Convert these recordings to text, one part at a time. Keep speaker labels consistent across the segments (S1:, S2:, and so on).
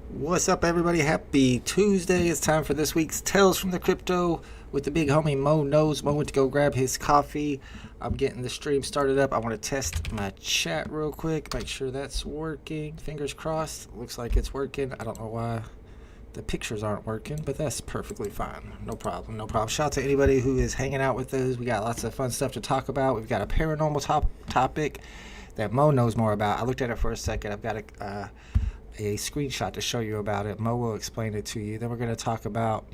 S1: What's up, everybody? Happy Tuesday. It's time for this week's Tales from the Crypto with the big homie MoKnowz. Mo went to go grab his coffee. I'm getting the stream started up. I want to test my chat real quick, make sure that's working. Fingers crossed. Looks like it's working. I don't know why the pictures aren't working, but that's perfectly fine. No problem. No problem. Shout out to anybody who is hanging out with us. We got lots of fun stuff to talk about. We've got a paranormal topic that Mo knows more about. I looked at it for a second. I've got a screenshot to show you about it. Mo will explain it to you. Then we're going to talk about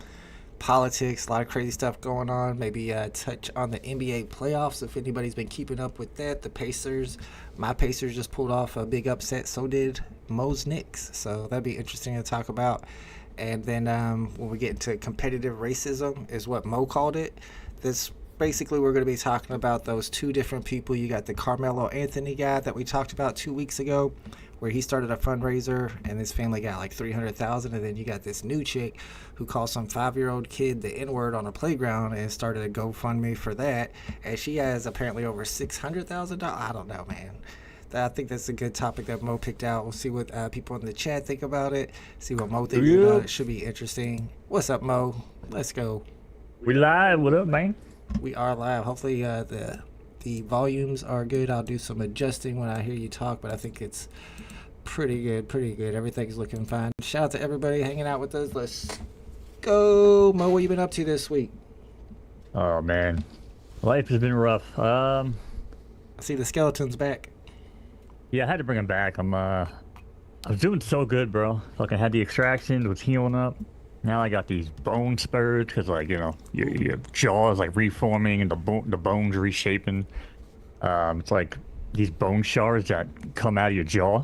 S1: politics, a lot of crazy stuff going on. Maybe touch on the NBA playoffs if anybody's been keeping up with that. The Pacers, my Pacers just pulled off a big upset. So did Mo's Knicks. So that'd be interesting to talk about. And then when we get into competitive racism is what Mo called it. This basically we're going to be talking about those two different people. You got the Carmelo Anthony guy that we talked about 2 weeks ago, where he started a fundraiser and his family got like $300,000, and then you got this new chick who called some 5-year-old kid the N-word on a playground and started a GoFundMe for that, and she has apparently over $600,000. I don't know, man. I think that's a good topic that Mo picked out. We'll see what people in the chat think about it. See what Mo thinks about it. Should be interesting. What's up, Mo? Let's go.
S2: We live. What up, man?
S1: We are live. Hopefully the volumes are good. I'll do some adjusting when I hear you talk, but I think it's pretty good. Everything's looking fine. Shout out to everybody hanging out with us. Let's go. Mo, what you been up to this week?
S2: Oh, man. Life has been rough.
S1: I see the skeleton's back.
S2: Yeah, I had to bring him back. I was doing so good, bro. Fucking had the extraction, was healing up. Now I got these bone spurs because, like, you know, your jaw is like reforming and the bones reshaping. It's like these bone shards that come out of your jaw.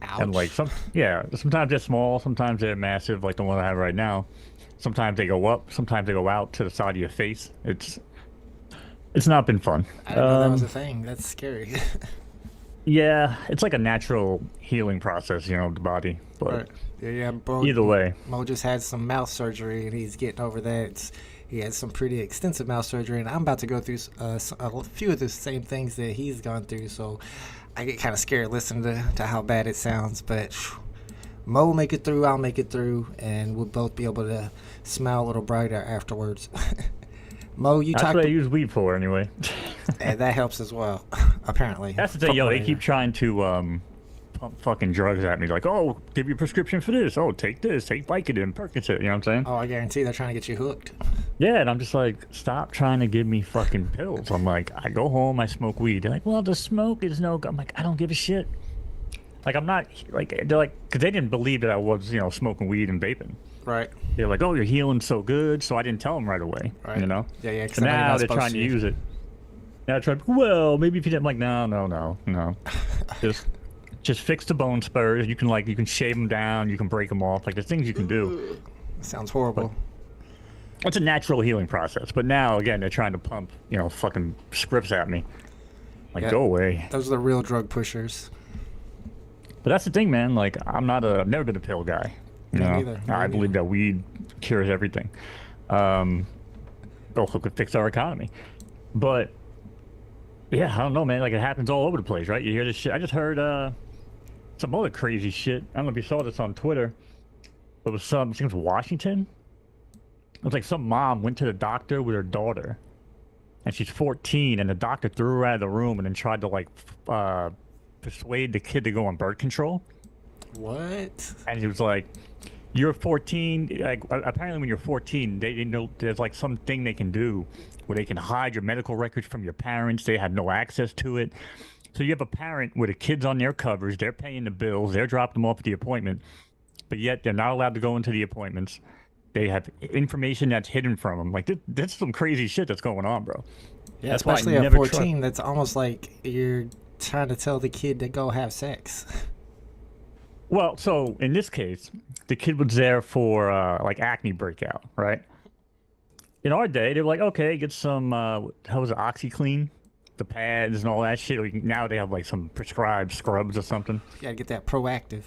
S1: Ouch.
S2: And like sometimes they're small, sometimes they're massive, like the one I have right now. Sometimes they go up, sometimes they go out to the side of your face. It's not been fun.
S1: I didn't know that was a thing. That's scary.
S2: Yeah, it's like a natural healing process, you know, the body. But
S1: right. Yeah, bro.
S2: Either way,
S1: Mo just had some mouth surgery and he's getting over that. He had some pretty extensive mouth surgery, and I'm about to go through a few of the same things that he's gone through. So I get kind of scared listening to how bad it sounds. But Mo will make it through, I'll make it through, and we'll both be able to smile a little brighter afterwards. Mo,
S2: that's what I use weed for anyway.
S1: And that helps as well, apparently.
S2: That's the thing, yo, they keep trying to pump fucking drugs at me. Like, oh, give you a prescription for this. Oh, take this. Take Vicodin, Percocet. You know what I'm saying?
S1: Oh, I guarantee they're trying to get you hooked.
S2: Yeah, and I'm just like, stop trying to give me fucking pills. I'm like, I go home, I smoke weed. They're like, well, the smoke is no good. I'm like, I don't give a shit. Like, I'm not, like, they're like, because they didn't believe that I was, you know, smoking weed and vaping.
S1: Right.
S2: They're like, oh, you're healing so good. So I didn't tell them right away,
S1: right.
S2: You know?
S1: Yeah.
S2: So now they're trying to use it. Now they're trying, well, maybe if you didn't, I'm like, no. Just fix the bone spurs. You can shave them down. You can break them off. Like, there's things you can do.
S1: Sounds horrible.
S2: But it's a natural healing process. But now, again, they're trying to pump, you know, fucking scripts at me. Like, go away.
S1: Those are the real drug pushers.
S2: But that's the thing, man. Like, I've never been a pill guy. You know?
S1: Neither.
S2: I believe that weed cures everything. Also could fix our economy. But, yeah, I don't know, man. Like, it happens all over the place, right? You hear this shit. I just heard some other crazy shit. I don't know if you saw this on Twitter. It was I think it was Washington. It was like some mom went to the doctor with her daughter. And she's 14, and the doctor threw her out of the room and then tried to, like, persuade the kid to go on birth control.
S1: What?
S2: And he was like, you're 14. Like, apparently when you're 14, they know there's like something they can do where they can hide your medical records from your parents. They have no access to it. So you have a parent where the kid's on their covers, they're paying the bills, they're dropping them off at the appointment, but yet they're not allowed to go into the appointments. They have information that's hidden from them. Like, that's some crazy shit that's going on, bro.
S1: Yeah, that's especially at 14. That's almost like you're trying to tell the kid to go have sex.
S2: Well, so in this case, the kid was there for like acne breakout, right? In our day, they were like, okay, get some, how was it, OxyClean, the pads and all that shit. Now they have like some prescribed scrubs or something.
S1: You gotta get that Proactive.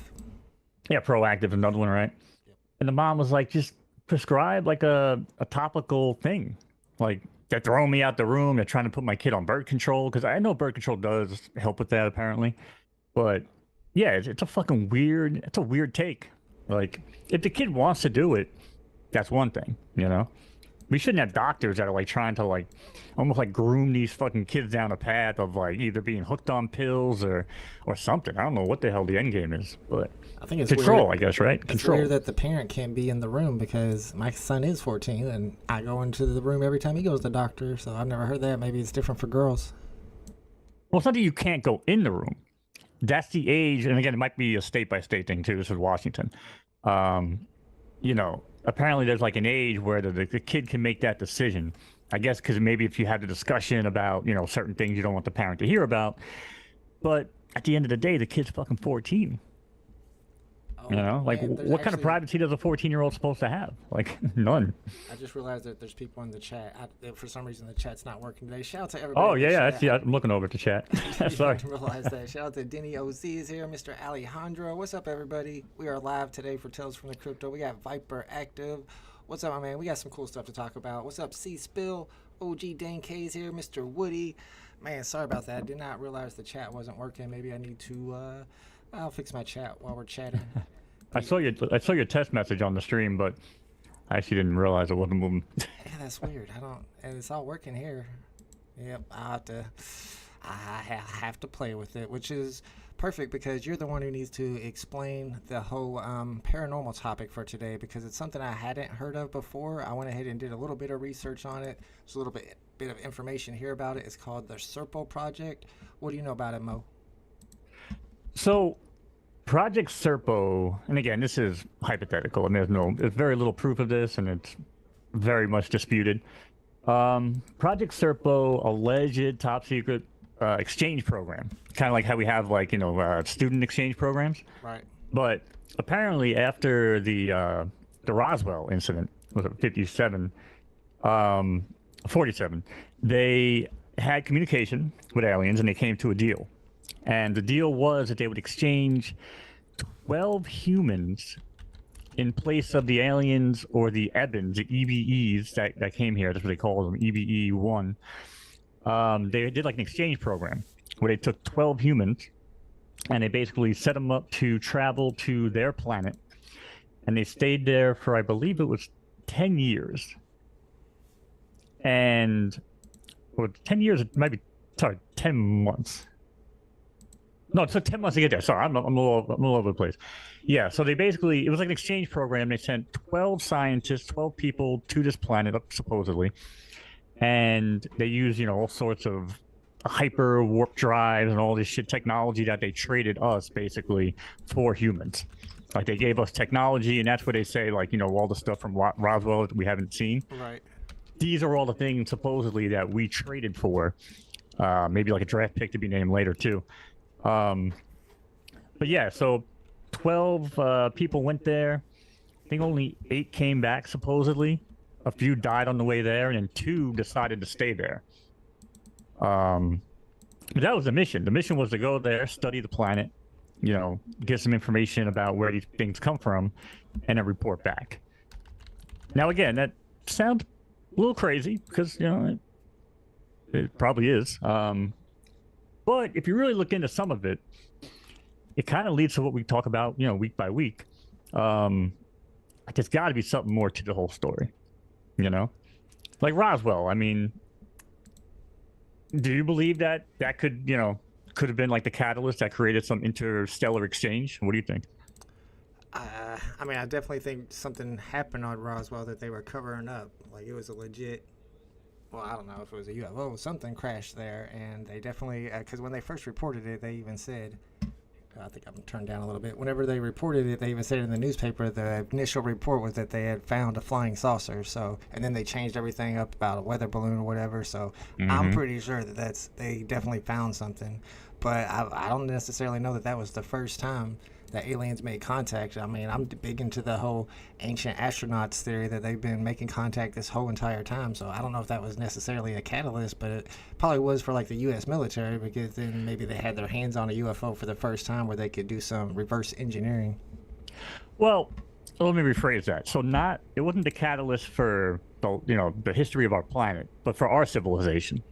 S2: Yeah, Proactive, another one, right? And the mom was like, just prescribe like a topical thing. Like, they're throwing me out the room. They're trying to put my kid on birth control because I know birth control does help with that apparently. But yeah, it's a fucking weird. It's a weird take. Like, if the kid wants to do it, that's one thing, you know. We shouldn't have doctors that are like trying to like almost like groom these fucking kids down a path of like either being hooked on pills or something. I don't know what the hell the end game is, but
S1: I think it's
S2: control,
S1: weird.
S2: I guess, right?
S1: It's
S2: Control.
S1: weird that the parent can't be in the room because my son is 14 and I go into the room every time he goes to the doctor. So I've never heard that. Maybe it's different for girls.
S2: Well, it's not that you can't go in the room. That's the age, and again, it might be a state by state thing too. This is Washington. You know, apparently there's like an age where the kid can make that decision. I guess because maybe if you had a discussion about, you know, certain things you don't want the parent to hear about. But at the end of the day, the kid's fucking 14.
S1: Oh,
S2: You know, like
S1: man,
S2: what kind of privacy does a 14-year-old supposed to have? Like none.
S1: I just realized that there's people in the chat. For some reason, the chat's not working today. Shout out to everybody.
S2: Oh
S1: in
S2: yeah,
S1: the
S2: yeah.
S1: chat.
S2: See, I'm looking over at the chat. Sorry.
S1: I didn't realize that. Shout out to Denny OZ is here. Mr. Alejandro. What's up, everybody? We are live today for Tales from the Crypto. We got Viper active. What's up, my man? We got some cool stuff to talk about. What's up, C Spill? OG Dane K's here. Mr. Woody. Man, sorry about that. I did not realize the chat wasn't working. Maybe I need to. I'll fix my chat while we're chatting.
S2: I saw your test message on the stream, but I actually didn't realize it wasn't moving.
S1: Yeah, that's weird. And it's all working here. Yep, I have to play with it, which is perfect because you're the one who needs to explain the whole paranormal topic for today because it's something I hadn't heard of before. I went ahead and did a little bit of research on it. There's a little bit of information here about it. It's called the Serpo Project. What do you know about it, Mo?
S2: So, Project Serpo, and again, this is hypothetical. I mean, there's very little proof of this, and it's very much disputed. Project Serpo, alleged top secret exchange program, kind of like how we have like student exchange programs.
S1: Right.
S2: But apparently, after the Roswell incident, was it 47? They had communication with aliens, and they came to a deal. And the deal was that they would exchange 12 humans in place of the aliens or the Ebens, the EBEs that came here. That's what they call them, EBE-1. They did like an exchange program where they took 12 humans and they basically set them up to travel to their planet. And they stayed there for, I believe it was 10 years. And, or 10 years, it might be, 10 months. No, it took 10 months to get there. Sorry, I'm a little over the place. Yeah, so they basically, it was like an exchange program. They sent 12 scientists, 12 people to this planet, supposedly. And they used, all sorts of hyper warp drives and all this shit technology that they traded us, basically, for humans. Like, they gave us technology, and that's where they say, like, all the stuff from Roswell that we haven't seen.
S1: Right.
S2: These are all the things, supposedly, that we traded for. Maybe like a draft pick to be named later, too. But yeah, so 12 people went there. I think only 8 came back, supposedly. A few died on the way there, and then 2 decided to stay there. But that was the mission. The mission was to go there, study the planet, get some information about where these things come from, and then report back. Now, again, that sounds a little crazy, because, it probably is. But if you really look into some of it, it kind of leads to what we talk about, week by week. There's got to be something more to the whole story, Like Roswell, I mean, do you believe that could, could have been like the catalyst that created some interstellar exchange? What do you think?
S1: I mean, I definitely think something happened on Roswell that they were covering up. Like, it was a legit... Well, I don't know if it was a UFO. Something crashed there, and they definitely... Because when they first reported it, they even said... I think I'm turned down a little bit. Whenever they reported it, they even said in the newspaper the initial report was that they had found a flying saucer. So, and then they changed everything up about a weather balloon or whatever. So, I'm pretty sure that they definitely found something. But I don't necessarily know that was the first time that aliens made contact. I mean, I'm big into the whole ancient astronauts theory that they've been making contact this whole entire time. So I don't know if that was necessarily a catalyst, but it probably was for like the U.S. military, because then maybe they had their hands on a UFO for the first time where they could do some reverse engineering.
S2: Well, So let me rephrase that. So it wasn't the catalyst for the history of our planet, but for our civilization.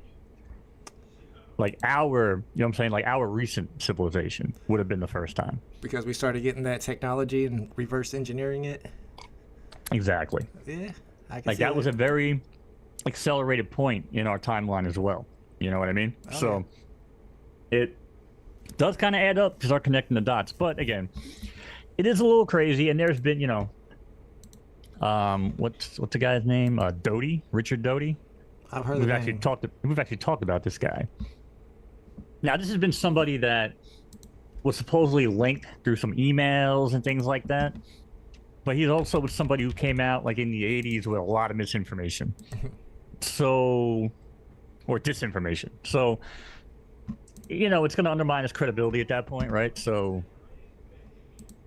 S2: Like our, what I'm saying, like our recent civilization would have been the first time.
S1: Because we started getting that technology and reverse engineering it.
S2: Exactly.
S1: Yeah, I can
S2: like
S1: see
S2: that was a very accelerated point in our timeline as well. You know what I mean?
S1: Oh,
S2: so it does kind of add up to start connecting the dots. But again, it is a little crazy, and there's been, what's the guy's name? Doty, Richard Doty.
S1: I've heard
S2: We've
S1: the
S2: actually
S1: name.
S2: talked about this guy. Now, this has been somebody that was supposedly linked through some emails and things like that. But he's also somebody who came out like in the 80s with a lot of misinformation. Or disinformation. So, it's going to undermine his credibility at that point, right? So,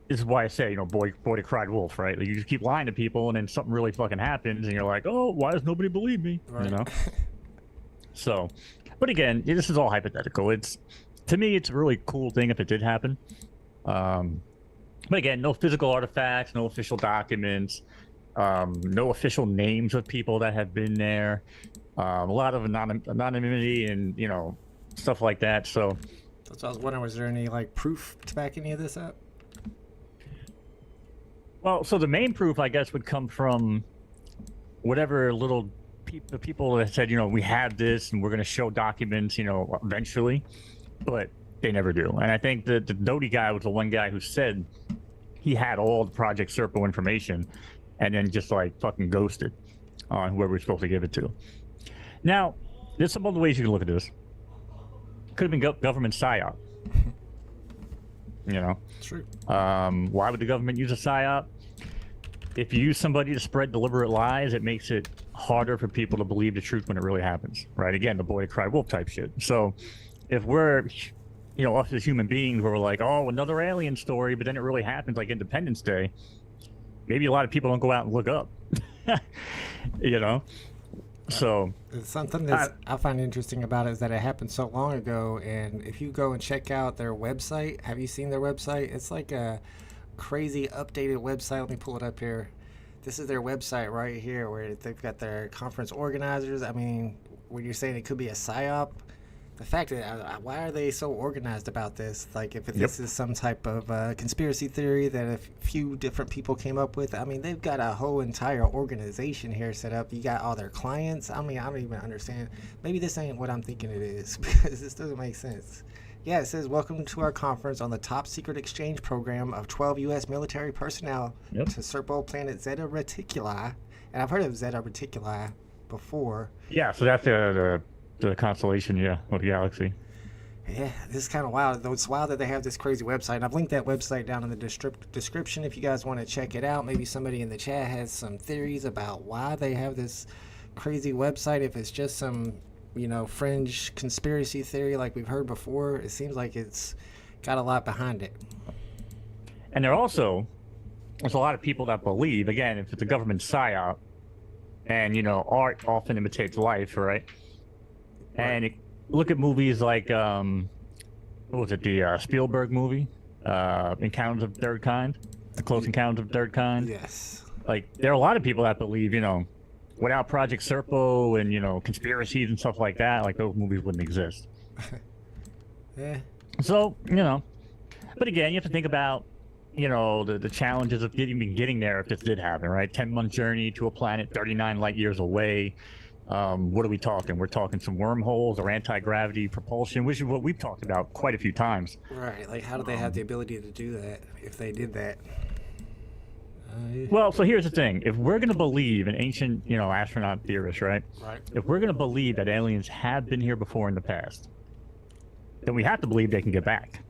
S2: this is why I say, boy that cried wolf, right? Like, you just keep lying to people, and then something really fucking happens, and you're like, oh, why does nobody believe me?
S1: Right.
S2: So, but again, this is all hypothetical. To me, it's a really cool thing if it did happen. But again, no physical artifacts, no official documents, no official names of people that have been there. A lot of anonymity and stuff like that. So
S1: That's what I was wondering. Was there any like proof to back any of this up?
S2: Well, so the main proof, I guess, would come from whatever little the people that said, we have this and we're going to show documents, eventually, but they never do. And I think the Doty guy was the one guy who said he had all the Project Serpo information and then just like fucking ghosted on whoever was supposed to give it to. Now, there's some other ways you can look at this. Could have been government psyop.
S1: True.
S2: Why would the government use a psyop? If you use somebody to spread deliberate lies, it makes it harder for people to believe the truth when it really happens, right? Again, the boy that cried wolf type shit. So if we're, us as human beings, we're like, oh, another alien story, but then it really happens like Independence Day, maybe a lot of people don't go out and look up, So
S1: something that I find interesting about it is that it happened so long ago, and if you go and check out their website, have you seen their website? It's like a crazy updated website. Let me pull it up here. This is their website right here where they've got their conference organizers. I mean, when you're saying it could be a psyop, the fact that why are they so organized about this? Like, if this is some type of conspiracy theory that a few different people came up with, I mean, they've got a whole entire organization here set up. You got all their clients. I mean, I don't even understand. Maybe this ain't what I'm thinking it is, because this doesn't make sense. Yeah, it says, welcome to our conference on the top secret exchange program of 12 U.S. military personnel to Serpo planet Zeta Reticuli. And I've heard of Zeta Reticuli before.
S2: Yeah, so that's the constellation, of the galaxy.
S1: Yeah, this is kind of wild. Though it's wild that they have this crazy website. And I've linked that website down in the description if you guys want to check it out. Maybe somebody in the chat has some theories about why they have this crazy website. If it's just some, fringe conspiracy theory like we've heard before, it seems like it's got a lot behind it.
S2: And there's a lot of people that believe, again, if it's a government psyop, and, art often imitates life, right? And look at movies like, what was it, the Spielberg movie, Encounters of the Third Kind, The Close Encounters of the Third Kind.
S1: Yes.
S2: Like, there are a lot of people that believe, without Project Serpo and, conspiracies and stuff like that, like, those movies wouldn't exist.
S1: Yeah.
S2: So, but again, you have to think about, the challenges of even getting there if this did happen, right? 10-month journey to a planet 39 light years away. What are we talking? We're talking some wormholes or anti-gravity propulsion, which is what we've talked about quite a few times.
S1: Right. Like, how do they have the ability to do that if they did that?
S2: Well, so here's the thing. If we're going to believe in ancient, astronaut theorists, right?
S1: Right.
S2: If we're going to believe that aliens have been here before in the past, then we have to believe they can get back,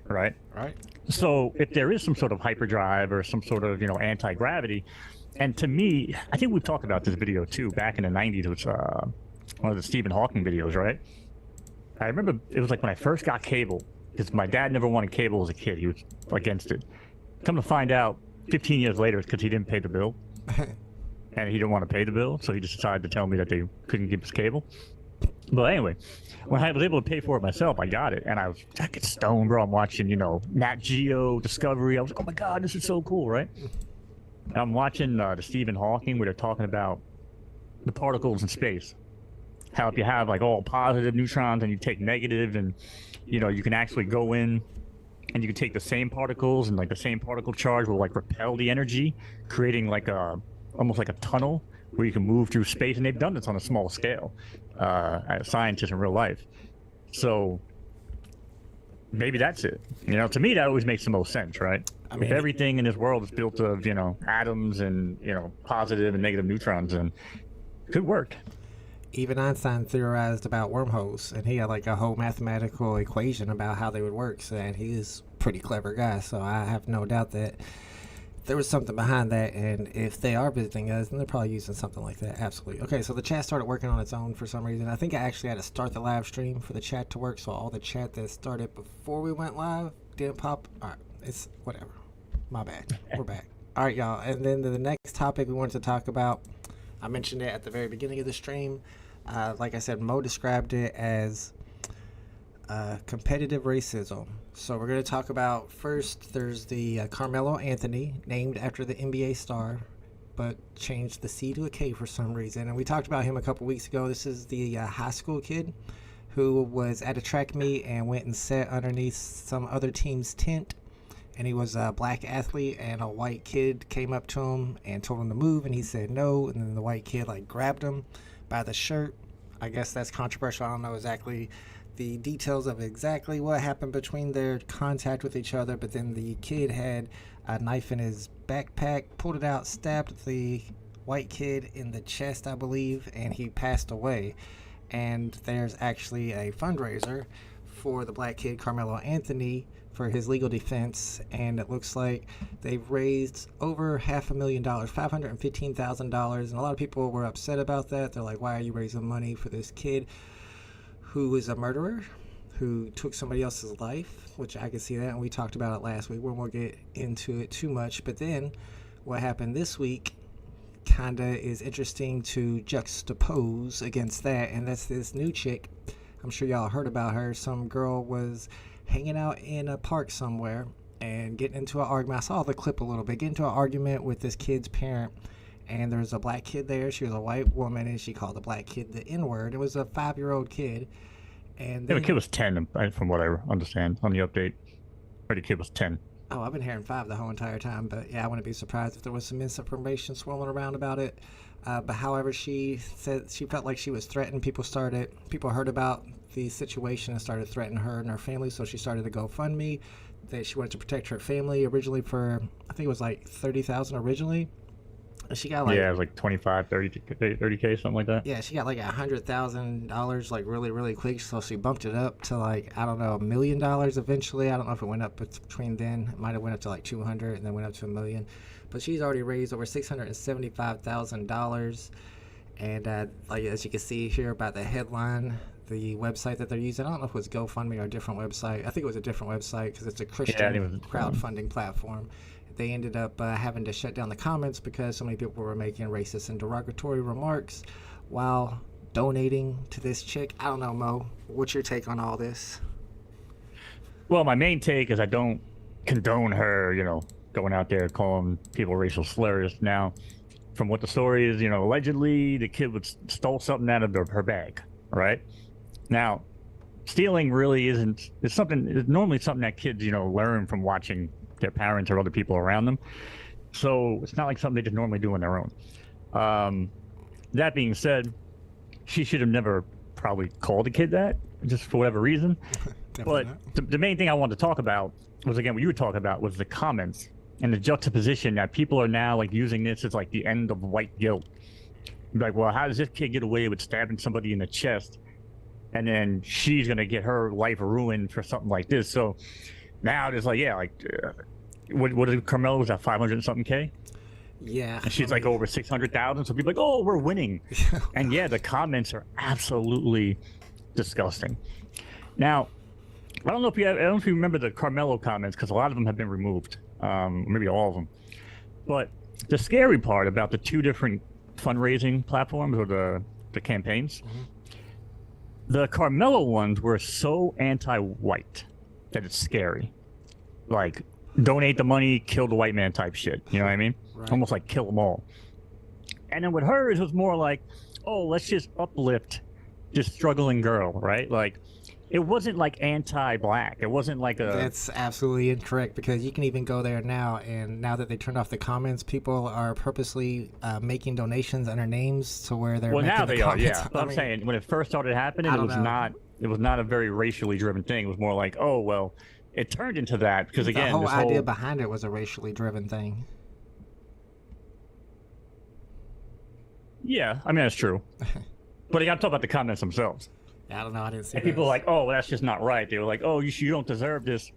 S2: right?
S1: Right.
S2: So if there is some sort of hyperdrive or some sort of, anti-gravity, and to me, I think we've talked about this video too, back in the 90s, it was one of the Stephen Hawking videos, right? I remember it was like when I first got cable, because my dad never wanted cable as a kid. He was against it. Come to find out, 15 years later, it's because he didn't pay the bill. And he didn't want to pay the bill, so he just decided to tell me that they couldn't give us cable. But anyway, when I was able to pay for it myself, I got it. And I was fucking stoned, bro. I'm watching, Nat Geo, Discovery. I was like, oh my God, this is so cool, right? I'm watching the Stephen Hawking where they're talking about the particles in space. How if you have like all positive neutrons and you take negative, and you can actually go in and you can take the same particles, and like the same particle charge will like repel the energy, creating like a almost like a tunnel where you can move through space. And they've done this on a small scale as scientists in real life. So maybe that's it. To me that always makes the most sense, right? I mean, if everything in this world is built of atoms and positive and negative neutrons, and it could work.
S1: Even Einstein theorized about wormholes, and he had like a whole mathematical equation about how they would work. So, and he's a pretty clever guy, so I have no doubt that there was something behind that. And if they are visiting us, then they're probably using something like that. Absolutely. Okay, so the chat started working on its own for some reason. I think I actually had to start the live stream for the chat to work, so all the chat that started before we went live didn't pop. All right, it's whatever. My bad. We're back. All right, y'all. And then the next topic we wanted to talk about, I mentioned it at the very beginning of the stream. Like I said, Mo described it as competitive racism. So we're going to talk about, first, there's the Carmelo Anthony, named after the NBA star, but changed the C to a K for some reason. And we talked about him a couple weeks ago. This is the high school kid who was at a track meet and went and sat underneath some other team's tent. And he was a black athlete, and a white kid came up to him and told him to move, and he said no. And then the white kid like grabbed him by the shirt. I guess that's controversial. I don't know exactly the details of exactly what happened between their contact with each other, but then the kid had a knife in his backpack, pulled it out, stabbed the white kid in the chest, I believe, and he passed away. And there's actually a fundraiser for the black kid, Carmelo Anthony, for his legal defense, and it looks like they've raised over $500,000, $515,000, and a lot of people were upset about that. They're like, why are you raising money for this kid who is a murderer, who took somebody else's life? Which I can see that, and we talked about it last week. We won't get into it too much, but then what happened this week kinda is interesting to juxtapose against that, and that's this new chick. I'm sure y'all heard about her. Some girl was hanging out in a park somewhere and getting into an argument. I saw the clip a little bit. Getting into an argument with this kid's parent, and there's a black kid there. She was a white woman, and she called the black kid the N-word. It was a 5-year-old kid. And then,
S2: the kid was 10, from what I understand on the update. Or the kid was 10.
S1: Oh, I've been hearing 5 the whole entire time, but yeah, I wouldn't be surprised if there was some misinformation swirling around about it. But however, she said she felt like she was threatened. People heard about the situation and started threatening her and her family, so she started a GoFundMe that she wanted to protect her family, originally for, I think it was like $30,000 originally. She got like,
S2: yeah, it was like 25, 30K, something like that.
S1: Yeah, she got like $100,000 like really, really quick. So she bumped it up to like, I don't know, $1 million eventually. I don't know if it went up between then. It might have went up to like 200 and then went up to $1 million. But she's already raised over $675,000. And like as you can see here about the headline, the website that they're using, I don't know if it was GoFundMe or a different website. I think it was a different website because it's a Christian crowdfunding platform. They ended up having to shut down the comments because so many people were making racist and derogatory remarks while donating to this chick. I don't know, Mo. What's your take on all this?
S2: Well, my main take is I don't condone her, going out there calling people racial slurs. Now, from what the story is, allegedly the kid stole something out of her bag, right? Now, stealing really is normally something that kids, learn from watching their parents or other people around them. So it's not like something they just normally do on their own. That being said, she should have never probably called a kid that, just for whatever reason. But the main thing I wanted to talk about was, again, what you were talking about was the comments and the juxtaposition that people are now like using this as like the end of white guilt. Like, well, how does this kid get away with stabbing somebody in the chest, and then she's gonna get her life ruined for something like this? So now there's like, what is Carmelo, was that 500 and something K?
S1: Yeah.
S2: And she's like over 600,000. So people are like, oh, we're winning. And yeah, the comments are absolutely disgusting. Now, I don't know if you remember the Carmelo comments, because a lot of them have been removed, maybe all of them. But the scary part about the two different fundraising platforms or the campaigns, the Carmelo ones were so anti-white that it's scary. Like, donate the money, kill the white man type shit. You know what I mean?
S1: Right.
S2: Almost like kill them all. And then with hers, it was more like, oh, let's just uplift this struggling girl, right? Like, it wasn't like anti-black. It wasn't like a.
S1: That's absolutely incorrect, because you can even go there now, and now that they turned off the comments, people are purposely making donations under names to where they're.
S2: Well,
S1: making
S2: now
S1: the
S2: they are.
S1: comments.
S2: Yeah, I'm saying when it first started happening, it was
S1: know.
S2: not. It was not a very racially driven thing. It was more like, oh well, it turned into that because again,
S1: the whole
S2: this
S1: idea
S2: whole.
S1: behind it was a racially driven thing.
S2: Yeah, I mean that's true. But you got to talk about the comments themselves.
S1: I don't know. I didn't see.
S2: And people were like, "Oh, well, that's just not right." They were like, "Oh, you don't deserve this.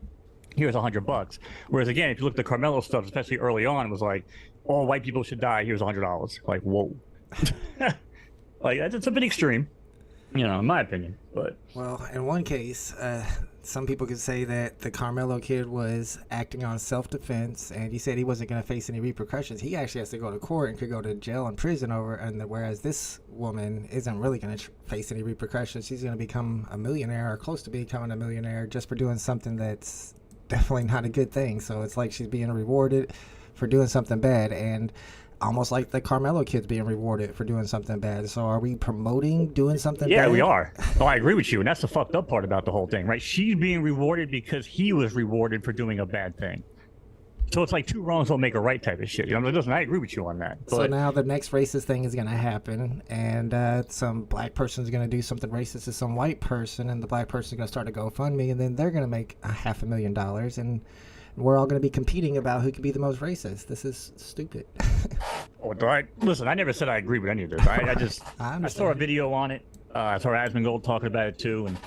S2: Here's $100." Whereas again, if you look at the Carmelo stuff, especially early on, it was like, "All white people should die. Here's $100." Like, whoa, like it's a bit extreme, you know, in my opinion. But
S1: Well, in one case, some people could say that the Carmelo kid was acting on self-defense, and he said he wasn't going to face any repercussions. He actually has to go to court and could go to jail and prison over, and whereas this woman isn't really going to face any repercussions. She's going to become a millionaire or close to becoming a millionaire just for doing something that's definitely not a good thing. So it's like she's being rewarded for doing something bad, and almost like the Carmelo kid's being rewarded for doing something bad. So are we promoting doing something bad?
S2: yeah, we are. Oh, I agree with you, and that's the fucked up part about the whole thing, right? She's being rewarded because he was rewarded for doing a bad thing. So it's like two wrongs don't make a right type of shit. You know, listen, I agree with you on that. But
S1: So now the next racist thing is going to happen, and some black person is going to do something racist to some white person, and the black person is going to start a GoFundMe, and then they're going to make $500,000, and we're all going to be competing about who could be the most racist. This is stupid.
S2: listen, I never said I agree with any of this. I just I saw a video on it. I saw Asmongold talking about it too, and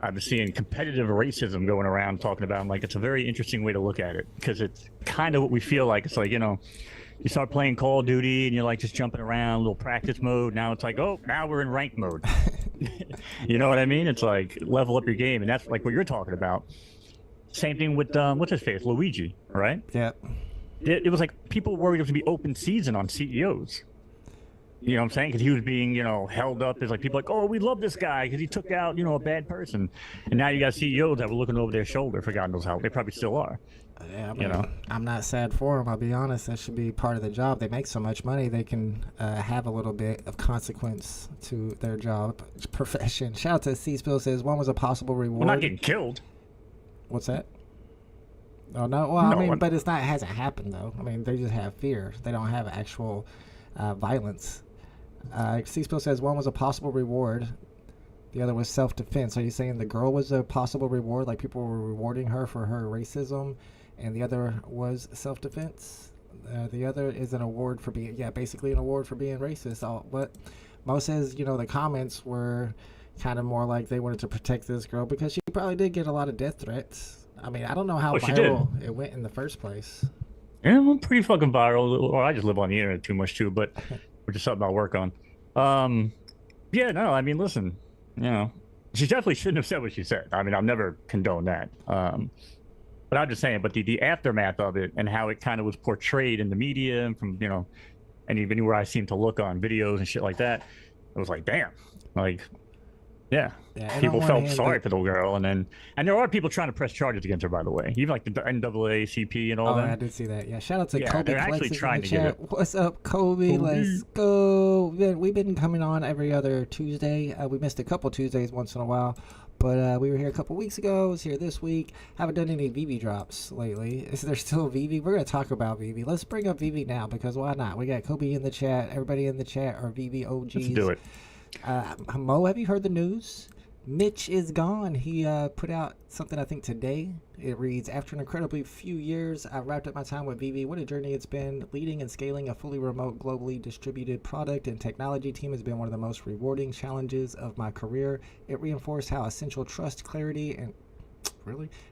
S2: I've been seeing competitive racism going around talking about it. I'm like, it's a very interesting way to look at it, because it's kind of what we feel like. It's like, you know, you start playing Call of Duty and you're like just jumping around, little practice mode. Now it's like, oh, now we're in ranked mode. You know what I mean? It's like level up your game, and that's like what you're talking about. Same thing with what's his face, Luigi, right?
S1: Yeah.
S2: It was like people worried it was gonna be open season on CEOs. You know what I'm saying? Because he was being, you know, held up as like people like, oh, we love this guy because he took out, you know, a bad person. And now you got CEOs that were looking over their shoulder for God knows how. They probably still are.
S1: Yeah, I mean,
S2: you know,
S1: I'm not sad for them. I'll be honest. That should be part of the job. They make so much money, they can have a little bit of consequence to their job profession. Shout out to C-Spill says one was a possible reward.
S2: we're not getting killed.
S1: What's that? Oh no. Well,
S2: No,
S1: I mean, but it's not. It hasn't happened though. I mean, they just have fear. They don't have actual violence. C-Spill says one was a possible reward. The other was self-defense. Are you saying the girl was a possible reward, like people were rewarding her for her racism, and the other was self-defense? The other is an award for being, basically an award for being racist. But Mo says, you know, the comments were kind of more like they wanted to protect this girl because she probably did get a lot of death threats. I mean, I don't know how viral it went in the first place.
S2: Yeah, I'm pretty fucking viral. Or I just live on the internet too much too, but which is something I'll work on. Yeah, no, I mean, listen, you know, she definitely shouldn't have said what she said. I mean, I'll never condone that. But I'm just saying, but the aftermath of it and how it kind of was portrayed in the media and from, you know, and even where I seem to look on videos and shit like that, it was like, damn, like, yeah, people felt sorry for the girl, and there are people trying to press charges against her, by the way, even like the NAACP and all that.
S1: I did see that. Yeah, shout out to Kobe.
S2: They're actually trying to get it.
S1: What's up, Kobe? Let's go. We've been coming on every other Tuesday. We missed a couple Tuesdays once in a while, but we were here a couple weeks ago. Was here this week. Haven't done any VeVe drops lately. Is there still VeVe? We're gonna talk about VeVe. Let's bring up VeVe now, because why not? We got Kobe in the chat. Everybody in the chat are VeVe OGs.
S2: Let's do it.
S1: Mo, have you heard the news? Mitch is gone. He put out something, I think, today. It reads, after an incredibly few years, I've wrapped up my time with VeVe. What a journey it's been. Leading and scaling a fully remote, globally distributed product and technology team has been one of the most rewarding challenges of my career. It reinforced how essential trust, clarity,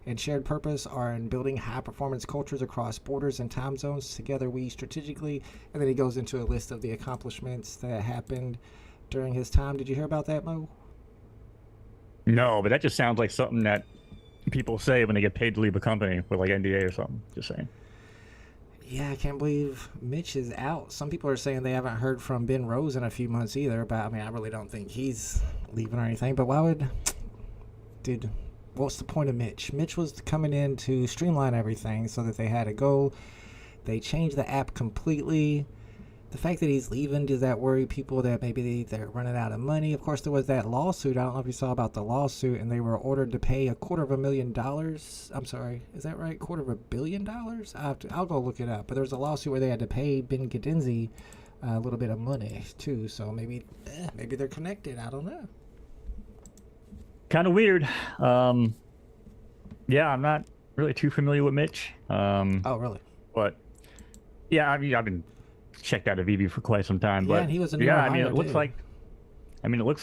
S1: and shared purpose are in building high-performance cultures across borders and time zones. Together we strategically, and then he goes into a list of the accomplishments that happened during his time. Did you hear about that, Mo?
S2: No, but that just sounds like something that people say when they get paid to leave a company with like NDA or something. Just saying.
S1: Yeah, I can't believe Mitch is out. Some people are saying they haven't heard from Ben Rose in a few months either, but I mean, I really don't think he's leaving or anything. But why would... Dude, what's the point of Mitch? Mitch was coming in to streamline everything so that they had a goal. They changed the app completely. The fact that he's leaving, does that worry people that maybe they're running out of money? Of course, there was that lawsuit. I don't know if you saw about the lawsuit, and they were ordered to pay $250,000. I'm sorry, is that right? $250 million? I'll go look it up. But there was a lawsuit where they had to pay Ben Gadinzi a little bit of money too. So maybe they're connected. I don't know.
S2: Kind of weird. Yeah, I'm not really too familiar with Mitch.
S1: Oh, really?
S2: But yeah, I mean, I've been checked out of VeVe for quite some time.
S1: Yeah,
S2: But
S1: and he was a new
S2: yeah, I mean,
S1: hire,
S2: it looks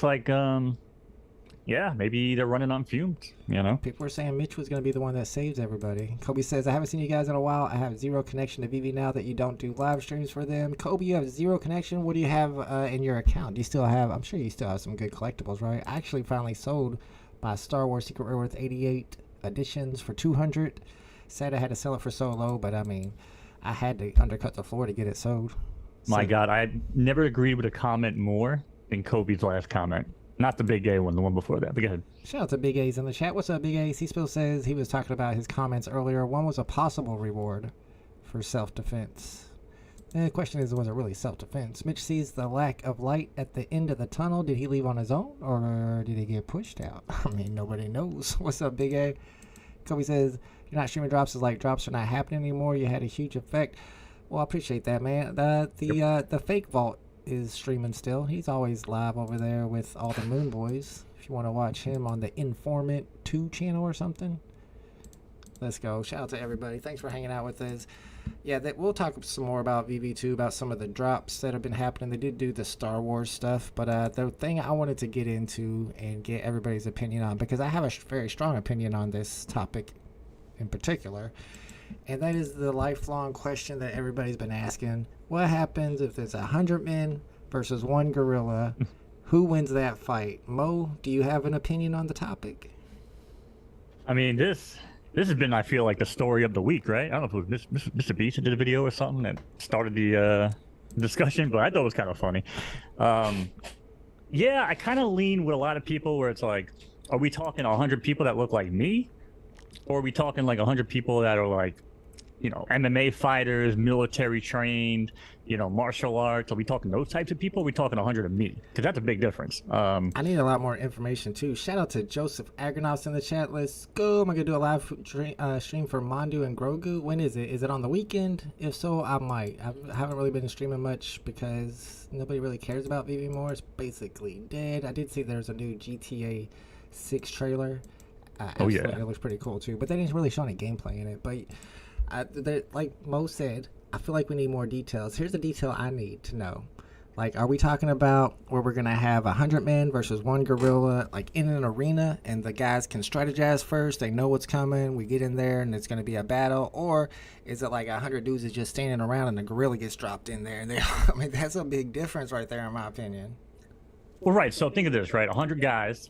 S1: too.
S2: like, yeah, maybe they're running on fumes. You know.
S1: People were saying Mitch was going to be the one that saves everybody. Kobe says, I haven't seen you guys in a while. I have zero connection to VeVe now that you don't do live streams for them. Kobe, you have zero connection. What do you have in your account? Do you still have, I'm sure you still have some good collectibles, right? I actually finally sold my Star Wars Secret Rare Worth 88 editions for 200. Said I had to sell it for so low, but I mean, I had to undercut the floor to get it sold.
S2: My God, I never agreed with a comment more than Kobe's last comment. Not the Big A one, the one before that. But go ahead.
S1: Shout out to Big A's in the chat. What's up, Big A? C-Spill says he was talking about his comments earlier. One was a possible reward for self-defense. And the question is, was it really self-defense? Mitch sees the lack of light at the end of the tunnel. Did he leave on his own, or did he get pushed out? I mean, nobody knows. What's up, Big A? Kobe says, you're not streaming drops. Is like drops are not happening anymore. You had a huge effect. Well, I appreciate that, man. The fake vault is streaming still. He's always live over there with all the Moon Boys. If you want to watch him on the Informant 2 channel or something. Let's go. Shout out to everybody. Thanks for hanging out with us. Yeah, we'll talk some more about VeVe 2, about some of the drops that have been happening. They did do the Star Wars stuff, but the thing I wanted to get into and get everybody's opinion on, because I have a very strong opinion on this topic in particular, and that is the lifelong question that everybody's been asking. What happens if there's 100 men versus one gorilla? Who wins that fight? Mo, do you have an opinion on the topic?
S2: I mean, this has been, I feel like, the story of the week, right? I don't know if it was Mr. Beast that did a video or something that started the discussion, but I thought it was kind of funny. Yeah, I kind of lean with a lot of people where it's like, are we talking 100 people that look like me? Or are we talking like 100 people that are like, you know, MMA fighters, military trained, you know, martial arts? Are we talking those types of people? Or are we talking 100 of me? Because that's a big difference.
S1: I need a lot more information too. Shout out to Joseph Agronos in the chat. Let's go. I'm going to do a live stream for Mondu and Grogu. When is it? Is it on the weekend? If so, I might. I haven't really been streaming much because nobody really cares about VeVe more. It's basically dead. I did see there's a new GTA 6 trailer.
S2: Oh, yeah.
S1: It looks pretty cool too. But they didn't really show any gameplay in it. But like Mo said, I feel like we need more details. Here's the detail I need to know. Like, are we talking about where we're going to have 100 men versus one gorilla, like in an arena, and the guys can strategize first, they know what's coming, we get in there, and it's going to be a battle? Or is it like 100 dudes is just standing around and the gorilla gets dropped in there? And I mean, that's a big difference right there, in my opinion.
S2: Well, right. So think of this, right? 100 guys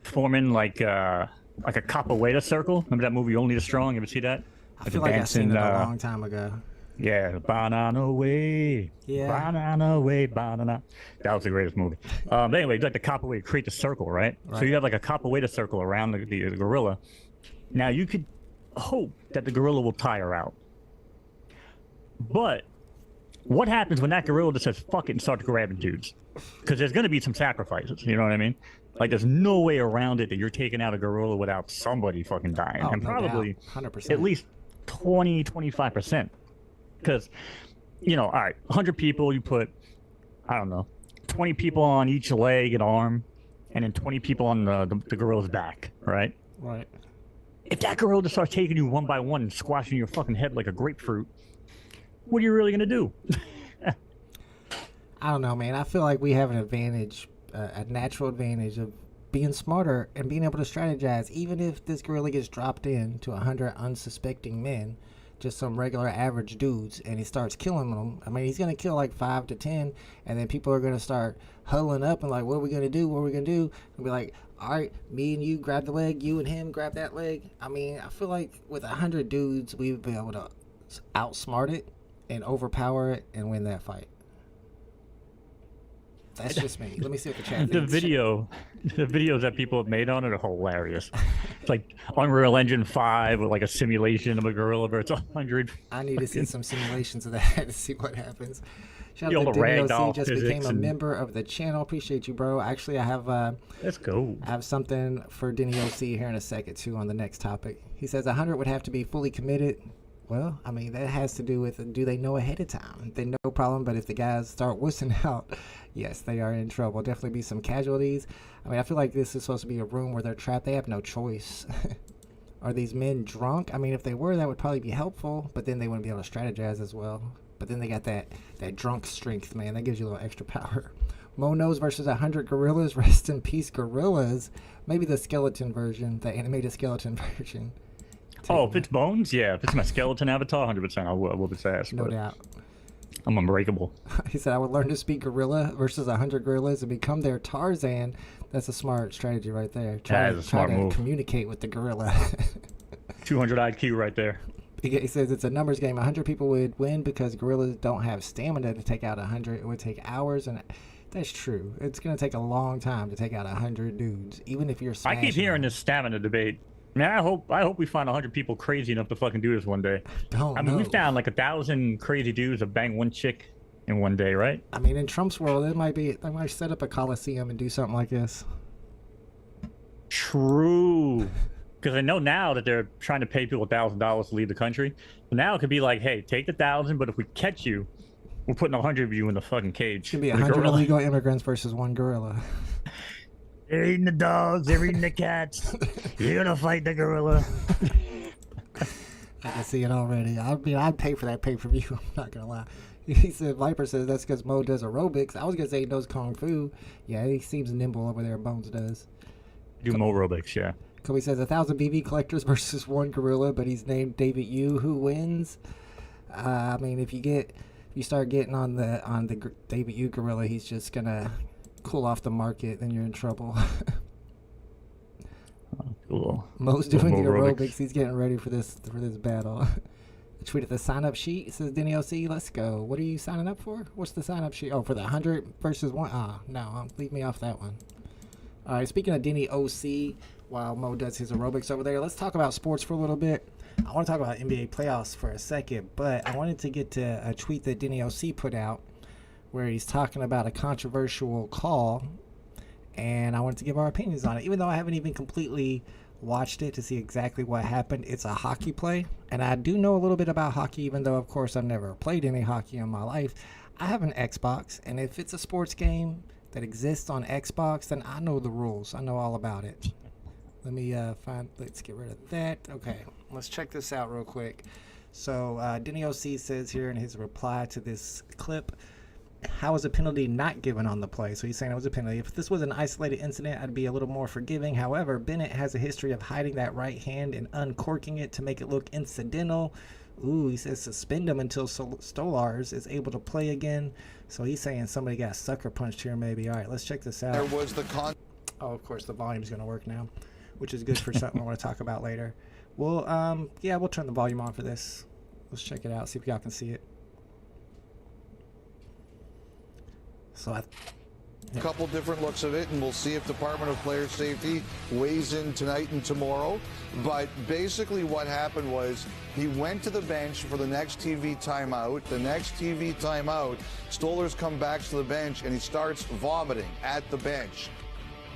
S2: forming like a capoeira circle. Remember that movie, Only the Strong? You ever see that?
S1: I feel like I've seen it a long time ago.
S2: Yeah, banana way.
S1: Yeah.
S2: Banana way, banana. That was the greatest movie. But anyway, like the capoeira, create the circle, right? So you have like a capoeira circle around the gorilla. Now you could hope that the gorilla will tire out. But what happens when that gorilla just says fuck it and starts grabbing dudes? Because there's going to be some sacrifices, you know what I mean? Like, there's no way around it that you're taking out a gorilla without somebody fucking dying.
S1: Oh,
S2: and
S1: no
S2: probably
S1: doubt. 100%.
S2: at least 20, 25%. Because, you know, all right, 100 people, you put, I don't know, 20 people on each leg and arm, and then 20 people on the gorilla's back, right?
S1: Right.
S2: If that gorilla just starts taking you one by one and squashing your fucking head like a grapefruit, what are you really going to do?
S1: I don't know, man. I feel like we have an advantage, a natural advantage of being smarter and being able to strategize. Even if this gorilla gets dropped in to 100 unsuspecting men, just some regular average dudes, and he starts killing them. I mean, he's going to kill like 5 to 10, and then people are going to start huddling up and like, what are we going to do? What are we going to do? And be like, all right, me and you grab the leg, you and him grab that leg. I mean, I feel like with 100 dudes, we would be able to outsmart it and overpower it and win that fight. That's just me. Let me see what the chat
S2: The
S1: thinks.
S2: the videos that people have made on it are hilarious. It's like Unreal Engine 5 with like a simulation of a gorilla versus 100.
S1: I need to see some simulations of that to see what happens. Shout
S2: All
S1: out
S2: the
S1: to Denny
S2: ragdoll
S1: OC, just became
S2: physics
S1: a
S2: and-
S1: member of the channel. Appreciate you, bro. Actually, I
S2: Let's go.
S1: have something for Denny OC here in a second, too, on the next topic. He says 100 would have to be fully committed. Well, I mean, that has to do with, do they know ahead of time? They no problem, but if the guys start wussing out, yes, they are in trouble. Definitely be some casualties. I mean, I feel like this is supposed to be a room where they're trapped. They have no choice. Are these men drunk? I mean, if they were, that would probably be helpful, but then they wouldn't be able to strategize as well. But then they got that drunk strength, man. That gives you a little extra power. MoKnowz versus 100 gorillas. Rest in peace, gorillas. Maybe the skeleton version, the animated skeleton version.
S2: Oh, if it's bones, yeah. If it's my skeleton avatar, 100%, I'll whoop its ass.
S1: No
S2: but
S1: doubt.
S2: I'm unbreakable.
S1: He said, I would learn to speak gorilla versus 100 gorillas and become their Tarzan. That's a smart strategy right there.
S2: That is a smart move.
S1: Communicate with the gorilla.
S2: 200 IQ right there.
S1: He says it's a numbers game. 100 people would win because gorillas don't have stamina to take out 100. It would take hours, and that's true. It's going to take a long time to take out 100 dudes, even if you're
S2: I keep hearing
S1: them.
S2: this stamina debate. Man, I hope we find 100 people crazy enough to fucking do this one day. I mean, we found like 1,000 crazy dudes that bang one chick in one day, right?
S1: I mean, in Trump's world, they might set up a coliseum and do something like this.
S2: True. Because I know now that they're trying to pay people $1,000 to leave the country. But now it could be like, hey, take the 1,000, but if we catch you, we're putting 100 of you in the fucking cage.
S1: It's going to be
S2: with a
S1: 100
S2: gorilla.
S1: illegal immigrants versus one gorilla.
S2: They're eating the dogs, they're eating the cats. You're gonna fight the gorilla.
S1: I can see it already. I mean, I'd pay for that pay-per-view. I'm not gonna lie. He said Viper says that's because Mo does aerobics. I was gonna say he knows kung fu. Yeah, he seems nimble over there. Bones does.
S2: Do mo aerobics, yeah.
S1: Kobe says 1,000 VeVe collectors versus one gorilla, but he's named David Yu. Who wins? I mean, if you start getting on the David Yu gorilla, he's just gonna cool off the market. Then you're in trouble.
S2: Cool.
S1: Mo's doing the
S2: Mo
S1: aerobics. He's getting ready for this battle. I tweeted the sign up sheet. It says Denny OC, let's go. What are you signing up for? What's the sign up sheet? Oh, for the 100 versus 1. No, leave me off that one. All right, speaking of Denny OC, while Mo does his aerobics over there, let's talk about sports for a little bit. I want to talk about NBA playoffs for a second, but I wanted to get to a tweet that Denny OC put out where he's talking about a controversial call, and I wanted to give our opinions on it. Even though I haven't even completely watched it to see exactly what happened, it's a hockey play, and I do know a little bit about hockey, even though, of course, I've never played any hockey in my life. I have an Xbox, and if it's a sports game that exists on Xbox, then I know the rules. I know all about it. Let me let's get rid of that. Okay, let's check this out real quick. So Denny OC says here in his reply to this clip, how is a penalty not given on the play? So he's saying it was a penalty. If this was an isolated incident, I'd be a little more forgiving. However, Bennett has a history of hiding that right hand and uncorking it to make it look incidental. Ooh, he says suspend him until Stolars is able to play again. So he's saying somebody got sucker punched here maybe. All right, let's check this out.
S3: There was the
S1: Oh, of course, the volume's going to work now, which is good for something I want to talk about later. Well, yeah, we'll turn the volume on for this. Let's check it out, see if y'all can see it. So
S3: couple different looks of it, and we'll see if Department of Player Safety weighs in tonight and tomorrow. But basically what happened was he went to the bench for the next TV timeout. The next TV timeout, Stolarz come back to the bench, and he starts vomiting at the bench.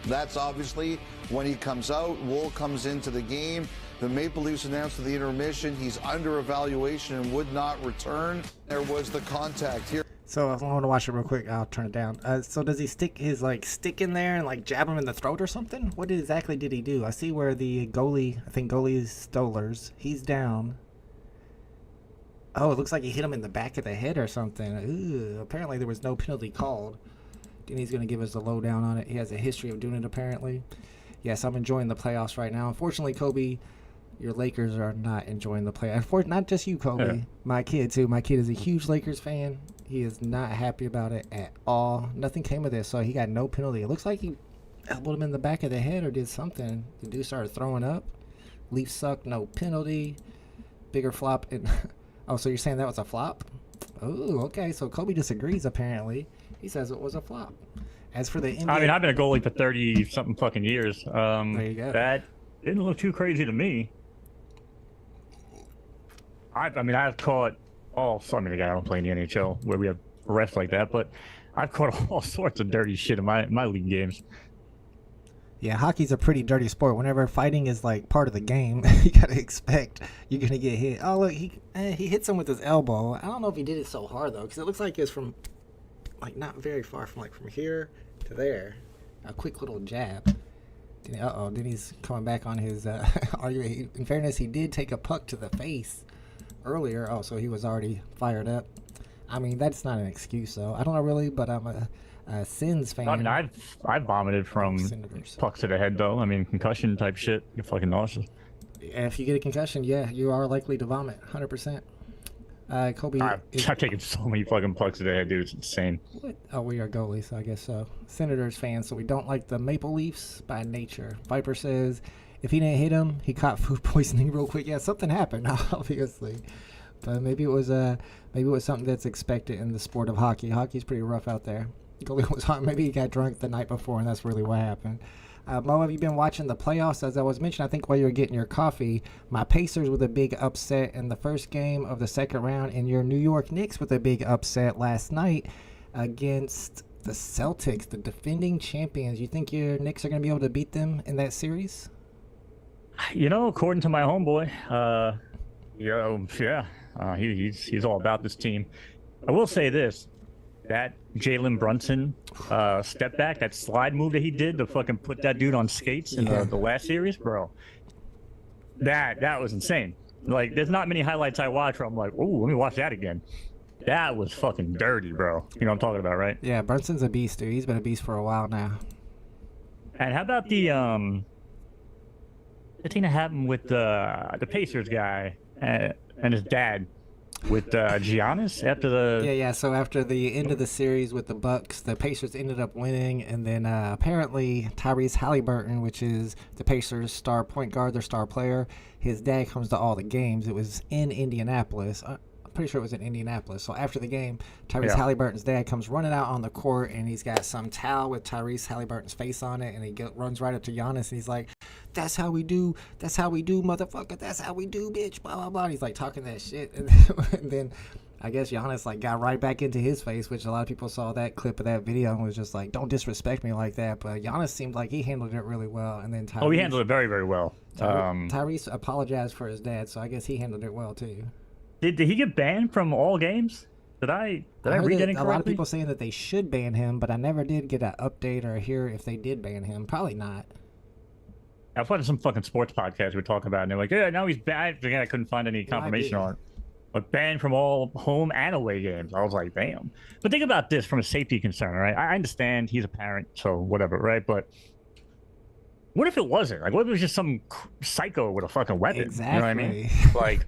S3: That's obviously when he comes out. Wool comes into the game. The Maple Leafs announced at the intermission he's under evaluation and would not return. There was the contact here.
S1: So I want to watch it real quick. I'll turn it down. So does he stick his stick in there and jab him in the throat or something? What exactly did he do? I see where the goalie, I think goalie is Stolarz. He's down. Oh, it looks like he hit him in the back of the head or something. Ooh, apparently there was no penalty called. Denny's going to give us the lowdown on it. He has a history of doing it apparently. Yes, I'm enjoying the playoffs right now. Unfortunately, Kobe, your Lakers are not enjoying the playoffs. Not just you, Kobe.
S2: Yeah.
S1: My kid too. My kid is a huge Lakers fan. He is not happy about it at all. Nothing came of this, so he got no penalty. It looks like he elbowed him in the back of the head or did something. The dude started throwing up. Leafs suck, no penalty. Bigger flop. Oh, so you're saying that was a flop? Oh, okay. So Kobe disagrees apparently. He says it was a flop. As for the NBA,
S2: I mean, I've been a goalie for 30 something fucking years.
S1: there you go.
S2: That didn't look too crazy to me. I mean, I've caught I mean, again, I don't play in the NHL where we have refs like that, but I've caught all sorts of dirty shit in my league games.
S1: Yeah, hockey's a pretty dirty sport. Whenever fighting is like part of the game, you gotta expect you're gonna get hit. Oh look, he hits him with his elbow. I don't know if he did it so hard though, because it looks like it's from like not very far from like from here to there. A quick little jab. Then he's coming back on his argument. In fairness, he did take a puck to the face earlier. Oh, so he was already fired up. I mean, that's not an excuse though. I don't know really, but I'm a Sins fan.
S2: I mean, I've vomited from pucks to the head though. I mean, concussion type shit. You're fucking nauseous.
S1: If you get a concussion, yeah, you are likely to vomit. 100%. Kobe.
S2: I've taken so many fucking pucks to the head, dude. It's insane.
S1: What? Oh, we are goalies, so I guess so. Senators fans, so we don't like the Maple Leafs by nature. Viper says if he didn't hit him, he caught food poisoning real quick. Yeah, something happened, obviously. But maybe it was something that's expected in the sport of hockey. Hockey's pretty rough out there. Goalie was hot. Maybe he got drunk the night before, and that's really what happened. Mo, have you been watching the playoffs? As I was mentioning, I think while you were getting your coffee, my Pacers with a big upset in the first game of the second round, and your New York Knicks with a big upset last night against the Celtics, the defending champions. You think your Knicks are going to be able to beat them in that series?
S2: You know, according to my homeboy, he's all about this team. I will say this. That Jalen Brunson step back, that slide move that he did to fucking put that dude on skates in the last series, bro. That was insane. Like, there's not many highlights I watch where I'm like, oh, let me watch that again. That was fucking dirty, bro. You know what I'm talking about, right?
S1: Yeah, Brunson's a beast, dude. He's been a beast for a while now.
S2: And how about the thing that happened with the Pacers guy and his dad? With Giannis after the
S1: So after the end of the series with the Bucks, the Pacers ended up winning, and then apparently Tyrese Halliburton, which is the Pacers' star point guard, their star player, his dad comes to all the games. It was in Indianapolis. I'm pretty sure it was in Indianapolis. So after the game, Tyrese Halliburton's dad comes running out on the court, and he's got some towel with Tyrese Halliburton's face on it, and he runs right up to Giannis, and he's like, that's how we do, motherfucker, that's how we do, bitch, blah, blah, blah. And he's like talking that shit, and then I guess Giannis like got right back into his face, which a lot of people saw that clip of that video and was just like, don't disrespect me like that. But Giannis seemed like he handled it really well, and then Tyrese,
S2: he handled it very, very well.
S1: Tyrese apologized for his dad, so I guess he handled it well too.
S2: Did he get banned from all games? Did I read that incorrectly?
S1: A lot of people saying that they should ban him, but I never did get an update or hear if they did ban him. Probably not.
S2: I've watched some fucking sports podcasts we're talking about, and they're like, yeah, now he's banned. Again, I couldn't find any confirmation on it. But banned from all home and away games. I was like, damn. But think about this from a safety concern, right? I understand he's a parent, so whatever, right? But what if it wasn't? Like, what if it was just some psycho with a fucking weapon?
S1: Exactly.
S2: You know what I mean? Like,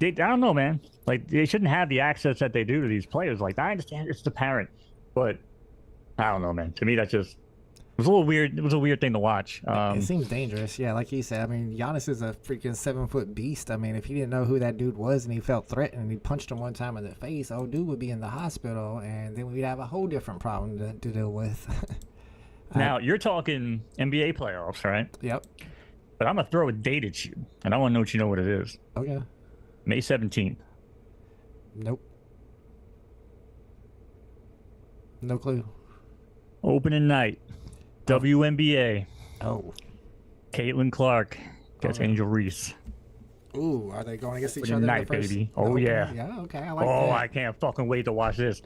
S2: I don't know, man. Like, they shouldn't have the access that they do to these players. Like, I understand it's the parent, but I don't know, man. To me, that just... It was a little weird. It was a weird thing to watch.
S1: It seems dangerous. Yeah, like you said. I mean, Giannis is a freaking 7-foot beast. I mean, if he didn't know who that dude was and he felt threatened and he punched him one time in the face, old dude would be in the hospital, and then we'd have a whole different problem to deal with.
S2: Now, you're talking NBA playoffs, right?
S1: Yep.
S2: But I'm going to throw a date at you, and I want to know what it is.
S1: Okay.
S2: May 17th.
S1: Nope. No clue.
S2: Opening night. WNBA.
S1: Oh.
S2: Caitlin Clark gets Angel Reese.
S1: Ooh, are they going against each other?
S2: Night, baby. Oh, yeah.
S1: Yeah, okay. I like that.
S2: Oh, I can't fucking wait to watch this.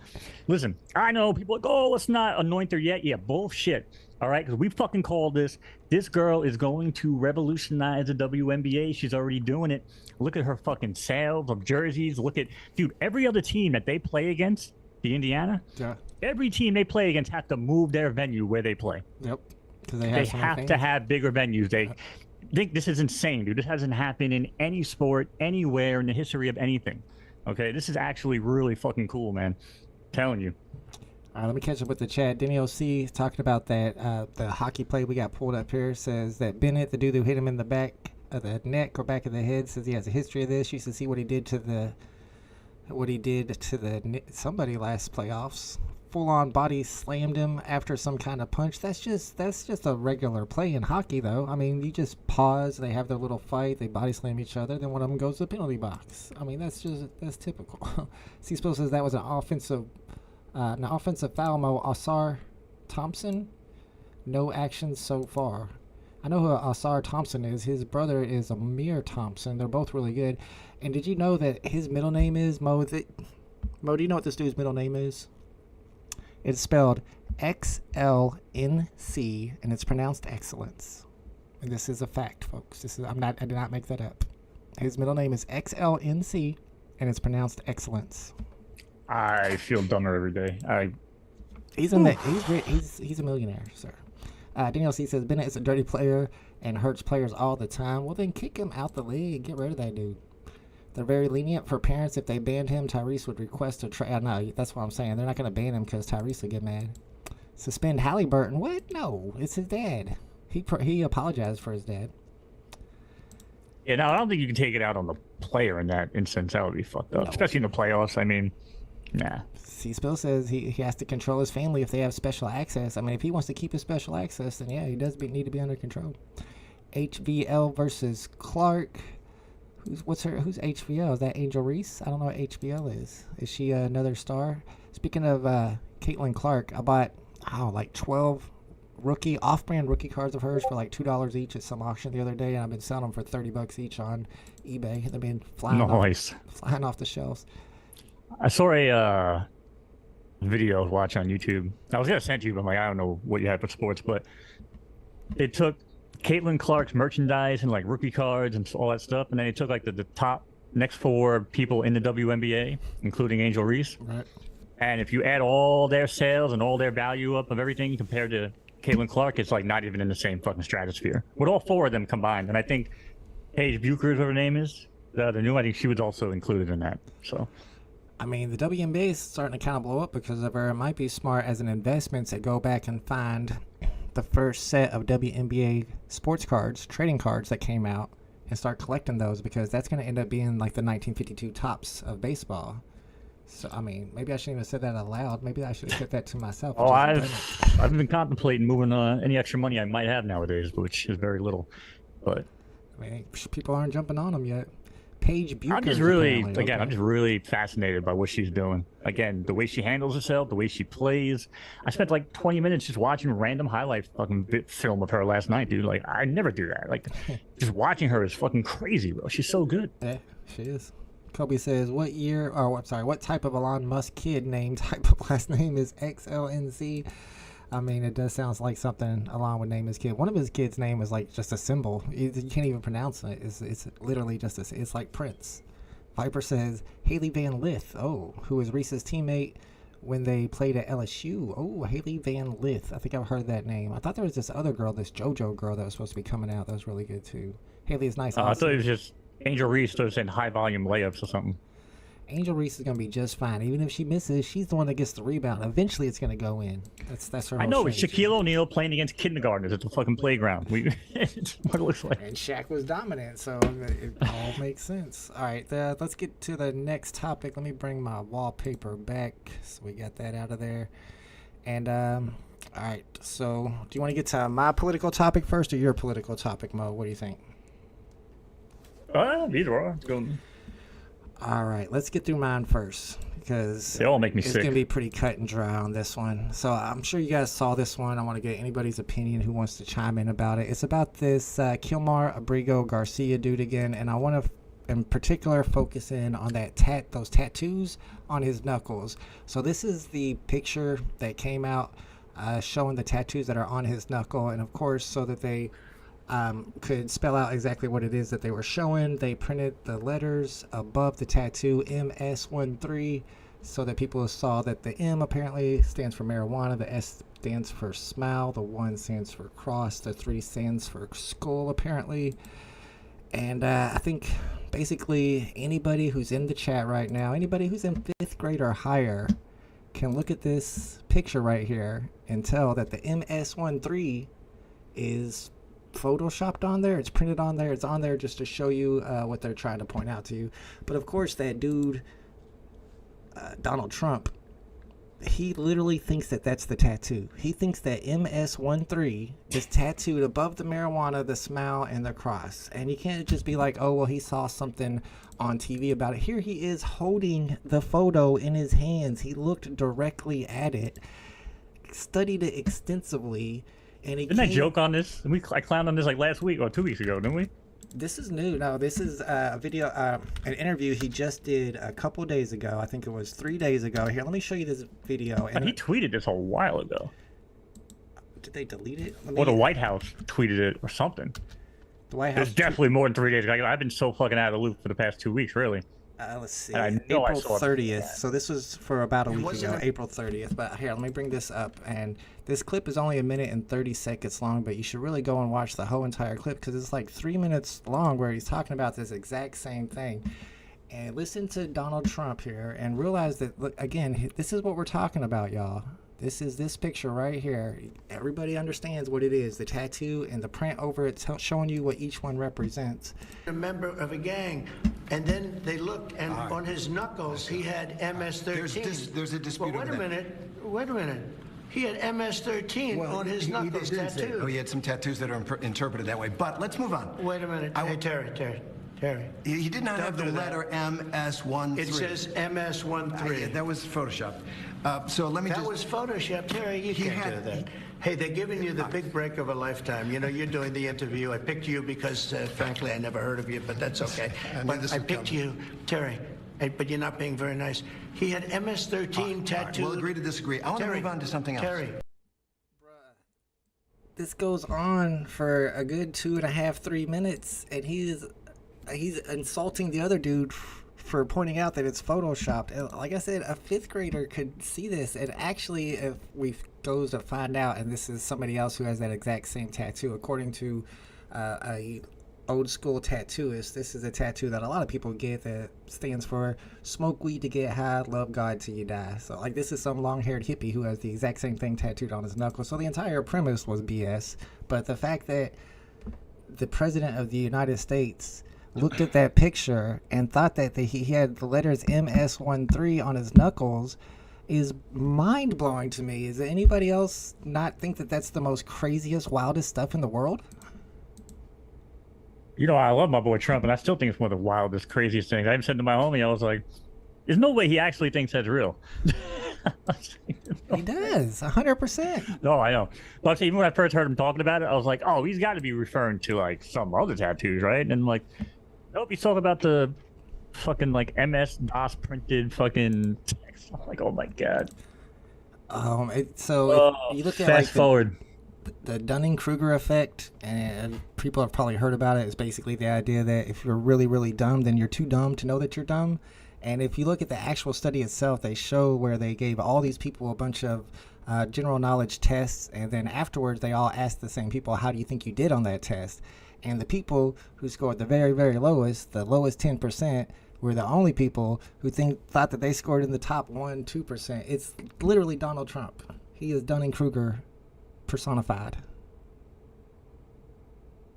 S2: Listen, I know people are like, oh, let's not anoint her yet. Yeah, bullshit. All right, because we fucking called this. This girl is going to revolutionize the WNBA. She's already doing it. Look at her fucking sales of jerseys. Look at, dude, every other team that they play against, the Indiana, every team they play against have to move their venue where they play.
S1: Yep. Because
S2: they have to have bigger venues. They think this is insane, dude. This hasn't happened in any sport, anywhere in the history of anything. Okay, this is actually really fucking cool, man. I'm telling you.
S1: All right, let me catch up with the chat. Denny OC talking about that the hockey play we got pulled up here says that Bennett, the dude who hit him in the back of the neck or back of the head, says he has a history of this. You should see what he did to somebody last playoffs. full-on body slammed him after some kind of punch. That's just a regular play in hockey, though. I mean, you just pause, they have their little fight, they body slam each other, then one of them goes to the penalty box. I mean, that's typical. C-Spill says that was an offensive foul. Mo Asar Thompson, no action so far. I know who Asar Thompson is. His brother is Amir Thompson. They're both really good. And did you know that his middle name is Mo? Mo, do you know what this dude's middle name is? It's spelled XLNC, and it's pronounced excellence. And this is a fact, folks. I did not make that up. His middle name is XLNC, and it's pronounced excellence.
S2: I feel dumber every day.
S1: He's a millionaire, sir. Daniel C says Bennett is a dirty player and hurts players all the time. Well, then kick him out the league. Get rid of that dude. They're very lenient for parents. If they banned him, Tyrese would request a trade. No, that's what I'm saying. They're not going to ban him because Tyrese would get mad. Suspend Halliburton. What? No, it's his dad. He apologized for his dad.
S2: Yeah, no, I don't think you can take it out on the player in that instance. That would be fucked up, especially in the playoffs. I mean, nah.
S1: C-Spill says he has to control his family if they have special access. I mean, if he wants to keep his special access, then yeah, he does need to be under control. HVL versus Clark. Who's HVL? Is that Angel Reese? I don't know what HVL is. Is she another star? Speaking of Caitlin Clark, I bought like 12 off-brand rookie cards of hers for like $2 each at some auction the other day, and I've been selling them for $30 each on eBay. They've been flying off the shelves.
S2: I saw a video watch on YouTube. I was gonna send you, but I don't know what you had for sports, but they took Caitlin Clark's merchandise and like rookie cards and all that stuff, and then they took like the top next 4 people in the WNBA, including Angel Reese.
S1: Right.
S2: And if you add all their sales and all their value up of everything compared to Caitlin Clark, it's like not even in the same fucking stratosphere with all 4 of them combined. And I think Paige Bucher is what her name is. The new, I think she was also included in that. So.
S1: I mean, the WNBA is starting to kind of blow up because of her. It might be smart as an investment to go back and find the first set of WNBA sports cards, trading cards that came out, and start collecting those, because that's going to end up being like the 1952 tops of baseball. So, I mean, maybe I shouldn't even have said that out loud. Maybe I should have kept that to myself.
S2: Oh, I've been contemplating moving any extra money I might have nowadays, which is very little. But
S1: I mean, people aren't jumping on them yet. Paige Bucher.
S2: I'm just really fascinated by what she's doing. Again, the way she handles herself, the way she plays. I spent like 20 minutes just watching random highlight fucking film of her last night, dude. Like, I never do that. Like, just watching her is fucking crazy, bro. She's so good.
S1: Yeah, she is. Kobe says, what type of Elon Musk kid name type of last name is XLNC? I mean, it does sound like something Elon would name his kid. One of his kids' name is like just a symbol. You can't even pronounce it. It's literally just it's like Prince. Viper says, Haley Van Lith, who was Reese's teammate when they played at LSU. Oh, Haley Van Lith. I think I've heard that name. I thought there was this other girl, this JoJo girl that was supposed to be coming out. That was really good too. Haley is nice.
S2: I thought it was just Angel Reese was in high volume layups or something.
S1: Angel Reese is going to be just fine. Even if she misses, she's the one that gets the rebound. Eventually, it's going to go in. That's her whole
S2: I know. It's
S1: strategy.
S2: Shaquille O'Neal playing against kindergartners at the fucking playground. It's what it looks like.
S1: And Shaq was dominant, so it all makes sense. All right, let's get to the next topic. Let me bring my wallpaper back. So we got that out of there. And, all right, so do you want to get to my political topic first or your political topic, Mo? What do you think?
S2: Either or.
S1: All right, let's get through mine first, because
S2: they all make me sick.
S1: It's going to be pretty cut and dry on this one. So I'm sure you guys saw this one. I want to get anybody's opinion who wants to chime in about it. It's about this Kilmar Garcia dude again, and I want to, in particular, focus in on those tattoos on his knuckles. So this is the picture that came out showing the tattoos that are on his knuckle, and of course, so that they could spell out exactly what it is that they were showing, they printed the letters above the tattoo MS13 so that people saw that the M apparently stands for marijuana, the S stands for smile, the 1 stands for cross, the 3 stands for skull apparently. And I think basically anybody who's in the chat right now, anybody who's in 5th grade or higher, can look at this picture right here and tell that the MS13 is photoshopped on there. It's printed on there. It's on there just to show you what they're trying to point out to you. But of course, that dude, Donald Trump, he literally thinks that that's the tattoo. He thinks that MS13 is tattooed above the marijuana, the smile, and the cross. And you can't just be like, oh, well, he saw something on TV about it. Here he is holding the photo in his hands. He looked directly at it, studied it extensively, and he
S2: Didn't I joke on this? I clowned on this like last week or 2 weeks ago, didn't we?
S1: This is new. No, this is a video, an interview he just did a couple days ago. I think it was 3 days ago. Here, let me show you this video.
S2: And he tweeted this a while ago.
S1: Did they delete it?
S2: Or the White House tweeted it or something.
S1: The White House.
S2: It's definitely more than 3 days ago. I've been so fucking out of the loop for the past 2 weeks, really.
S1: Let's see.
S2: I know
S1: April
S2: I saw
S1: 30th. So this was for about a week ago, April 30th. But here, let me bring this up. And this clip is only 1 minute and 30 seconds long, but you should really go and watch the whole entire clip because it's like 3 minutes long where he's talking about this exact same thing. And listen to Donald Trump here and realize that, look, again, this is what we're talking about, y'all. This is this picture right here. Everybody understands what it is. The tattoo and the print over it showing you what each one represents.
S4: A member of a gang. And then they looked, and on his knuckles, he had MS-13.
S5: There's a dispute
S4: Well,
S5: over that.
S4: wait a minute. He had MS-13 on his knuckles tattooed.
S5: Oh, he had some tattoos that are interpreted that way. But let's move on.
S4: Wait a minute. Hey, Terry.
S5: He did not have the
S4: do that.
S5: letter MS-13.
S4: It says MS-13.
S5: Yeah, that was photoshopped. So let me
S4: That was Photoshop, Terry. You can't do that. Hey, they're giving you the big break of a lifetime. You know, you're doing the interview. I picked you because, frankly, I never heard of you, but that's okay. But I picked you, Terry. But you're not being very nice. He had MS-13 tattooed.
S5: We'll agree to disagree. I want to move on to something else.
S4: Terry.
S1: This goes on for a good 2.5, 3 minutes, and he's insulting the other dude for pointing out that it's photoshopped. And like I said, a 5th grader could see this, and actually, if we goes to find out, and this is somebody else who has that exact same tattoo, according to a old school tattooist, this is a tattoo that a lot of people get that stands for smoke weed to get high, love God till you die. So like, this is some long-haired hippie who has the exact same thing tattooed on his knuckle. So the entire premise was BS. But the fact that the president of the United States looked at that picture and thought that he had the letters MS-13 on his knuckles is mind-blowing to me. Is anybody else not think that that's the most craziest, wildest stuff in the world?
S2: You know, I love my boy Trump, and I still think it's one of the wildest, craziest things. I even said to my homie, I was like, there's no way he actually thinks that's real.
S1: He does, 100%.
S2: No, I know. But even when I first heard him talking about it, I was like, oh, he's got to be referring to, like, some other tattoos, right? And, like, nope, he's talking about the fucking, like, MS-DOS printed fucking text. I'm like, oh, my God.
S1: So if you look at,
S2: fast
S1: like,
S2: forward.
S1: The Dunning-Kruger effect, and people have probably heard about it, is basically the idea that if you're really, really dumb, then you're too dumb to know that you're dumb. And if you look at the actual study itself, they show where they gave all these people a bunch of general knowledge tests, and then afterwards they all asked the same people, how do you think you did on that test? And the people who scored the very, very lowest, the lowest 10%, were the only people who thought that they scored in the top 1-2%. It's literally Donald Trump. He is Dunning-Kruger personified.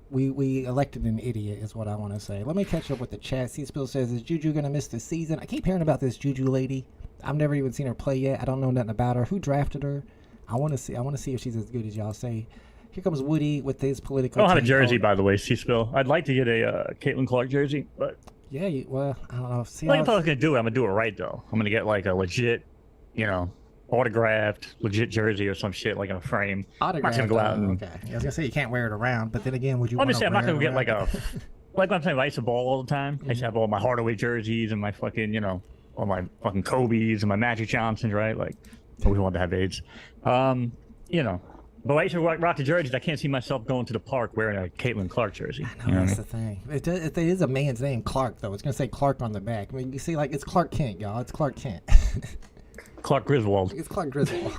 S1: We elected an idiot is what I want to say. Let me catch up with the chat. C-Spill says, is Juju gonna miss the season? I keep hearing about this Juju lady. I've never even seen her play yet. I don't know nothing about her. Who drafted her? I want to see if she's as good as y'all say. Here comes Woody with his political.
S2: I don't have a jersey, by the way, C-Spill. I'd like to get a Caitlin Clark jersey, but
S1: yeah, well, I don't know. See,
S2: if I was gonna do it, I'm gonna do it right though. I'm gonna get like a legit, autographed legit jersey or some shit like in a frame.
S1: Autographed.
S2: I'm not gonna go out and.
S1: Okay. I was gonna say you can't wear it around, but then again, would you?
S2: I'm just saying I'm not gonna get
S1: around?
S2: like a. Like when I'm saying I used to ball all the time. I used to have all my Hardaway jerseys and my fucking, all my fucking Kobe's and my Magic Johnsons, right? Like, we wanted to have AIDS. But I used to rock the jerseys. I can't see myself going to the park wearing a Caitlin Clark jersey.
S1: I know, that's the thing. It is a man's name, Clark, though. It's going to say Clark on the back. I mean, you see, like, it's Clark Kent, y'all. It's Clark Kent.
S2: Clark Griswold.
S1: It's Clark Griswold.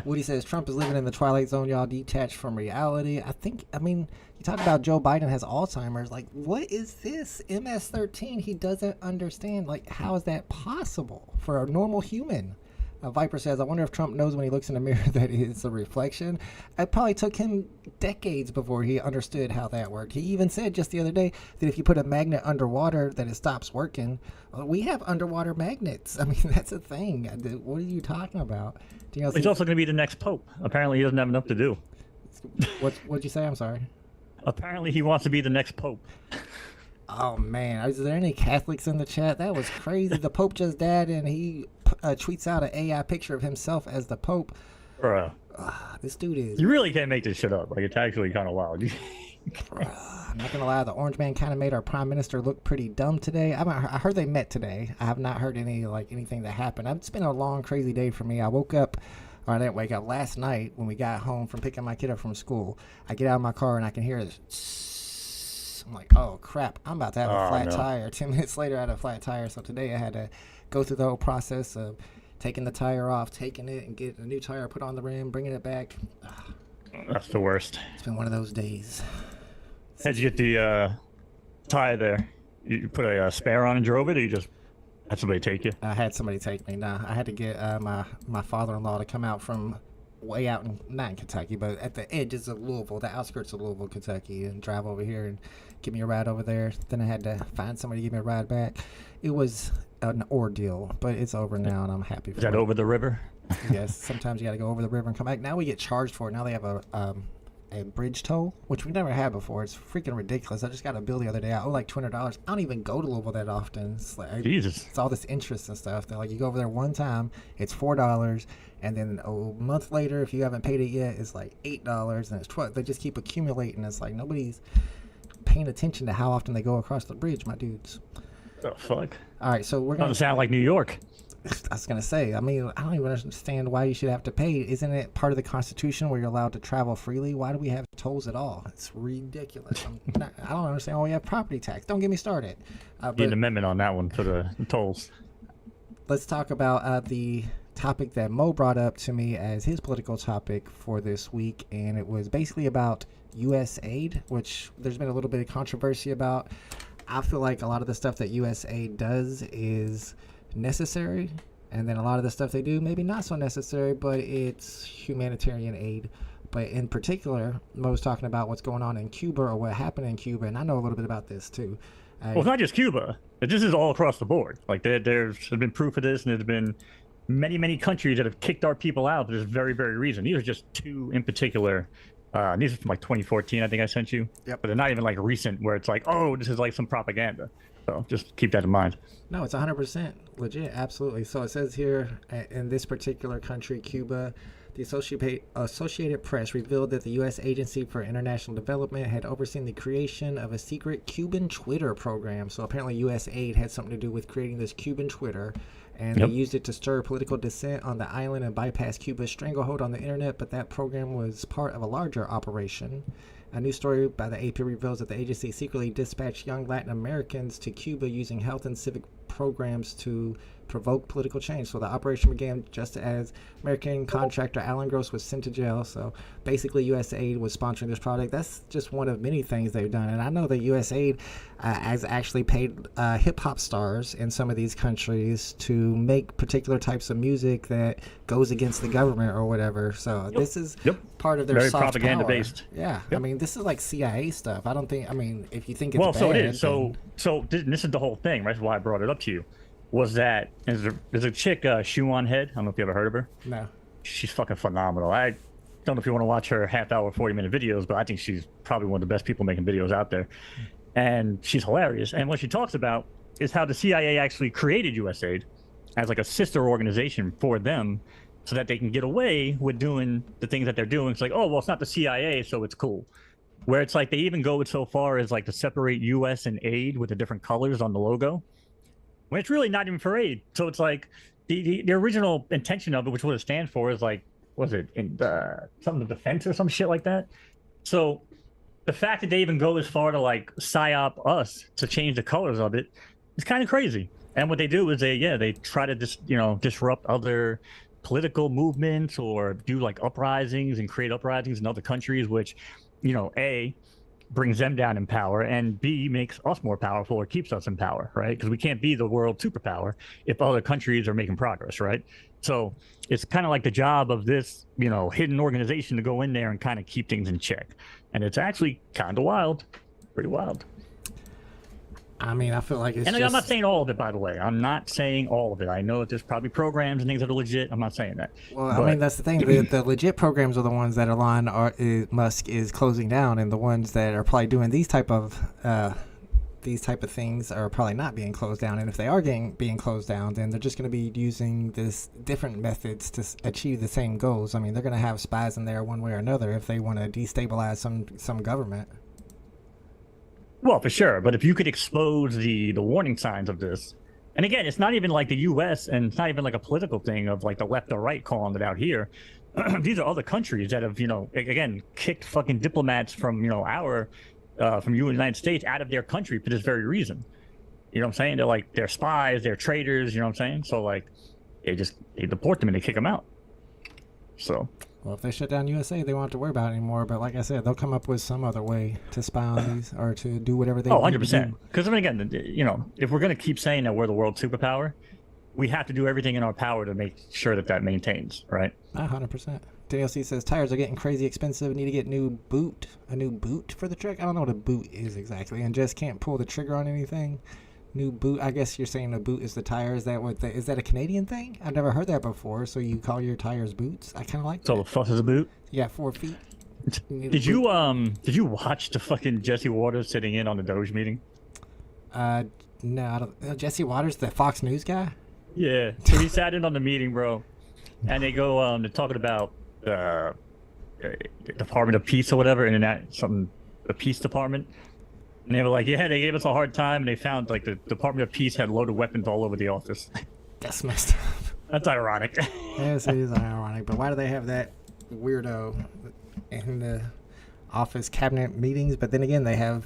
S1: Woody says, Trump is living in the twilight zone, y'all, detached from reality. You talk about Joe Biden has Alzheimer's. Like, what is this? MS-13, he doesn't understand. Like, how is that possible for a normal human? Viper says, I wonder if Trump knows when he looks in the mirror that it's a reflection. It probably took him decades before he understood how that worked. He even said just the other day that if you put a magnet underwater, that it stops working. Well, we have underwater magnets. I mean, that's a thing. What are you talking about?
S2: He's also going to be the next pope. Apparently, he doesn't have enough to do.
S1: What'd you say? I'm sorry.
S2: Apparently, he wants to be the next pope.
S1: Oh, man. Is there any Catholics in the chat? That was crazy. The Pope just died, and he tweets out an AI picture of himself as the Pope.
S2: Bruh.
S1: This dude is...
S2: You really can't make this shit up. Like, it's actually kind of wild.
S1: I'm not going to lie. The Orange Man kind of made our Prime Minister look pretty dumb today. I heard they met today. I have not heard anything that happened. It's been a long, crazy day for me. I woke up... Or I didn't wake up last night when we got home from picking my kid up from school. I get out of my car, and I can hear this... I'm like, oh crap, I'm about to have a flat tire. 10 minutes later I had a flat tire, so today I had to go through the whole process of taking the tire off, taking it and getting a new tire put on the rim, bringing it back.
S2: That's the worst.
S1: It's been one of those days.
S2: How'd you get the tire there? You put a spare on and drove it, or you just had somebody take you?
S1: I had somebody take me. Nah, I had to get my father-in-law to come out from way out not in Kentucky, but at the edges of Louisville, the outskirts of Louisville, Kentucky, and drive over here and give me a ride over there. Then I had to find somebody to give me a ride back. It was an ordeal, but it's over now, and I'm happy for it.
S2: Is that over the river?
S1: Yes, sometimes you got to go over the river and come back. Now we get charged for it. Now they have a bridge toll, which we never had before. It's freaking ridiculous. I just got a bill the other day. I owe like $200. I don't even go to Louisville that often. It's like,
S2: Jesus.
S1: It's all this interest and stuff. They're like, you go over there one time, it's $4, and then a month later, if you haven't paid it yet, it's like $8, and it's $12. They just keep accumulating. It's like nobody's paying attention to how often they go across the bridge, my dudes.
S2: Oh, fuck.
S1: All right, so we're going
S2: to sound like New York.
S1: I was going to say, I mean, I don't even understand why you should have to pay. Isn't it part of the Constitution where you're allowed to travel freely? Why do we have tolls at all? It's ridiculous. I don't understand why we have property tax. Don't get me started.
S2: Need an amendment on that one for the tolls.
S1: Let's talk about the topic that Mo brought up to me as his political topic for this week, and it was basically about U.S. aid, which there's been a little bit of controversy about. I feel like a lot of the stuff that U.S. aid does is necessary, and then a lot of the stuff they do maybe not so necessary, but it's humanitarian aid. But in particular, Mo was talking about what's going on in Cuba, or what happened in Cuba, and I know a little bit about this too.
S2: Well, it's not just Cuba. This is all across the board. Like there's been proof of this, and there's been many countries that have kicked our people out for this very reason. These are just two in particular. These are from like 2014, I think I sent you.
S1: Yep.
S2: But they're not even like recent, where it's like, oh, this is like some propaganda. So just keep that in mind.
S1: No, it's 100% legit. Absolutely. So it says here, in this particular country, Cuba, the Associated Press revealed that the U.S. Agency for International Development had overseen the creation of a secret Cuban Twitter program. So apparently U.S. aid had something to do with creating this Cuban Twitter, and they used it to stir political dissent on the island and bypass Cuba's stranglehold on the internet. But that program was part of a larger operation. A new story by the AP reveals that the agency secretly dispatched young Latin Americans to Cuba using health and civic programs to provoke political change. So the operation began just as American contractor Alan Gross was sent to jail. So basically USAID was sponsoring this project. That's just one of many things they've done. And I know that USAID has actually paid hip-hop stars in some of these countries to make particular types of music that goes against the government or whatever. So this is part of their
S2: very
S1: soft
S2: propaganda
S1: power.
S2: Based.
S1: Yeah. I mean, this is like CIA stuff. I don't think, I mean, if you think it's bad,
S2: so it is.
S1: then...
S2: So this is the whole thing, right? Why I brought it up to you was that there's a chick, Shoe on Head. I don't know if you ever heard of her.
S1: No.
S2: She's fucking phenomenal. I don't know if you want to watch her half-hour, 40-minute videos, but I think she's probably one of the best people making videos out there. And she's hilarious. And what she talks about is how the CIA actually created USAID as like a sister organization for them so that they can get away with doing the things that they're doing. It's like, oh, well, it's not the CIA, so it's cool. Where it's like they even go so far as like to separate US and aid with the different colors on the logo, when it's really not even for aid. So it's like the original intention of it, which what it stands for, is like, was it in something to defense or some shit like that? So the fact that they even go as far to like psyop us to change the colors of it is kind of crazy. And what they do is they try to disrupt other political movements or do like uprisings and create uprisings in other countries, which, brings them down in power, and B, makes us more powerful or keeps us in power, right? Because we can't be the world superpower if other countries are making progress, right? So it's kind of like the job of this, hidden organization to go in there and kind of keep things in check. And it's actually kind of wild, pretty wild.
S1: I mean, I feel like it's
S2: and
S1: just...
S2: I'm not saying all of it, by the way. I'm not saying all of it. I know that there's probably programs and things that are legit. I'm not saying that.
S1: Well, I mean, that's the thing. The legit programs are the ones that Musk is closing down, and the ones that are probably doing these type of things are probably not being closed down. And if they are being closed down, then they're just going to be using this different methods to achieve the same goals. I mean, they're going to have spies in there one way or another if they want to destabilize some government.
S2: Well, for sure. But if you could expose the warning signs of this, and again, it's not even like the U.S. and it's not even like a political thing of like the left or right calling it out here. These are other countries that have, again, kicked fucking diplomats from, from the United States out of their country for this very reason. You know what I'm saying? They're like, they're spies, they're traitors, you know what I'm saying? So like, they deport them and they kick them out. So.
S1: Well, if they shut down USA, they won't have to worry about it anymore. But like I said, they'll come up with some other way to spy on these or to do whatever they want
S2: 100%. Because, I mean, again, if we're going to keep saying that we're the world superpower, we have to do everything in our power to make sure that maintains, right?
S1: 100%. Daniel C says, tires are getting crazy expensive. Need to get a new boot for the truck. I don't know what a boot is exactly. And just can't pull the trigger on anything. New boot. I guess you're saying the boot is the tire. Is that a Canadian thing? I've never heard that before. So you call your tires boots? I kind of like that.
S2: So the fuck is a boot?
S1: Yeah, 4 feet.
S2: Did you watch the fucking Jesse Waters sitting in on the Doge meeting?
S1: No, I don't. Jesse Waters, the Fox News guy?
S2: Yeah. So he sat in on the meeting, bro. And they go, they're talking about Department of Peace or whatever, the Peace Department. And they were like, yeah, they gave us a hard time, and they found, like, the Department of Peace had loaded weapons all over the office.
S1: That's messed up.
S2: That's ironic.
S1: Yes, it is ironic, but why do they have that weirdo in the office cabinet meetings? But then again, they have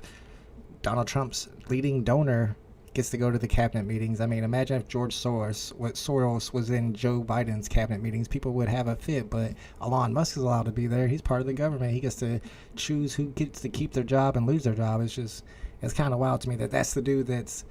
S1: Donald Trump's leading donor gets to go to the cabinet meetings. I mean, imagine if George Soros was in Joe Biden's cabinet meetings. People would have a fit, but Elon Musk is allowed to be there. He's part of the government. He gets to choose who gets to keep their job and lose their job. It's kind of wild to me that's the dude that's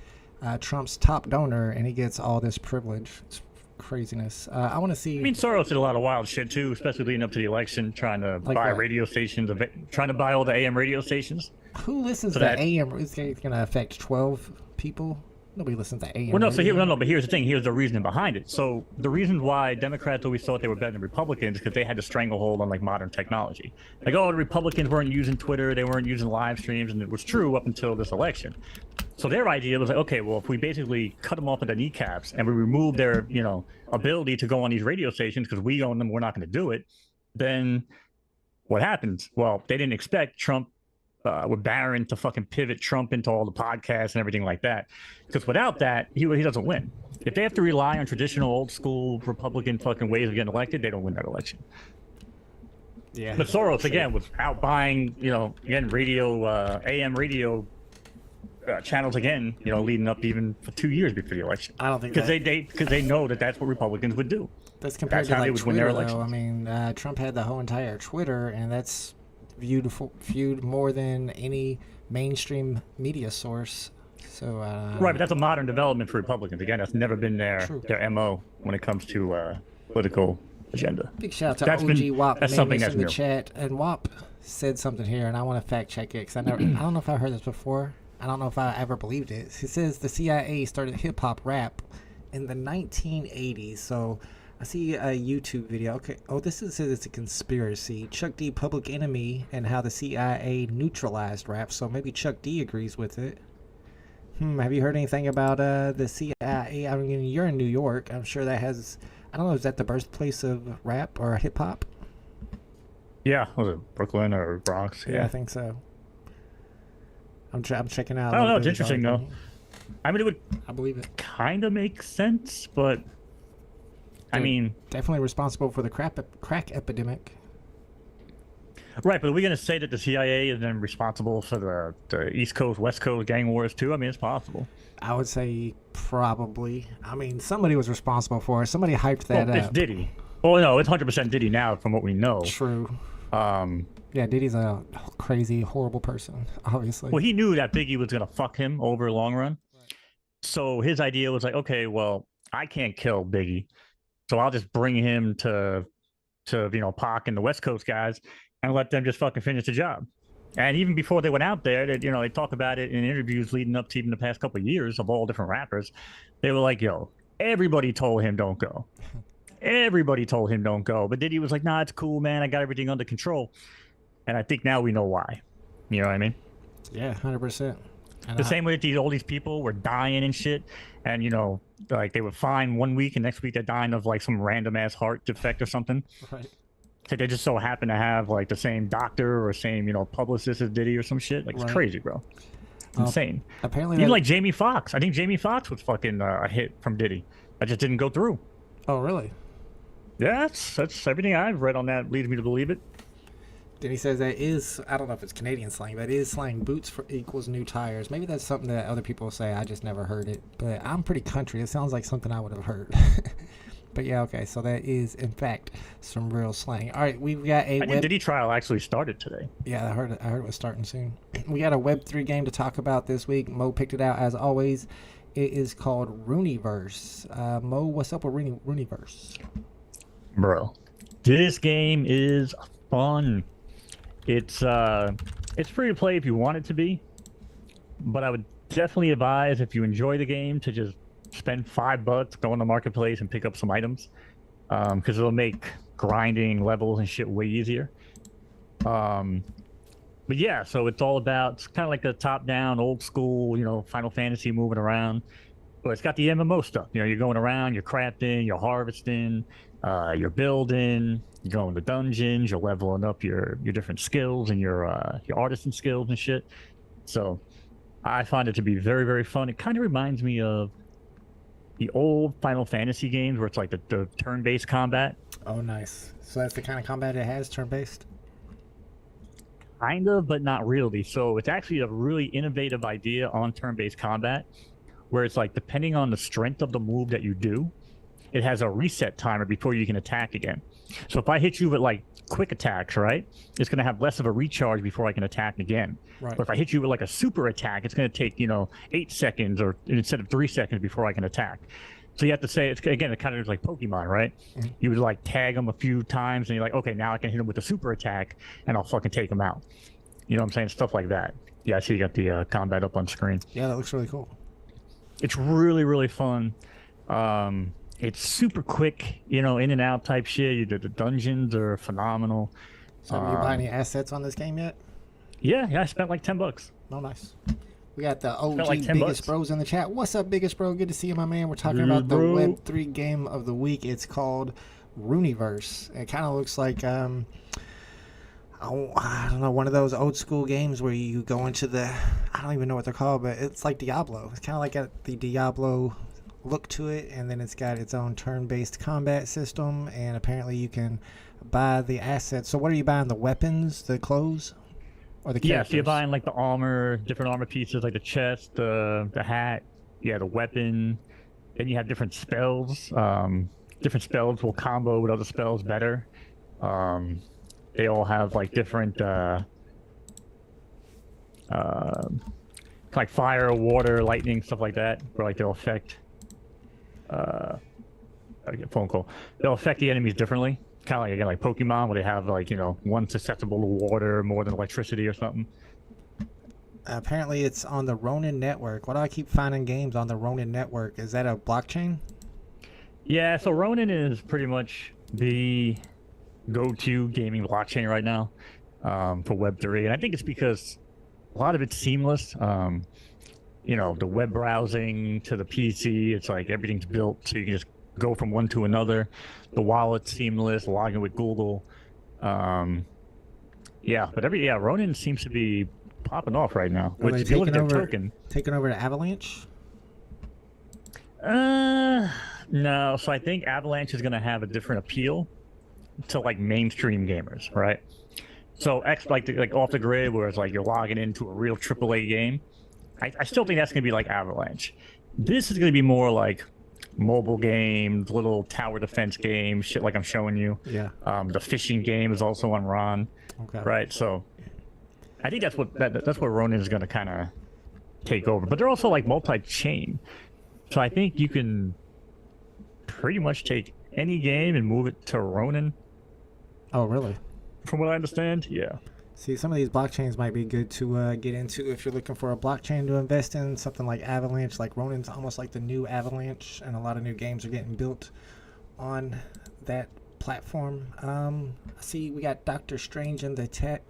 S1: Trump's top donor, and he gets all this privilege. It's craziness. I want to see...
S2: I mean, Soros did a lot of wild shit, too, especially leading up to the election, trying to buy radio stations, trying to buy all the AM radio stations.
S1: Who listens to AM? It's going to affect 12 people. Nobody listens to AM.
S2: Well, no, but here's the thing. Here's the reasoning behind it. So the reason why Democrats always thought they were better than Republicans is because they had the stranglehold on like modern technology. Like, the Republicans weren't using Twitter, they weren't using live streams, and it was true up until this election. So their idea was like, okay, well, if we basically cut them off at the kneecaps and we remove their, ability to go on these radio stations because we own them, we're not going to do it, then what happens? Well, they didn't expect Trump with Barron to fucking pivot Trump into all the podcasts and everything like that. Because without that, he doesn't win. If they have to rely on traditional old school Republican fucking ways of getting elected, they don't win that election. Yeah. But Soros, again, was out buying, radio, AM radio channels again, leading up even for 2 years before the election.
S1: I don't think
S2: because they know that's what Republicans would do.
S1: That's compared to like Twitter, though. I mean, Trump had the whole entire Twitter, and that's viewed more than any mainstream media source. So
S2: right, but that's a modern development for Republicans. Again, that's never been their MO when it comes to political agenda.
S1: Big shout out to OG WAP. That's something that's in the chat, and WAP said something here, and I want to fact check it because I don't know if I heard this before. I don't know if I ever believed it. He says the CIA started hip hop rap in the 1980s. So I see a YouTube video. Okay. Oh, this says it's a conspiracy. Chuck D, Public Enemy, and how the CIA neutralized rap. So maybe Chuck D agrees with it. Have you heard anything about the CIA? I mean, you're in New York. I'm sure that has... I don't know, is that the birthplace of rap or hip hop?
S2: Yeah. Was it Brooklyn or Bronx?
S1: Yeah, I think so. I'm checking out.
S2: I don't know. It's interesting, though. I mean,
S1: I believe it
S2: kind of makes sense, but... I mean,
S1: definitely responsible for the crack epidemic.
S2: Right, but are we going to say that the CIA is then responsible for the East Coast, West Coast gang wars too? I mean, it's possible.
S1: I would say probably. I mean, somebody was responsible for it. Somebody hyped that up.
S2: It's Diddy. Well, no, it's 100% Diddy now, from what we know.
S1: True. Yeah, Diddy's a crazy, horrible person, obviously.
S2: Well, he knew that Biggie was gonna fuck him over long run. So his idea was like, okay, well, I can't kill Biggie, so I'll just bring him to Pac and the West Coast guys and let them just fucking finish the job. And even before they went out there, they talk about it in interviews leading up to even the past couple of years of all different rappers. They were like, yo, everybody told him don't go. Everybody told him don't go. But Diddy was like, nah, it's cool, man. I got everything under control. And I think now we know why. You know what I mean?
S1: Yeah, 100%.
S2: The same way that all these people were dying and shit. And, like they were fine 1 week and next week they're dying of like some random ass heart defect or something.
S1: Right.
S2: So they just so happen to have like the same doctor or same, publicist as Diddy or some shit. Like it's crazy, bro. It's insane.
S1: Apparently,
S2: even like Jamie Foxx. I think Jamie Foxx was fucking a hit from Diddy. That just didn't go through.
S1: Oh, really?
S2: Yeah, that's everything I've read on that leads me to believe it.
S1: Then he says that is, I don't know if it's Canadian slang, but it is slang, boots for equals new tires. Maybe that's something that other people say. I just never heard it. But I'm pretty country. It sounds like something I would have heard. But yeah, okay. So that is, in fact, some real slang. All right, we've got a
S2: I think Diddy trial actually started today.
S1: Yeah, I heard it was starting soon. We got a Web3 game to talk about this week. Mo picked it out as always. It is called Runiverse. Mo, what's up with Runiverse?
S2: Bro, this game is fun. It's free to play if you want it to be, but I would definitely advise if you enjoy the game to just spend $5, go on the marketplace and pick up some items, because it'll make grinding levels and shit way easier. But yeah, so it's all about, it's kind of like a top-down, old school, Final Fantasy moving around, but it's got the MMO stuff. You're going around, you're crafting, you're harvesting, you're building, you're going to dungeons, you're leveling up your different skills and your artisan skills and shit. So I find it to be very, very fun. It kind of reminds me of the old Final Fantasy games where it's like the turn-based combat.
S1: Oh, nice. So that's the kind of combat it has, turn-based?
S2: Kind of, but not really. So it's actually a really innovative idea on turn-based combat where it's like depending on the strength of the move that you do, it has a reset timer before you can attack again. So if I hit you with like quick attacks, right, it's going to have less of a recharge before I can attack again.
S1: Right.
S2: But if I hit you with like a super attack, it's going to take 8 seconds or instead of 3 seconds before I can attack. So you have to say, it's again, it kind of is like Pokemon, right? Mm-hmm. You would like tag them a few times and you're like, okay, now I can hit them with a super attack and I'll fucking take them out. You know what I'm saying? Stuff like that. Yeah, I see you got the combat up on screen.
S1: Yeah, that looks really cool.
S2: It's really, really fun. It's super quick, in and out type shit. The dungeons are phenomenal.
S1: So have you buy any assets on this game yet?
S2: Yeah, I spent like $10.
S1: Oh, nice. We got the OG
S2: like
S1: Biggest Bros in the chat. What's up, Biggest Bro? Good to see you, my man. We're talking about the Web3 game of the week. It's called Runiverse. It kind of looks like, I don't know, one of those old school games where you go into I don't even know what they're called, but it's like Diablo. It's kind of like the Diablo look to it, and then it's got its own turn-based combat system, and apparently you can buy the assets. So what are you buying, the weapons, the clothes, or the characters?
S2: Yeah, so you're buying like the armor, different armor pieces, like the chest, the hat, the weapon. Then you have different spells. Different spells will combo with other spells better. They all have like different like fire, water, lightning, stuff like that, where like they'll affect I get a phone call. They'll affect the enemies differently. Kind of like, again, like Pokemon, where they have like, one susceptible to water more than electricity or something.
S1: Apparently it's on the Ronin network. Why do I keep finding games on the Ronin network? Is that a blockchain?
S2: Yeah, so Ronin is pretty much the go-to gaming blockchain right now for Web3. And I think it's because a lot of it's seamless. The web browsing to the PC, it's like everything's built so you can just go from one to another. The wallet's seamless, logging with Google. Ronin seems to be popping off right now.
S1: Are they
S2: if you look at their token,
S1: taking over to Avalanche?
S2: No. So I think Avalanche is going to have a different appeal to like mainstream gamers, right? So like off the grid, where it's like you're logging into a real AAA game. I still think that's going to be like Avalanche. This is going to be more like mobile games, little tower defense games, shit like I'm showing you.
S1: Yeah.
S2: The fishing game is also on Ron.
S1: Okay.
S2: Right. So I think that's what Ronin is going to kind of take over. But they're also like multi-chain. So I think you can pretty much take any game and move it to Ronin.
S1: Oh, really?
S2: From what I understand, yeah.
S1: See, some of these blockchains might be good to get into if you're looking for a blockchain to invest in. Something like Avalanche, like Ronin's almost like the new Avalanche, and a lot of new games are getting built on that platform. I see we got Doctor Strange in the chat.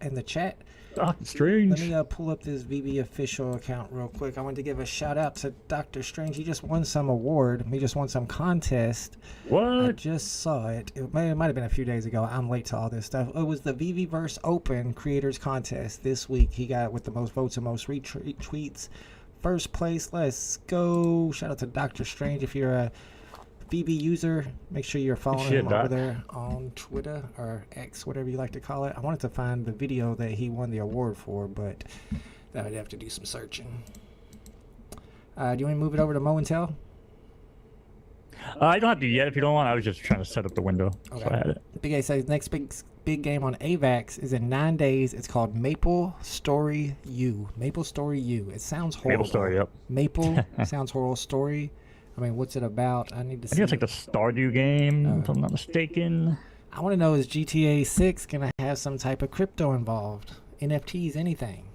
S2: Doctor Strange.
S1: Let me pull up this VeVe official account real quick. I wanted to give a shout out to Doctor Strange. He just won some award. He just won some contest.
S2: What?
S1: I just saw it. It might have been a few days ago. I'm late to all this stuff. It was the VeVeverse Open Creators Contest this week. He got with the most votes and most retweets. First place. Let's go. Shout out to Doctor Strange. If you're a VeVe user, make sure you're following him over there on Twitter or X, whatever you like to call it. I wanted to find the video that he won the award for, but that would have to do some searching. Do you want to move it over to Mo and Tell?
S2: I don't have to yet if you don't want. I was just trying to set up the window. Okay. So I had it.
S1: Big A says next big game on AVAX is in 9 days. It's called Maple Story U. Maple Story U. It sounds horrible.
S2: Maple Story, yep.
S1: Maple sounds horrible. Story. I mean, what's it about? I need to see.
S2: I think it's like the Stardew game, if I'm not mistaken.
S1: I want to know, is GTA 6 going to have some type of crypto involved? NFTs, anything?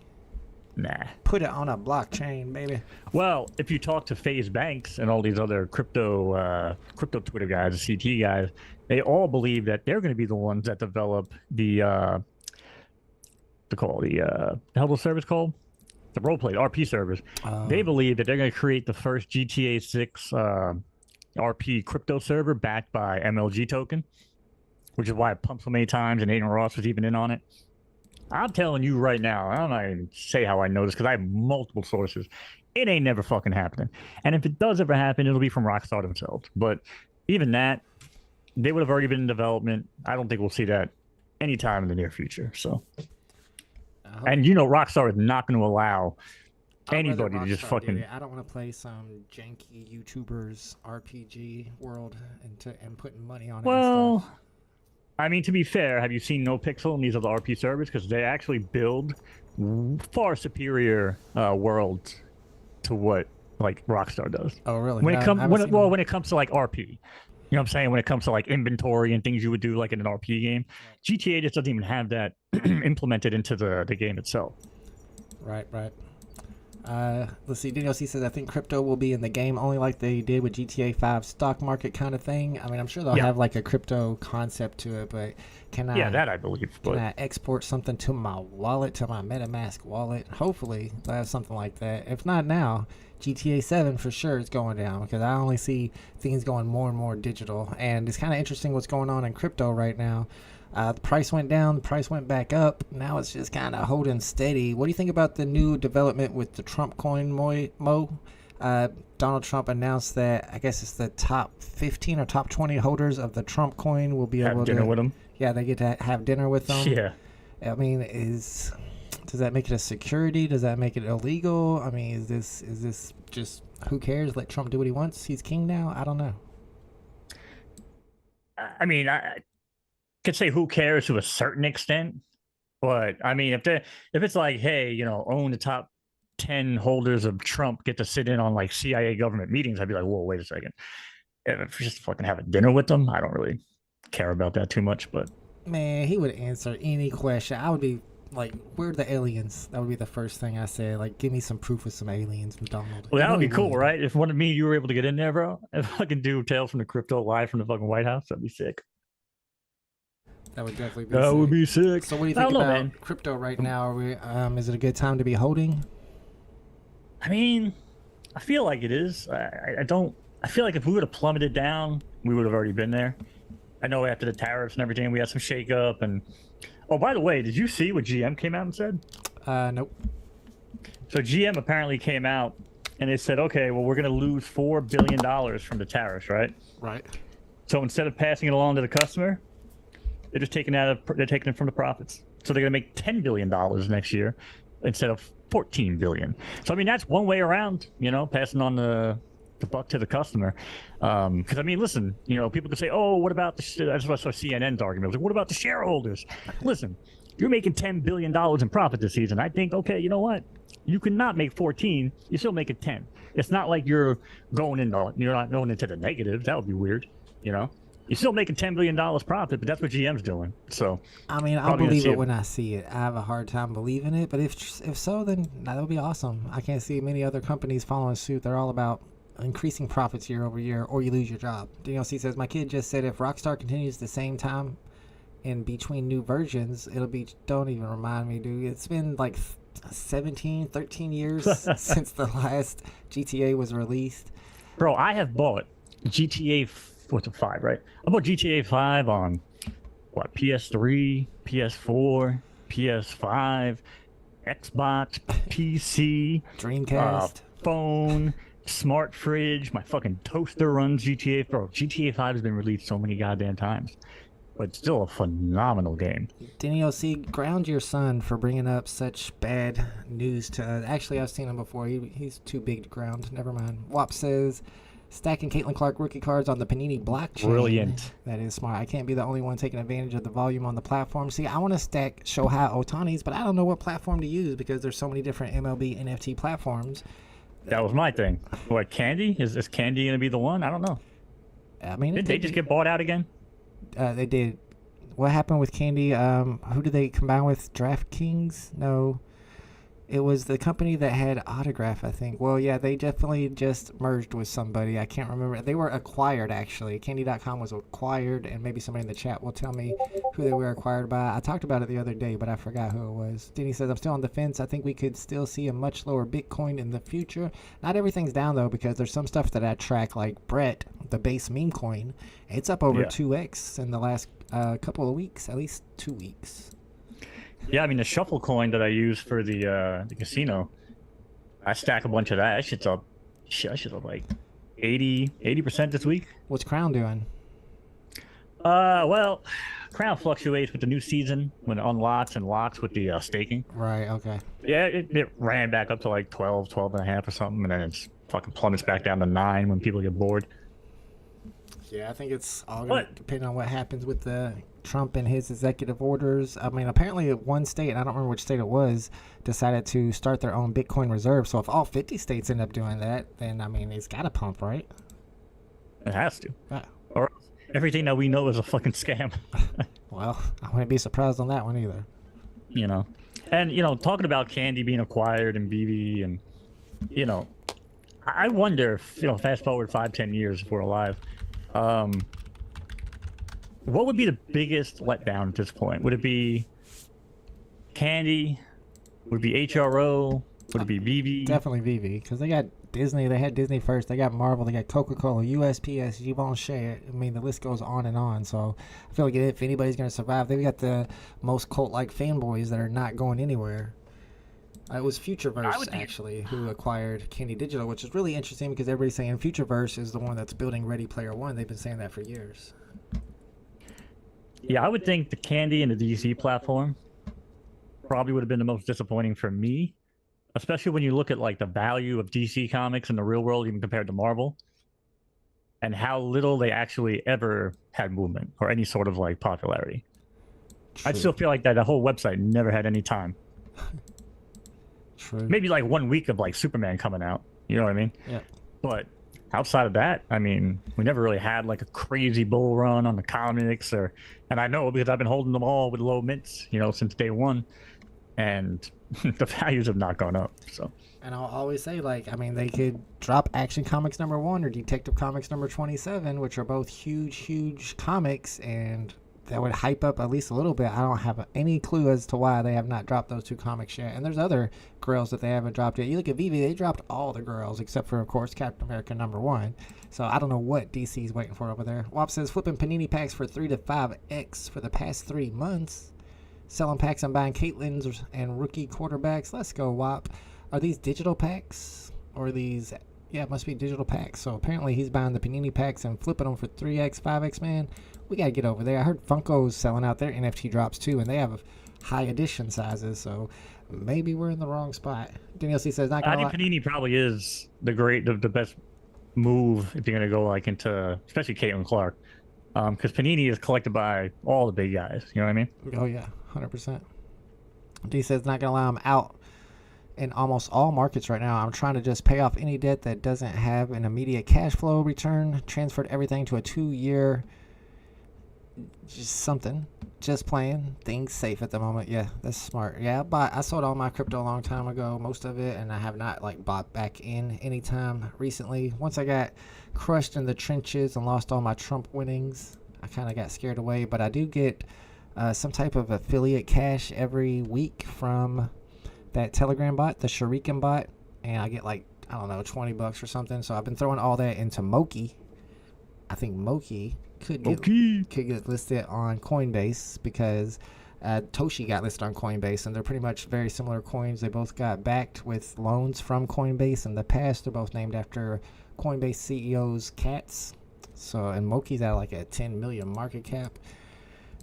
S2: Nah.
S1: Put it on a blockchain, baby.
S2: Well, if you talk to FaZe Banks and all these other crypto Twitter guys, the CT guys, they all believe that they're going to be the ones that develop the hell the service called? The roleplay, RP servers. They believe that they're going to create the first GTA 6 RP crypto server backed by MLG token, which is why it pumped so many times and Aiden Ross was even in on it. I'm telling you right now, I don't know even say how I know this because I have multiple sources. It ain't never fucking happening. And if it does ever happen, it'll be from Rockstar themselves. But even that, they would have already been in development. I don't think we'll see that anytime in the near future. So. And you know, Rockstar is not going to allow anybody to just fucking.
S1: I don't want to play some janky YouTubers RPG world and putting money on it.
S2: Well, I mean, to be fair, have you seen No Pixel and these other RP servers? Because they actually build far superior worlds to what like Rockstar does.
S1: Oh, really?
S2: When it comes to like RP. You know what I'm saying? When it comes to like inventory and things you would do like in an RP game, GTA just doesn't even have that implemented into the game itself.
S1: Right. Let's see. Daniel C says, I think crypto will be in the game only like they did with GTA 5 stock market kind of thing. I mean, I'm sure they'll have like a crypto concept to it, but can I...
S2: Yeah, that I believe.
S1: Can I export something to my wallet, to my MetaMask wallet? Hopefully they'll have something like that. If not now, GTA 7 for sure is going down because I only see things going more and more digital. And it's kind of interesting what's going on in crypto right now. The price went down, the price went back up. Now it's just kind of holding steady. What do you think about the new development with the Trump coin, Mo? Donald Trump announced that I guess it's the top 15 or top 20 holders of the Trump coin will be able to have dinner with them. Yeah, they get to have dinner with them.
S2: Yeah.
S1: I mean, does that make it a security? Does that make it illegal? I mean, is this just who cares? Let Trump do what he wants. He's king now. I don't know.
S2: I mean, I could say who cares to a certain extent, but I mean, if it's like, hey, you know, only the top 10 holders of Trump get to sit in on like CIA government meetings, I'd be like, whoa, wait a second. If you just fucking have a dinner with them, I don't really care about that too much. But
S1: man, he would answer any question. I would be like, where are the aliens? That would be the first thing I said. Like, give me some proof of some aliens, McDonald.
S2: Well, that would be cool, right? If one of me, you were able to get in there, bro, if I can do Tales from the Crypto live from the fucking White House, that'd be sick.
S1: That would definitely be
S2: sick. That would be sick.
S1: So what do you think about crypto right now? Are we, is it a good time to be holding?
S2: I mean, I feel like it is. I feel like if we would have plummeted down, we would have already been there. I know after the tariffs and everything, we had some shakeup. And oh, by the way, did you see what GM came out and said?
S1: Nope.
S2: So GM apparently came out and they said, okay, well, we're going to lose $4 billion from the tariffs, right?
S1: Right.
S2: So instead of passing it along to the customer, they're just taking it from the profits. So they're going to make $10 billion next year instead of $14 billion. So I mean, that's one way around, you know, passing on the the buck to the customer. Because I mean, listen, you know, people can say, "Oh, what about the?" That's what I saw CNN's argument. Like, what about the shareholders? Listen, you're making $10 billion in profit this season. I think, okay, you know what? You cannot make 14. You're still making 10. It's not like you're not going into the negative. That would be weird, you know. You're still making $10 billion profit, but that's what GM's doing. So,
S1: I mean, I'll believe it when I see it. I have a hard time believing it, but if so, then that would be awesome. I can't see many other companies following suit. They're all about increasing profits year over year, or you lose your job. DLC says, my kid just said if Rockstar continues the same time in between new versions, it'll be, don't even remind me, dude. It's been like 13 years since the last GTA was released.
S2: Bro, I have bought GTA 5, right? I bought GTA 5 on, what, PS3, PS4, PS5, Xbox, PC,
S1: Dreamcast,
S2: phone, smart fridge, my fucking toaster runs GTA. Bro, GTA 5 has been released so many goddamn times. But it's still a phenomenal game. DLC,
S1: ground your son for bringing up such bad news to us. Actually, I've seen him before. He's too big to ground. Never mind. WAP says, stacking Caitlin Clark rookie cards on the Panini blockchain.
S2: Brilliant.
S1: That is smart. I can't be the only one taking advantage of the volume on the platform. See, I want to stack Shohei Ohtani's, but I don't know what platform to use because there's so many different MLB NFT platforms.
S2: That was my thing. What, Candy? Is Candy going to be the one? I don't know.
S1: I mean,
S2: did they just get bought out again?
S1: They did. What happened with Candy? Who did they combine with? DraftKings? No. It was the company that had Autograph, I think. Well, yeah, they definitely just merged with somebody. I can't remember. They were acquired, actually. Candy.com was acquired, and maybe somebody in the chat will tell me who they were acquired by. I talked about it the other day, but I forgot who it was. Denny says, I'm still on the fence. I think we could still see a much lower Bitcoin in the future. Not everything's down, though, because there's some stuff that I track, like Brett, the base meme coin. It's up over 2x in the last couple of weeks, at least 2 weeks.
S2: Yeah, I mean, the shuffle coin that I use for the casino, I stack a bunch of that. That shit's up like 80% this week.
S1: What's Crown doing?
S2: Well, Crown fluctuates with the new season when it unlocks and locks with the staking.
S1: Right, okay.
S2: Yeah, it ran back up to like 12 and a half or something, and then it's fucking plummets back down to 9 when people get bored.
S1: Yeah, I think it's all going to depend on what happens with the Trump and his executive orders. I mean, apparently one state, and I don't remember which state it was, decided to start their own Bitcoin reserve. So if all 50 states end up doing that, then, I mean, it's got to pump, right?
S2: It has to.
S1: Yeah.
S2: Or everything that we know is a fucking scam.
S1: Well, I wouldn't be surprised on that one either.
S2: You know. And, you know, talking about Candy being acquired and VeVe and, you know, I wonder if, you know, fast forward 5-10 years if we're alive, what would be the biggest letdown at this point? Would it be Candy? Would it be HRO? Would it be VeVe?
S1: Definitely VeVe, because they got Disney. They had Disney first. They got Marvel. They got Coca-Cola, USPS, Givenchy. I mean, the list goes on and on. So I feel like if anybody's going to survive, they've got the most cult-like fanboys that are not going anywhere. It was Futureverse, actually, who acquired Candy Digital, which is really interesting because everybody's saying Futureverse is the one that's building Ready Player One. They've been saying that for years.
S2: Yeah, I would think the Candy and the DC platform probably would have been the most disappointing for me, especially when you look at like the value of DC Comics in the real world, even compared to Marvel, and how little they actually ever had movement or any sort of like popularity. I still feel like that the whole website never had any time.
S1: True.
S2: Maybe like 1 week of like Superman coming out. You know what I mean?
S1: Yeah.
S2: But outside of that, I mean, we never really had like a crazy bull run on the comics, and I know because I've been holding them all with low mints, you know, since day one, and the values have not gone up. So.
S1: And I'll always say, like, I mean, they could drop Action Comics #1 or Detective Comics #27, which are both huge comics, and that would hype up at least a little bit. I don't have any clue as to why they have not dropped those two comics yet. And there's other girls that they haven't dropped yet. You look at VeVe, they dropped all the girls except for, of course, Captain America #1. So I don't know what DC's waiting for over there. WAP says flipping Panini packs for 3 to 5x for the past 3 months. Selling packs and buying Caitlin's and rookie quarterbacks. Let's go, WAP. Are these digital packs? Or are these... Yeah, it must be digital packs. So apparently he's buying the Panini packs and flipping them for 3x, 5x, man. We got to get over there. I heard Funko's selling out their NFT drops too, and they have high edition sizes, so maybe we're in the wrong spot. DLC says, not gonna
S2: I think Panini probably is the best move if you're gonna go like into, especially Caitlin Clark, because Panini is collected by all the big guys. You know what I mean?
S1: Oh yeah, 100%. D says not gonna allow him out in almost all markets right now. I'm trying to just pay off any debt that doesn't have an immediate cash flow return. Transferred everything to a 2-year, just something. Just playing things safe at the moment. Yeah, that's smart. Yeah, I sold all my crypto a long time ago, most of it, and I have not like bought back in anytime recently. Once I got crushed in the trenches and lost all my Trump winnings, I kind of got scared away. But I do get some type of affiliate cash every week from that Telegram bot, the Shuriken bot, and I get like, I don't know, $20 or something. So I've been throwing all that into Moki. I think Moki could get listed on Coinbase because Toshi got listed on Coinbase, and they're pretty much very similar coins. They both got backed with loans from Coinbase in the past. They're both named after Coinbase CEOs' cats. So, and Moki's at like a 10 million market cap.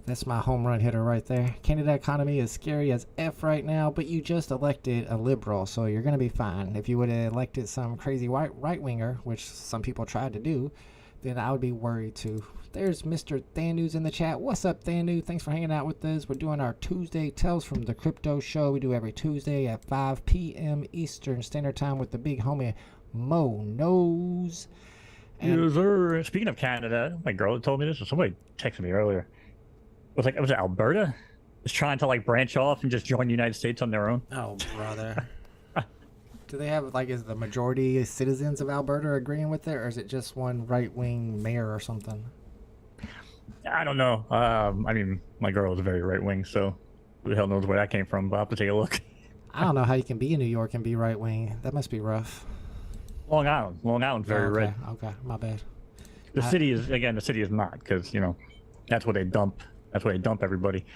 S1: That's my home run hitter right there. Canada economy is scary as F right now, but you just elected a liberal, so you're going to be fine. If you would have elected some crazy right-winger, which some people tried to do, then I would be worried too. There's Mr. Thanu's in the chat. What's up, Thanu? Thanks for hanging out with us. We're doing our Tuesday Tales from the Crypto Show. We do every Tuesday at 5 p.m. Eastern Standard Time with the big homie MoKnowz.
S2: Yes, sir. Speaking of Canada, my girl told me this, or somebody texted me earlier. Was it Alberta? Is trying to like branch off and just join the United States on their own?
S1: Oh, brother. Do they have, like, is the majority citizens of Alberta agreeing with it, or is it just one right-wing mayor or something?
S2: I don't know. I mean, my girl is very right-wing, so who the hell knows where that came from, but I'll have to take a look.
S1: I don't know how you can be in New York and be right-wing. That must be rough.
S2: Long Island's very red.
S1: Okay, my bad.
S2: The city is not, because, you know, that's where they dump everybody.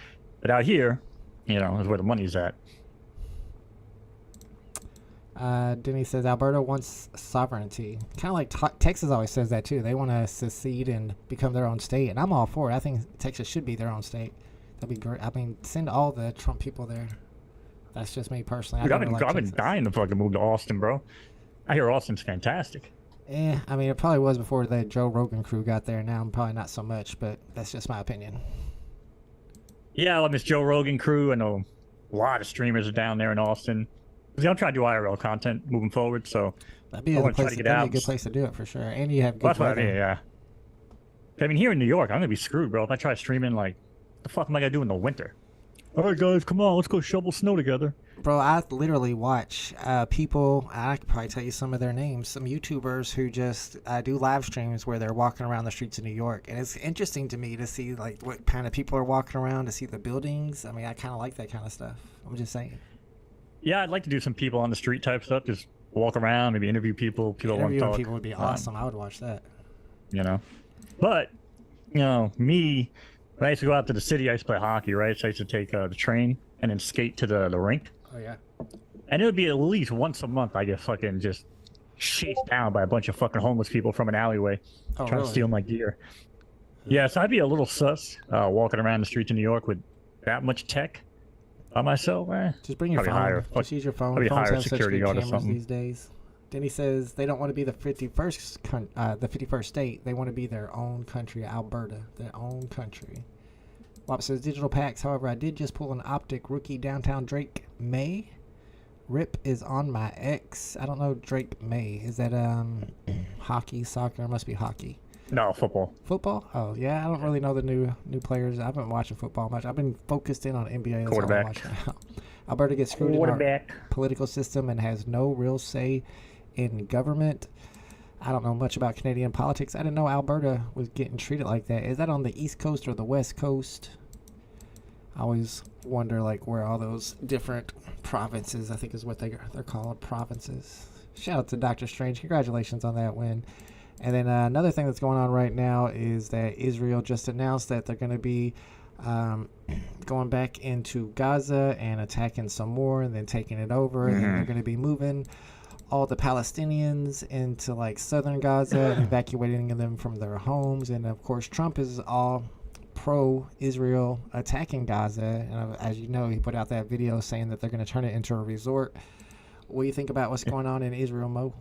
S2: But out here, you know, is where the money's at.
S1: Denny says Alberta wants sovereignty. Kind of like Texas always says that too. They want to secede and become their own state, and I'm all for it. I think Texas should be their own state. That'd be great. I mean, send all the Trump people there. That's just me personally.
S2: Dude, I've been dying to fucking move to Austin, bro. I hear Austin's fantastic.
S1: I mean, it probably was before the Joe Rogan crew got there. Now I'm probably not so much, but that's just my opinion.
S2: Yeah, I love this Joe Rogan crew. I know a lot of streamers are down there in Austin. I'm trying to do IRL content moving forward, so
S1: that'd be a good place to do it for sure. And you have good weather.
S2: What I mean, yeah. I mean, here in New York, I'm gonna be screwed, bro. If I try streaming, like, the fuck am I gonna do in the winter? All right, guys, come on, let's go shovel snow together.
S1: Bro, I literally watch people. I could probably tell you some of their names. Some YouTubers who just do live streams where they're walking around the streets of New York, and it's interesting to me to see like what kind of people are walking around, to see the buildings. I mean, I kind of like that kind of stuff. I'm just saying.
S2: Yeah, I'd like to do some people on the street type stuff. Just walk around, maybe interview people.
S1: Interviewing people would be awesome. I would watch that.
S2: You know, but you know, me, when I used to go out to the city, I used to play hockey, right? So I used to take the train and then skate to the rink.
S1: Oh yeah.
S2: And it would be at least once a month I get fucking just chased down by a bunch of fucking homeless people from an alleyway trying to steal my gear. Yeah, so I'd be a little sus walking around the streets of New York with that much tech. By myself,
S1: just bring your phone. Just use your phone. Phones have such good cameras these days. Then he says they don't want to be the 51st state. They want to be their own country, Alberta, their own country. Wop says digital packs. However, I did just pull an optic rookie downtown Drake May. Rip is on my X. I don't know Drake May. Is that hockey, soccer? It must be hockey.
S2: No, football.
S1: Football? Oh, yeah. I don't really know the new players. I've been watching football much. I've been focused in on NBA. That's
S2: Quarterback.
S1: all I'm watching now. Alberta gets screwed in our political system and has no real say in government. I don't know much about Canadian politics. I didn't know Alberta was getting treated like that. Is that on the East Coast or the West Coast? I always wonder, like, where all those different provinces, I think is what they're called, provinces. Shout out to Doctor Strange. Congratulations on that win. And then another thing that's going on right now is that Israel just announced that they're going to be going back into Gaza and attacking some more and then taking it over. And then they're going to be moving all the Palestinians into like southern Gaza and evacuating them from their homes. And of course, Trump is all pro-Israel attacking Gaza. And as you know, he put out that video saying that they're going to turn it into a resort. What do you think about what's going on in Israel, Mo?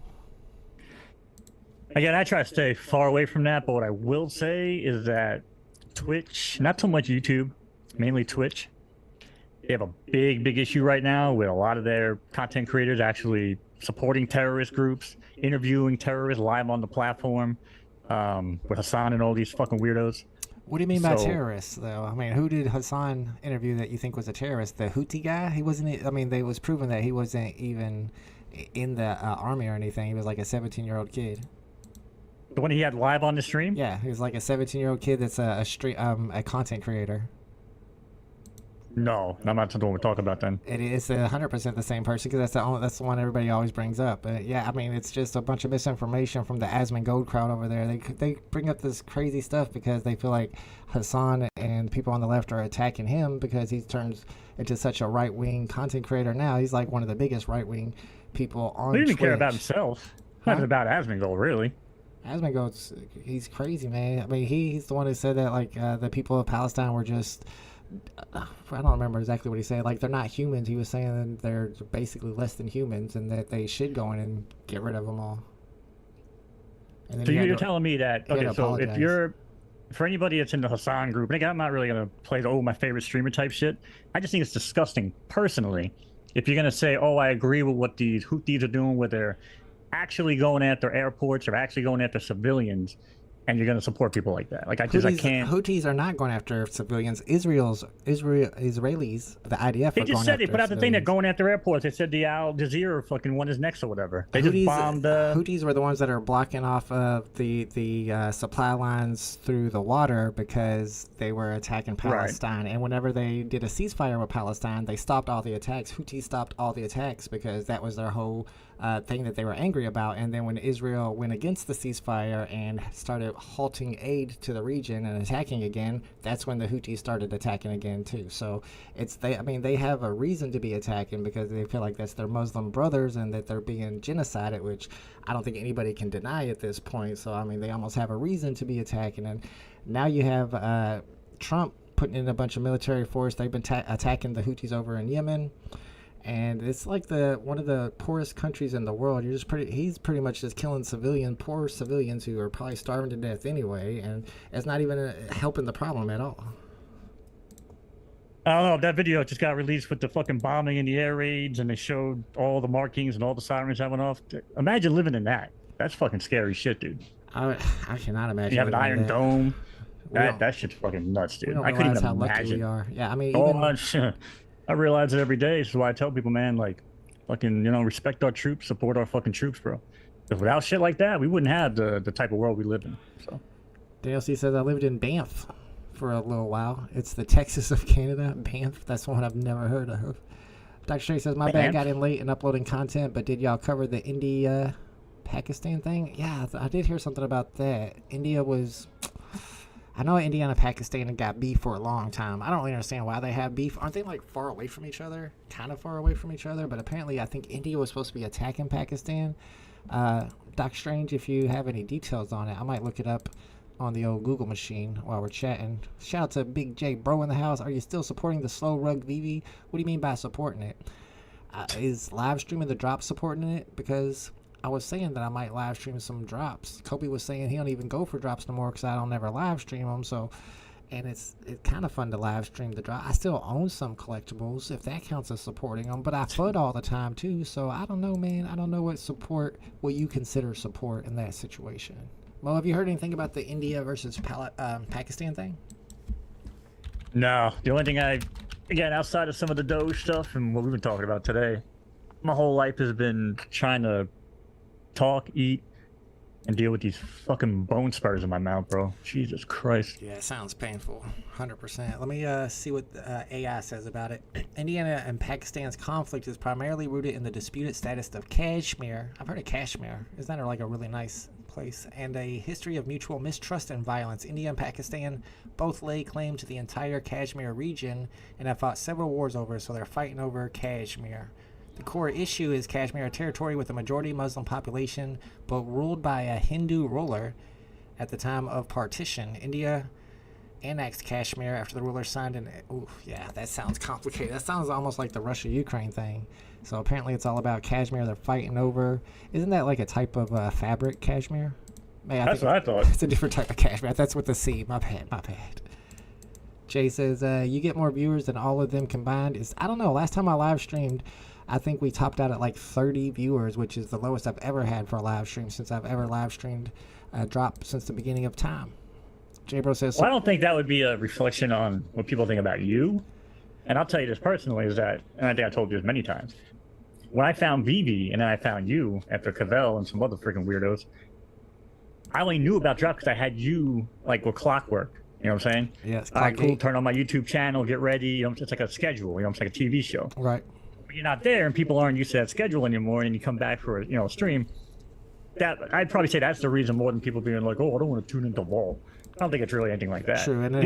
S2: Again, I try to stay far away from that, but what I will say is that Twitch, not so much YouTube, mainly Twitch, they have a big issue right now with a lot of their content creators actually supporting terrorist groups, interviewing terrorists live on the platform, with Hassan and all these fucking weirdos.
S1: What do you mean by terrorists, though? I mean, who did Hassan interview that you think was a terrorist? The Houthi guy? He wasn't. I mean, they was proven that he wasn't even in the army or anything. He was like a 17-year-old kid.
S2: The one he had live on the stream?
S1: Yeah, he was like a 17-year-old kid that's a content creator.
S2: No, I'm not the one we're talking about then.
S1: It is 100% the same person because that's the one everybody always brings up. But yeah, I mean, it's just a bunch of misinformation from the Asmon Gold crowd over there. They bring up this crazy stuff because they feel like Hassan and people on the left are attacking him because he turns into such a right-wing content creator now. He's like one of the biggest right-wing people on Twitch.
S2: He didn't care about himself. Not about Asmon Gold, really.
S1: Asmon Gold's, he's crazy, man. I mean, he's the one who said that like the people of Palestine were just... I don't remember exactly what he said. Like, they're not humans. He was saying that they're basically less than humans and that they should go in and get rid of them all. And then
S2: so you're telling me that, okay, so if you're, for anybody that's in the Hassan group, and again, I'm not really going to play my favorite streamer type shit. I just think it's disgusting, personally. If you're going to say, oh, I agree with what these Houthis are doing, where they're actually going after airports or actually going after civilians, and you're going to support people like that. Like, I can't.
S1: Houthis are not going after civilians. Israelis, the IDF.
S2: They just said they put out the thing that going after airports. They said the Al Jazeera fucking one is next or whatever. They just bombed.
S1: Houthis were the ones that are blocking off the supply lines through the water because they were attacking Palestine. Right. And whenever they did a ceasefire with Palestine, they stopped all the attacks. Houthis stopped all the attacks because that was their whole thing that they were angry about. And then when Israel went against the ceasefire and started halting aid to the region and attacking again, that's when the Houthis started attacking again too. So they have a reason to be attacking because they feel like that's their Muslim brothers and that they're being genocided, which I don't think anybody can deny at this point. So I mean, they almost have a reason to be attacking. And now you have Trump putting in a bunch of military force. They've been attacking the Houthis over in Yemen. And it's like one of the poorest countries in the world. He's pretty much just killing poor civilians who are probably starving to death anyway, and it's not even helping the problem at all.
S2: I don't know. That video just got released with the fucking bombing and the air raids, and they showed all the markings and all the sirens that went off. Imagine living in that. That's fucking scary shit, dude.
S1: I cannot imagine.
S2: You have an Iron Dome. That shit's fucking nuts, dude. I couldn't even imagine. Lucky we are.
S1: Yeah, I mean,
S2: I realize it every day. This is why I tell people, man, like, fucking, respect our troops, support our fucking troops, bro. Because without shit like that, we wouldn't have the type of world we live in. So,
S1: DLC says I lived in Banff for a little while. It's the Texas of Canada, Banff. That's one I've never heard of. Dr. Straight says my bad, got in late and uploading content, but did y'all cover the India, Pakistan thing? Yeah, I did hear something about that. India was... I know India and Pakistan have got beef for a long time. I don't really understand why they have beef. Aren't they like far away from each other? Kind of far away from each other, but apparently I think India was supposed to be attacking Pakistan. Doc Strange, if you have any details on it, I might look it up on the old Google machine while we're chatting. Shout out to Big J Bro in the house. Are you still supporting the slow rug VeVe? What do you mean by supporting it? Is live streaming the drop supporting it? Because I was saying that I might live stream some drops. Kobe was saying he don't even go for drops no more because I don't ever live stream them. So, and it's kind of fun to live stream the drop. I still own some collectibles if that counts as supporting them, but I FUD all the time too. So I don't know, man. I don't know what you consider support in that situation. Well, have you heard anything about the India versus Pakistan thing?
S2: No. The only thing again, outside of some of the Doge stuff and what we've been talking about today, my whole life has been trying to talk, eat, and deal with these fucking bone spurs in my mouth, bro. Jesus Christ.
S1: Yeah, it sounds painful. 100%. Let me see what AI says about it. India and Pakistan's conflict is primarily rooted in the disputed status of Kashmir. I've heard of Kashmir. Isn't that like a really nice place? And a history of mutual mistrust and violence. India and Pakistan both lay claim to the entire Kashmir region and have fought several wars over it, so they're fighting over Kashmir. The core issue is Kashmir, a territory with a majority Muslim population, but ruled by a Hindu ruler at the time of partition. India annexed Kashmir after the ruler signed an... Ooh, yeah, that sounds complicated. That sounds almost like the Russia-Ukraine thing. So apparently it's all about Kashmir they're fighting over. Isn't that like a type of fabric, Kashmir? Man,
S2: That's what I thought.
S1: It's a different type of cash, man. That's with the C. My bad. Jay says, you get more viewers than all of them combined. I don't know. Last time I live streamed, I think we topped out at like 30 viewers, which is the lowest I've ever had for a live stream since I've ever live streamed. Drop since the beginning of time. J-Bro says...
S2: Well, I don't think that would be a reflection on what people think about you. And I'll tell you this personally is that, and I think I told you this many times, when I found VeVe and then I found you after Cavell and some other freaking weirdos, I only knew about Drop because I had you like with clockwork. You know what I'm saying?
S1: Yes.
S2: All right, cool. Turn on my YouTube channel, get ready. You know, it's like a schedule. You know, it's like a TV show.
S1: Right.
S2: But you're not there, and people aren't used to that schedule anymore. And you come back for a stream. That I'd probably say that's the reason more than people being like, "Oh, I don't want to tune into Wall." I don't think it's really anything like that.
S1: True, and it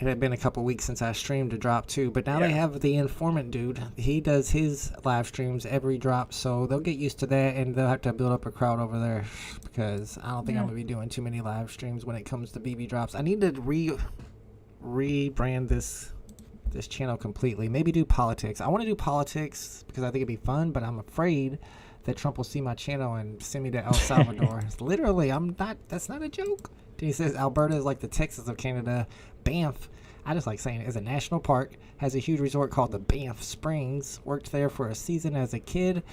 S1: had been a couple weeks since I streamed to Drop too, but now they have the informant dude. He does his live streams every drop, so they'll get used to that, and they'll have to build up a crowd over there because I don't think I'm gonna be doing too many live streams when it comes to VeVe drops. I need to rebrand this channel completely. Maybe do politics. I want to do politics because I think it'd be fun, but I'm afraid that Trump will see my channel and send me to El Salvador. Literally, that's not a joke. He says Alberta is like the Texas of Canada. Banff, I just like saying it, is a national park, has a huge resort called the Banff Springs. Worked there for a season as a kid.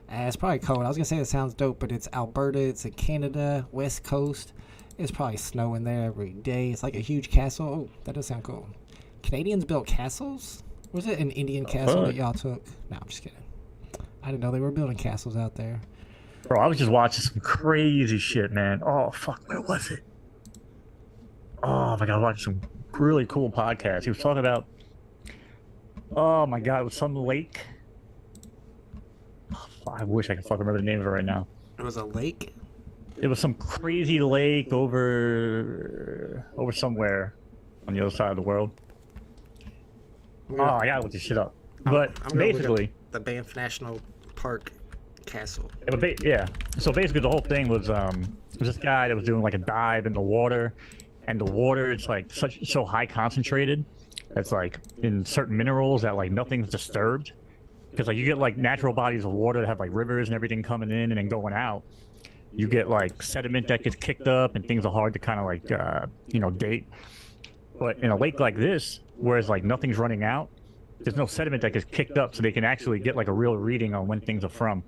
S1: It's probably cold. I was going to say it sounds dope, but it's Alberta. It's in Canada, West Coast. It's probably snowing there every day. It's like a huge castle. Oh, that does sound cool. Canadians built castles? Was it an Indian castle that y'all took? No, I'm just kidding. I didn't know they were building castles out there.
S2: Bro, I was just watching some crazy shit, man. Oh, fuck, where was it? Oh, my God, I was watching some really cool podcasts. He was talking about, oh, my God, it was some lake. Oh, I wish I could fucking remember the name of it right now.
S1: It was a lake?
S2: It was some crazy lake over somewhere on the other side of the world. Oh, I gotta look this shit up. But basically,
S1: the Banff National Park castle.
S2: Yeah. So basically, the whole thing was this guy that was doing like a dive in the water, and the water it's like so high concentrated. It's like in certain minerals that like nothing's disturbed, because like you get like natural bodies of water that have like rivers and everything coming in and then going out. You get like sediment that gets kicked up and things are hard to kind of like date. But in a lake like this, whereas like nothing's running out, there's no sediment that gets kicked up, so they can actually get like a real reading on when things are from.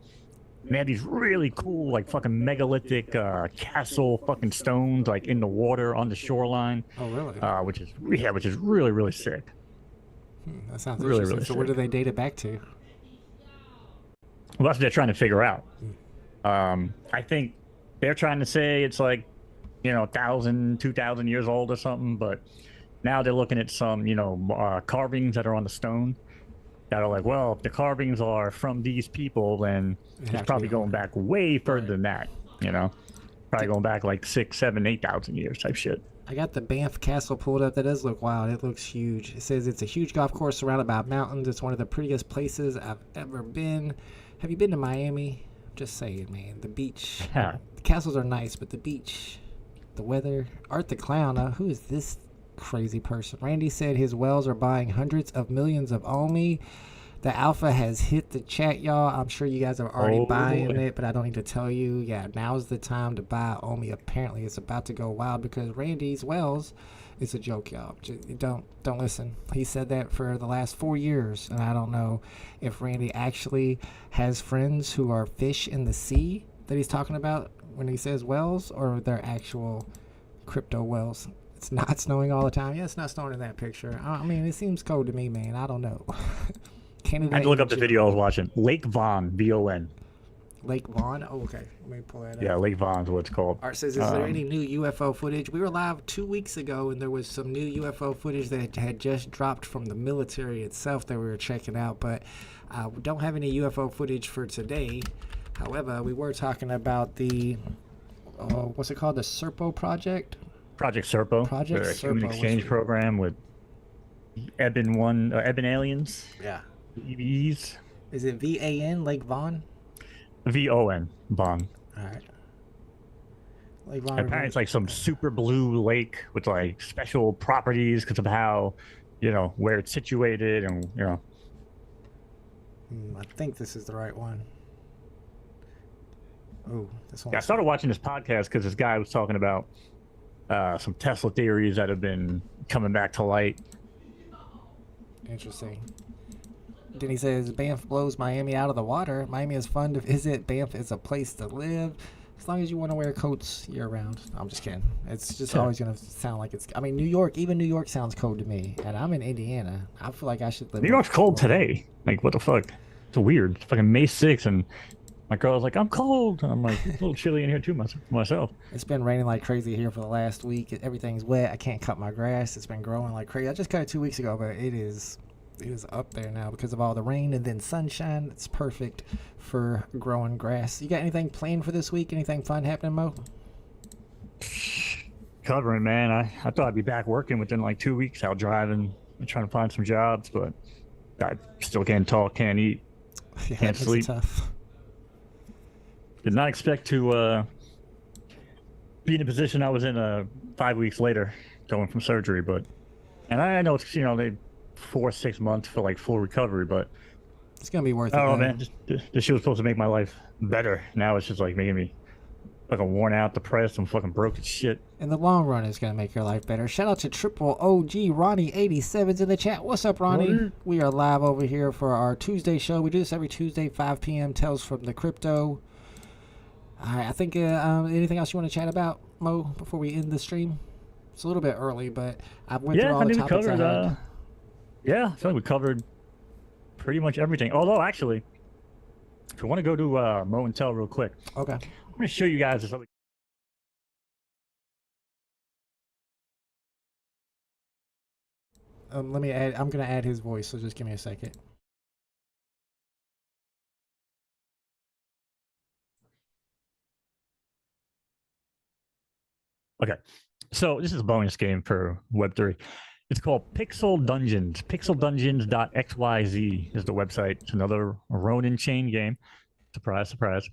S2: And they have these really cool like fucking megalithic castle fucking stones like in the water on the shoreline.
S1: Oh really?
S2: Which is really really sick.
S1: That sounds
S2: really
S1: interesting.
S2: really
S1: so
S2: sick.
S1: Where do they date it back to?
S2: Well, that's what they're trying to figure out. I think they're trying to say it's like 1,000, 2,000 years old or something, but now they're looking at some carvings that are on the stone that are like, well, if the carvings are from these people, then it's probably going back way further than that. Probably going back like 6, 7, 8,000 years type shit.
S1: I got the Banff Castle pulled up. That does look wild. It looks huge. It says it's a huge golf course surrounded by mountains. It's one of the prettiest places I've ever been. Have you been to Miami? Just saying, man. The beach.
S2: Yeah.
S1: The castles are nice, but the beach, the weather. Art the Clown. Who is this crazy person? Randy said his wells are buying hundreds of millions of Omi. The alpha has hit the chat, y'all. I'm sure you guys are already buying it, but I don't need to tell you. Yeah, now's the time to buy Omi. Apparently, it's about to go wild because Randy's wells is a joke, y'all. Don't listen. He said that for the last 4 years, and I don't know if Randy actually has friends who are fish in the sea that he's talking about when he says wells, or they're actual crypto wells. It's not snowing all the time. Yeah, it's not snowing in that picture. I mean, it seems cold to me, man. I don't know. Canada,
S2: I had to look up the video I was watching. Lake Von, V-O-N.
S1: Lake Vaughn? Oh, okay. Let me pull that up.
S2: Yeah, Lake Von's what it's called.
S1: Art says, is there any new UFO footage? We were live 2 weeks ago, and there was some new UFO footage that had just dropped from the military itself that we were checking out, but we don't have any UFO footage for today. However, we were talking about the, what's it called? The Serpo project?
S2: Project Serpo.
S1: Project
S2: the
S1: Serpo.
S2: Human exchange program with Ebon aliens.
S1: Yeah.
S2: EVs.
S1: Is it V-A-N, Lake Vaughn?
S2: V-O-N, Von.
S1: All right. Lake Vaughn.
S2: Apparently it's like some super blue lake with like special properties because of how, where it's situated and,
S1: I think this is the right one. Oh, this one.
S2: Yeah, I started watching this podcast because this guy was talking about some Tesla theories that have been coming back to light.
S1: Interesting. Then he says Banff blows Miami out of the water. Miami is fun to visit. Banff is a place to live. As long as you want to wear coats year round. I'm just kidding. It's just always going to sound like it's... I mean, New York, even New York sounds cold to me. And I'm in Indiana. I feel like I should live...
S2: New York's cold today. Like, what the fuck? It's weird. It's fucking May 6th, and my girl's like, I'm cold. And I'm like, it's a little chilly in here, too, myself.
S1: It's been raining like crazy here for the last week. Everything's wet. I can't cut my grass. It's been growing like crazy. I just cut it 2 weeks ago, but it is up there now because of all the rain and then sunshine. It's perfect for growing grass. You got anything planned for this week? Anything fun happening, Mo?
S2: Covering, man. I thought I'd be back working within like 2 weeks out driving and trying to find some jobs, but I still can't talk, can't eat,
S1: Yeah,
S2: can't sleep.
S1: Tough.
S2: Did not expect to be in a position I was in 5 weeks later, going from surgery, and I know it's, they 4-6 months for like full recovery, but
S1: it's gonna be worth it.
S2: Oh man, this shit was supposed to make my life better. Now it's just like making me fucking worn out, depressed, and fucking broke as shit.
S1: In the long run, it's gonna make your life better. Shout out to Triple OG Ronnie87's in the chat. What's up, Ronnie? We are live over here for our Tuesday show. We do this every Tuesday, 5 p.m. Tales from the Crypto. All right, I think anything else you want to chat about, Mo, before we end the stream? It's a little bit early, but I went through all the topics I had.
S2: Yeah, I feel like we covered pretty much everything. Although, actually, if you want to go to Mo and Tell real quick.
S1: Okay.
S2: I'm going to show you guys this other...
S1: Let me add... I'm going to add his voice, so just give me a second.
S2: Okay. So, this is a bonus game for Web3. It's called Pixel Dungeons. Pixeldungeons.xyz is the website. It's another Ronin chain game. Surprise, surprise.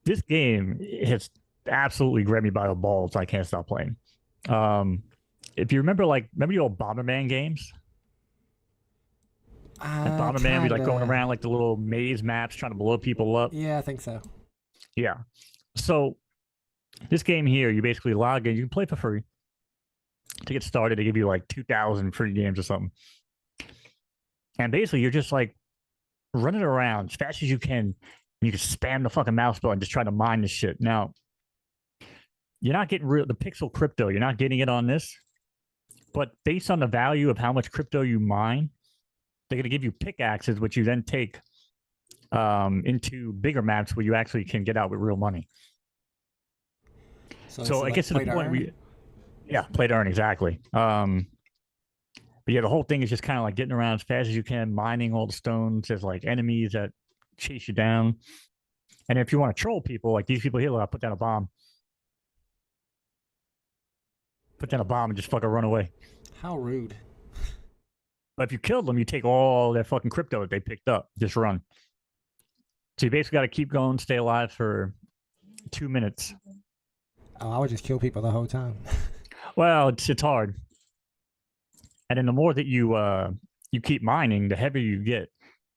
S2: This game has absolutely grabbed me by the balls. I can't stop playing. If you remember the old Bomberman games? Bomberman, we like going around like the little maze maps trying to blow people up.
S1: Yeah, I think so.
S2: Yeah. So this game here, you basically log in. You can play for free. To get started, they give you like 2,000 free games or something. And basically, you're just like running around as fast as you can. You can spam the fucking mouse button, just trying to mine this shit. Now, you're not getting the pixel crypto. You're not getting it on this. But based on the value of how much crypto you mine, they're going to give you pickaxes, which you then take into bigger maps where you actually can get out with real money. So I guess to the point yeah, play to earn, exactly. But yeah, the whole thing is just kind of like getting around as fast as you can, mining all the stones. There's like enemies that chase you down. And if you want to troll people, like these people here, I'll put down a bomb. Put down a bomb and just fucking run away.
S1: How rude.
S2: But if you killed them, you take all their fucking crypto that they picked up. Just run. So you basically got to keep going, stay alive for 2 minutes.
S1: Oh, I would just kill people the whole time.
S2: Well, it's hard. And then the more that you keep mining, the heavier you get.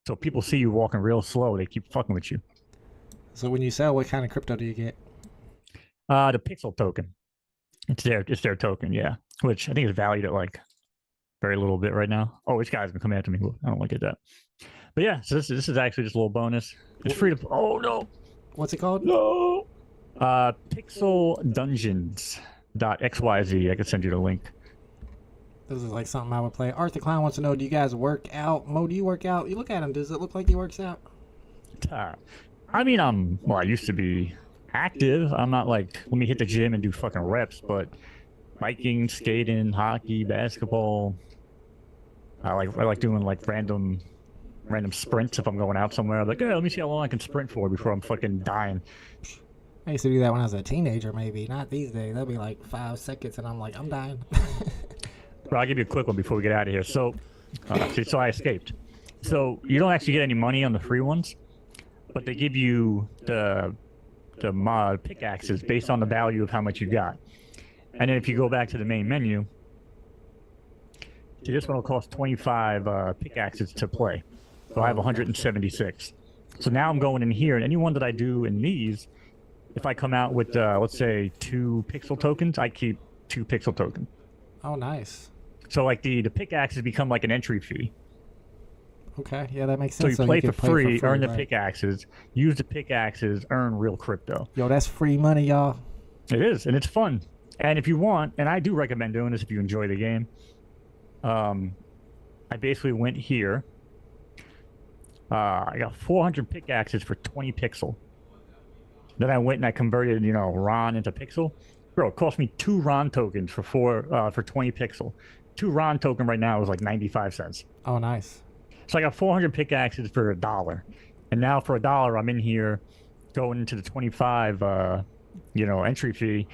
S2: So people see you walking real slow, they keep fucking with you.
S1: So when you sell, what kind of crypto do you get?
S2: The pixel token. It's their token, yeah. Which I think is valued at like very little bit right now. Oh, this guy's been coming after me. I don't want to get that. But yeah, so this is actually just a little bonus. It's free to... Oh, no.
S1: What's it called?
S2: No. Pixeldungeons.xyz. I can send you the link.
S1: This is like something I would play. Art the Clown wants to know, do you guys work out? Mo, do you work out? You look at him. Does it look like he works out?
S2: I mean, I used to be active. I'm not like, let me hit the gym and do fucking reps, but biking, skating, hockey, basketball. I like doing like random sprints if I'm going out somewhere. I'm like, let me see how long I can sprint for before I'm fucking dying.
S1: I used to do that when I was a teenager, maybe. Not these days. That'd be like 5 seconds, and I'm like, I'm dying.
S2: Bro, I'll give you a quick one before we get out of here. So I escaped. So you don't actually get any money on the free ones, but they give you the mod pickaxes based on the value of how much you got. And then if you go back to the main menu, see, this one will cost 25 pickaxes to play. So I have 176. So now I'm going in here, and any one that I do in these if I come out with, let's say, 2 pixel tokens, I keep 2 pixel tokens.
S1: Oh, nice.
S2: So like the pickaxes become like an entry fee.
S1: Okay, yeah, that makes
S2: So
S1: sense.
S2: you play,
S1: can
S2: for, free, earn the
S1: right?
S2: pickaxes, use the pickaxes, earn real crypto.
S1: Yo, that's free money, y'all.
S2: It is, and it's fun. And if you want, and I do recommend doing this if you enjoy the game, I basically went here. I got 400 pickaxes for 20 pixel. Then I went and I converted, Ron into pixel. Bro, it cost me 2 Ron tokens for 20 pixel. 2 Ron token right now is like 95 cents.
S1: Oh, nice.
S2: So I got 400 pickaxes for $1. And now for $1, I'm in here going into the 25, entry fee.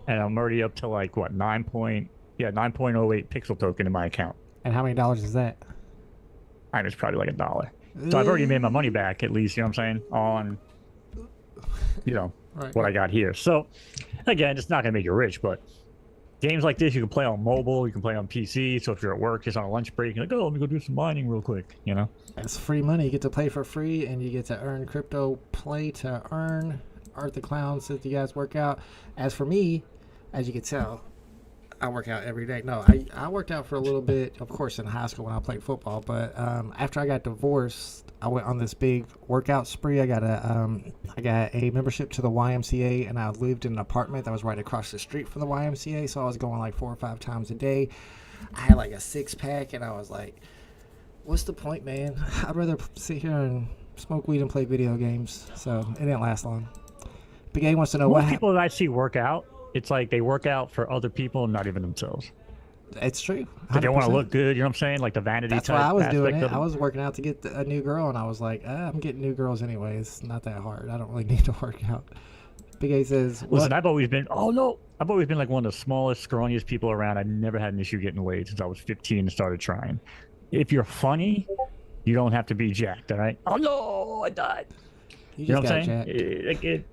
S2: And I'm already up to like, what, 9.08 pixel token in my account.
S1: And how many dollars is that?
S2: I mean, it's probably like $1. So I've already made my money back, at least, you know what I'm saying, on,
S1: right.
S2: what I got here. So, again, it's not going to make you rich, but games like this, you can play on mobile, you can play on PC. So if you're at work, just on a lunch break, you're like, oh, let me go do some mining real quick,
S1: It's free money. You get to play for free, and you get to earn crypto play to earn. Art the Clown says you guys work out. As for me, as you can tell, I work out every day. No, I worked out for a little bit, of course, in high school when I played football. But after I got divorced, I went on this big workout spree. I got a membership to the YMCA, and I lived in an apartment that was right across the street from the YMCA. So I was going like 4 or 5 times a day. I had like a 6-pack, and I was like, what's the point, man? I'd rather sit here and smoke weed and play video games. So it didn't last long. Big A wants to know
S2: Most people that I see work out, it's like they work out for other people and not even themselves.
S1: It's true.
S2: They want to look good, you know what I'm saying? Like the vanity
S1: That's
S2: type
S1: why I was doing it.
S2: of
S1: I was working out to get a new girl, and I was like, I'm getting new girls anyway. It's not that hard. I don't really need to work out. Big A says,
S2: listen, I've always been like one of the smallest, scrawniest people around. I never had an issue getting laid since I was 15 and started trying. If you're funny, you don't have to be jacked, all right? Oh, no, I died.
S1: You
S2: know
S1: just
S2: what I'm
S1: got
S2: saying?
S1: jacked.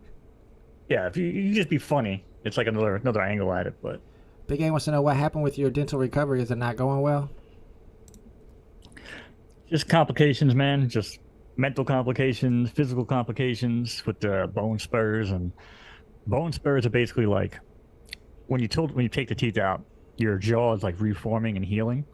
S2: Yeah, if you just be funny, it's like another angle at it. But
S1: Big A wants to know what happened with your dental recovery. Is it not going well?
S2: just complications, man. Just mental complications, physical complications with the bone spurs. And bone spurs are basically like when you take the teeth out, your jaw is like reforming and healing,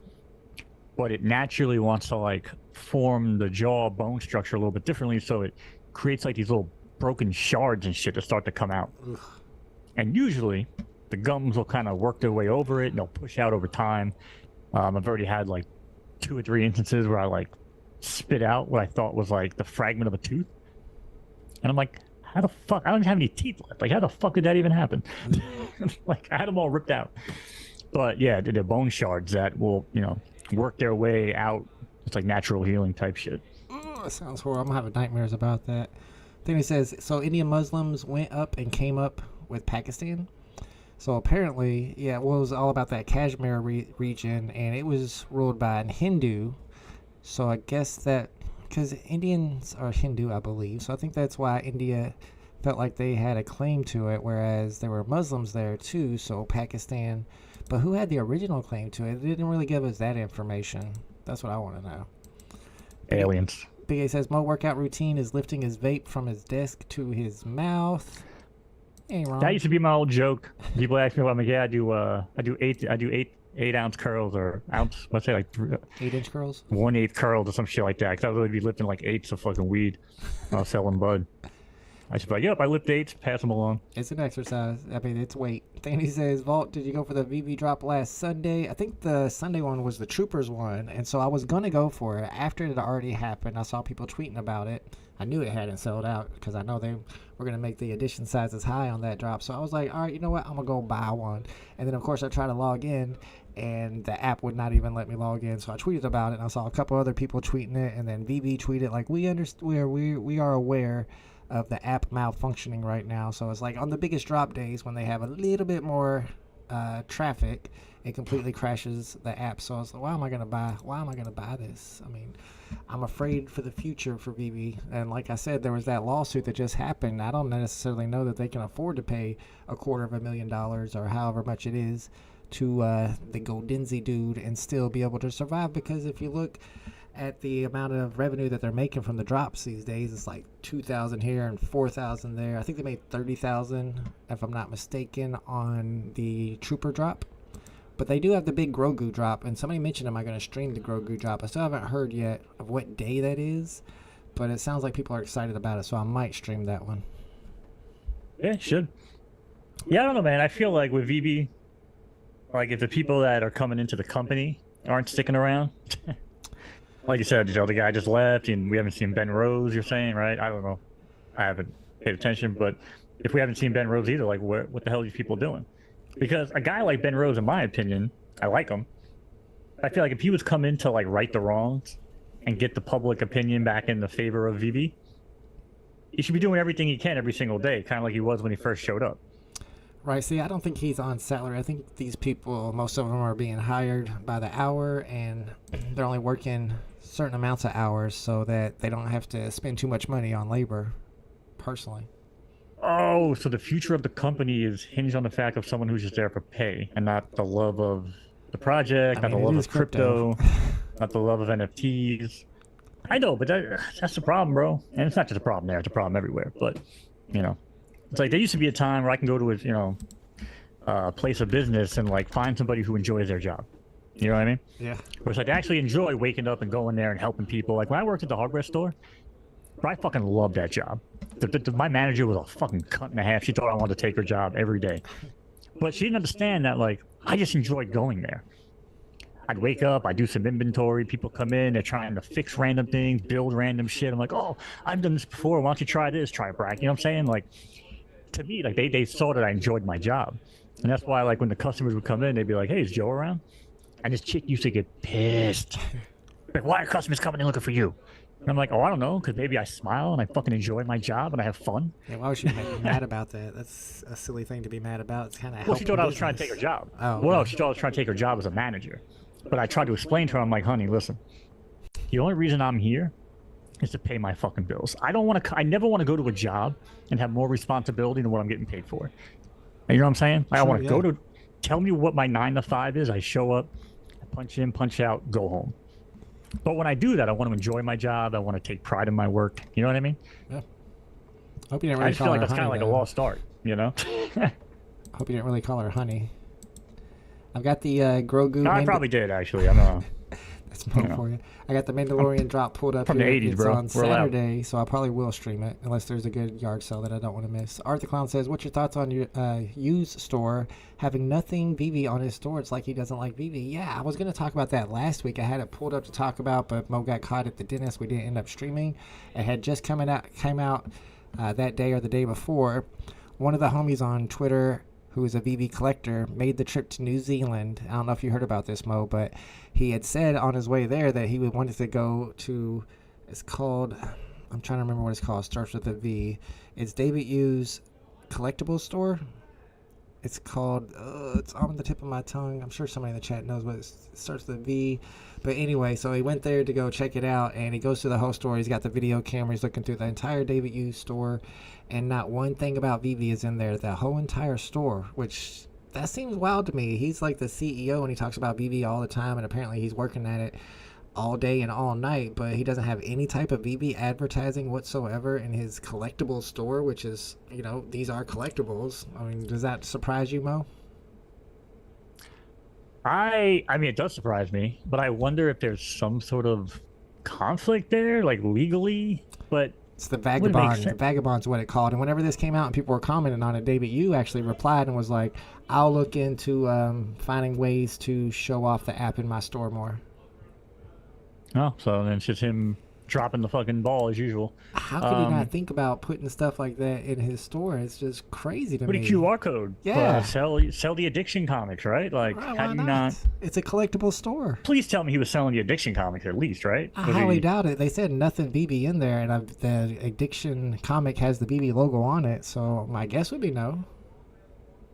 S2: but it naturally wants to like form the jaw bone structure a little bit differently, so it creates like these little broken shards and shit that start to come out. Ugh. And usually the gums will kind of work their way over it and they'll push out over time. I've already had like 2 or 3 instances where I like spit out what I thought was like the fragment of a tooth, and I'm like, how the fuck, I don't even have any teeth left, like how the fuck did that even happen? Like I had them all ripped out. But yeah, they're bone shards that will work their way out. It's like natural healing type shit.
S1: Oh, that sounds horrible. I'm gonna have nightmares about that. Then he says, so Indian Muslims went up and came up with Pakistan. So apparently, yeah, it was all about that Kashmir region, and it was ruled by a Hindu. So I guess that, because Indians are Hindu, I believe, so I think that's why India felt like they had a claim to it, whereas there were Muslims there too, so Pakistan. But who had the original claim to it? They didn't really give us that information. That's what I want to know.
S2: Aliens.
S1: Big A says, Mo workout routine is lifting his vape from his desk to his mouth. Ain't wrong.
S2: That used to be my old joke. People ask me, I'm like, yeah, I do 8 ounce curls or ounce, let's say like
S1: 8-inch curls?
S2: 1/8 curls or some shit like that. Because I would really be lifting like 8s of fucking weed when I was selling bud. I should be like, yep, I lift 8s, pass them along.
S1: It's an exercise. I mean, it's weight. Danny says, Vault, did you go for the VeVe drop last Sunday? I think the Sunday one was the Troopers one, and so I was going to go for it. After it already happened, I saw people tweeting about it. I knew it hadn't sold out because I know they were going to make the edition sizes high on that drop. So I was like, all right, you know what? I'm going to go buy one. And then, of course, I tried to log in, and the app would not even let me log in. So I tweeted about it, and I saw a couple other people tweeting it, and then VeVe tweeted, like, we are aware of the app malfunctioning right now. So it's like on the biggest drop days when they have a little bit more traffic, it completely crashes the app. So I was like, why am I gonna buy this? I mean, I'm afraid for the future for VeVe. And like I said, there was that lawsuit that just happened. I don't necessarily know that they can afford to pay $250,000 or however much it is to the Goldenzi dude and still be able to survive, because if you look at the amount of revenue that they're making from the drops these days. It's like 2,000 here and 4,000 there. I think they made 30,000, if I'm not mistaken, on the Trooper drop. But they do have the big Grogu drop, and somebody mentioned, am I going to stream the Grogu drop? I still haven't heard yet of what day that is, but it sounds like people are excited about it, so I might stream that one.
S2: Yeah, should. Yeah, I don't know, man. I feel like with VeVe, like if the people that are coming into the company aren't sticking around, like you said, the guy just left, and we haven't seen Ben Rose, you're saying, right? I don't know. I haven't paid attention, but if we haven't seen Ben Rose either, like what the hell are these people doing? Because a guy like Ben Rose, in my opinion, I like him. I feel like if he was come in to like right the wrongs and get the public opinion back in the favor of VeVe, he should be doing everything he can every single day, kind of like he was when he first showed up.
S1: Right. See, I don't think he's on salary. I think these people, most of them are being hired by the hour, and they're only working certain amounts of hours so that they don't have to spend too much money on labor, personally.
S2: Oh, so the future of the company is hinged on the fact of someone who's just there for pay and not the love of the project, not the love of crypto, not the love of NFTs. I know, but that's the problem, bro. And it's not just a problem there; it's a problem everywhere. But it's like there used to be a time where I can go to a place of business and like find somebody who enjoys their job. You know what I mean?
S1: Yeah.
S2: Where it's like I actually enjoy waking up and going there and helping people. Like when I worked at the hardware store, I fucking loved that job. My manager was a fucking cunt and a half. She thought I wanted to take her job every day. But she didn't understand that, like, I just enjoyed going there. I'd wake up, I'd do some inventory, people come in, they're trying to fix random things, build random shit. I'm like, oh, I've done this before, why don't you try this, try it, Brack. You know what I'm saying? Like, to me, like, they saw that I enjoyed my job. And that's why, like, when the customers would come in, they'd be like, hey, is Joe around? And this chick used to get pissed. Like, why are customers coming in looking for you? And I'm like, oh, I don't know, because maybe I smile and I fucking enjoy my job and I have fun.
S1: Yeah, why would she be mad about that? That's a silly thing to be mad about. It's kind of
S2: well, she thought I was trying to take her job.
S1: Oh,
S2: well, no, she thought I was trying to take her job as a manager. But I tried to explain to her, I'm like, honey, listen, the only reason I'm here is to pay my fucking bills. I never want to go to a job and have more responsibility than what I'm getting paid for. You know what I'm saying? I want to go to, tell me what my 9 to 5 is. I show up, I punch in, punch out, go home. But when I do that, I want to enjoy my job. I want to take pride in my work. You know what I mean?
S1: Yeah. Hope you didn't really
S2: I just feel like that's kind of like a lost art, you know?
S1: Hope you didn't really call her honey. I've got the Grogu.
S2: No, I probably did, actually. I know.
S1: That's more for you. I got the Mandalorian drop pulled up
S2: from
S1: here.
S2: The 80s,
S1: it's
S2: bro.
S1: on Saturday, so I probably will stream it unless there's a good yard sale that I don't want to miss. Art the Clown says, what's your thoughts on your used store having nothing VeVe on his store? It's like he doesn't like VeVe. Yeah, I was going to talk about that last week. I had it pulled up to talk about, but Mo got caught at the dentist. We didn't end up streaming. It had just came out that day or the day before. One of the homies on Twitter, who is a VeVe collector, made the trip to New Zealand. I don't know if you heard about this, Mo, but he had said on his way there that he wanted to go to, it's called, I'm trying to remember what it's called. It starts with a V. It's David Yu's collectible store. It's called, it's on the tip of my tongue. I'm sure somebody in the chat knows what it starts with a V. But anyway, so he went there to go check it out, and he goes to the whole store. He's got the video camera. He's looking through the entire David Yu store, and not one thing about VeVe is in there. The whole entire store, which that seems wild to me. He's like the CEO, and he talks about VeVe all the time, and apparently he's working at it all day and all night, but he doesn't have any type of VeVe advertising whatsoever in his collectible store, which is, these are collectibles. I mean, does that surprise you, Mo?
S2: I mean, it does surprise me, but I wonder if there's some sort of conflict there, like legally, but
S1: it's the Vagabond. The Vagabond's what it called. And whenever this came out and people were commenting on it, David Yu actually replied and was like, I'll look into finding ways to show off the app in my store more.
S2: Oh, so then it's just him dropping the fucking ball as usual.
S1: How could he not think about putting stuff like that in his store? It's just crazy to me.
S2: Put a QR code.
S1: Yeah.
S2: Sell the addiction comics, right? Like,
S1: right,
S2: how do you not?
S1: It's a collectible store.
S2: Please tell me he was selling the addiction comics at least, right?
S1: I highly doubt it. They said nothing VeVe in there, and the addiction comic has the VeVe logo on it, so my guess would be no.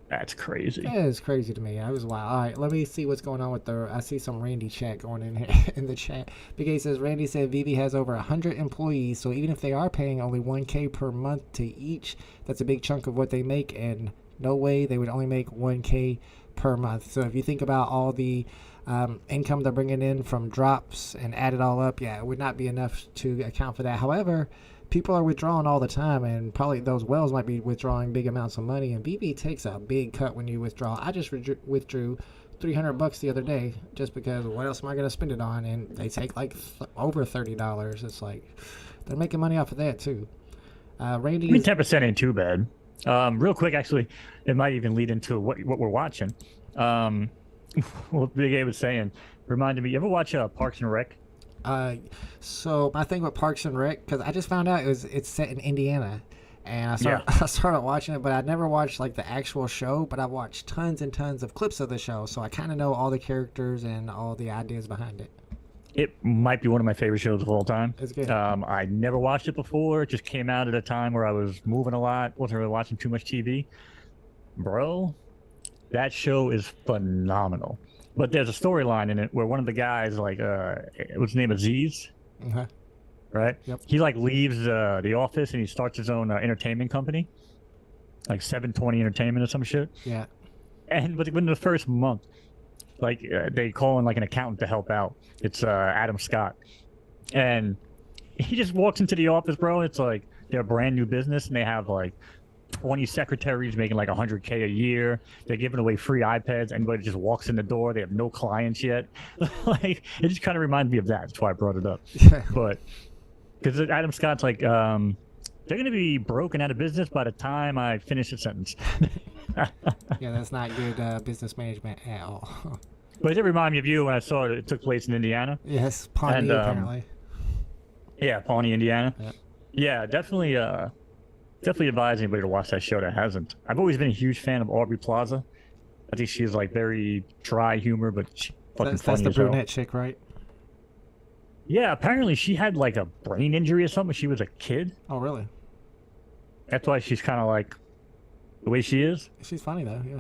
S2: That's crazy.
S1: Yeah, it's crazy to me. I was wild. All right, let me see what's going on with I see some Randy chat going in here in the chat. Big A says, Randy said VeVe has over 100 employees, so even if they are paying only $1K per month to each, that's a big chunk of what they make, and no way they would only make $1K per month. So if you think about all the income they're bringing in from drops and add it all up, it would not be enough to account for that. However, people are withdrawing all the time, and probably those whales might be withdrawing big amounts of money, and VeVe takes a big cut when you withdraw. I just withdrew $300 the other day just because what else am I going to spend it on? And they take like over $30. It's like they're making money off of that too. Randy,
S2: I mean, 10% ain't too bad. Real quick, actually, it might even lead into what we're watching. What Big A was saying reminded me. You ever watch Parks and Rec?
S1: So my thing with Parks and Rec, because I just found out it's set in Indiana, and I started watching it, but I never watched like the actual show, but I watched tons and tons of clips of the show, so I kind of know all the characters and all the ideas behind it.
S2: It might be one of my favorite shows of all time.
S1: It's good.
S2: I never watched it before. It just came out at a time where I was moving a lot, wasn't really watching too much TV. Bro, that show is phenomenal. But there's a storyline in it where one of the guys, like, what's his name, Aziz?
S1: Uh-huh.
S2: Right?
S1: Yep.
S2: He, like, leaves the office and he starts his own entertainment company. Like 720 Entertainment or some shit.
S1: Yeah.
S2: And within the first month, like, they call in, like, an accountant to help out. It's Adam Scott. And he just walks into the office, bro. It's like they're a brand new business and they have, like, 20 secretaries making like $100K a year. They're giving away free iPads. Anybody just walks in the door. They have no clients yet. Like, it just kind of reminds me of that. That's why I brought it up.
S1: Yeah.
S2: But because Adam Scott's like, they're going to be broken out of business by the time I finish the sentence.
S1: Yeah, that's not good business management at all.
S2: But it did remind me of you when I saw it. It took place in Indiana.
S1: Yes, Pawnee apparently.
S2: Yeah, Pawnee, Indiana.
S1: Yep.
S2: Yeah, definitely advise anybody to watch that show that hasn't. I've always been a huge fan of Aubrey Plaza. I think she's like very dry humor, but she fucking
S1: That's
S2: funny
S1: the
S2: as hell.
S1: brunette chick, right?
S2: Yeah, apparently she had like a brain injury or something when she was a kid.
S1: Oh, really?
S2: That's why she's kind of like the way she is.
S1: She's funny though, yeah.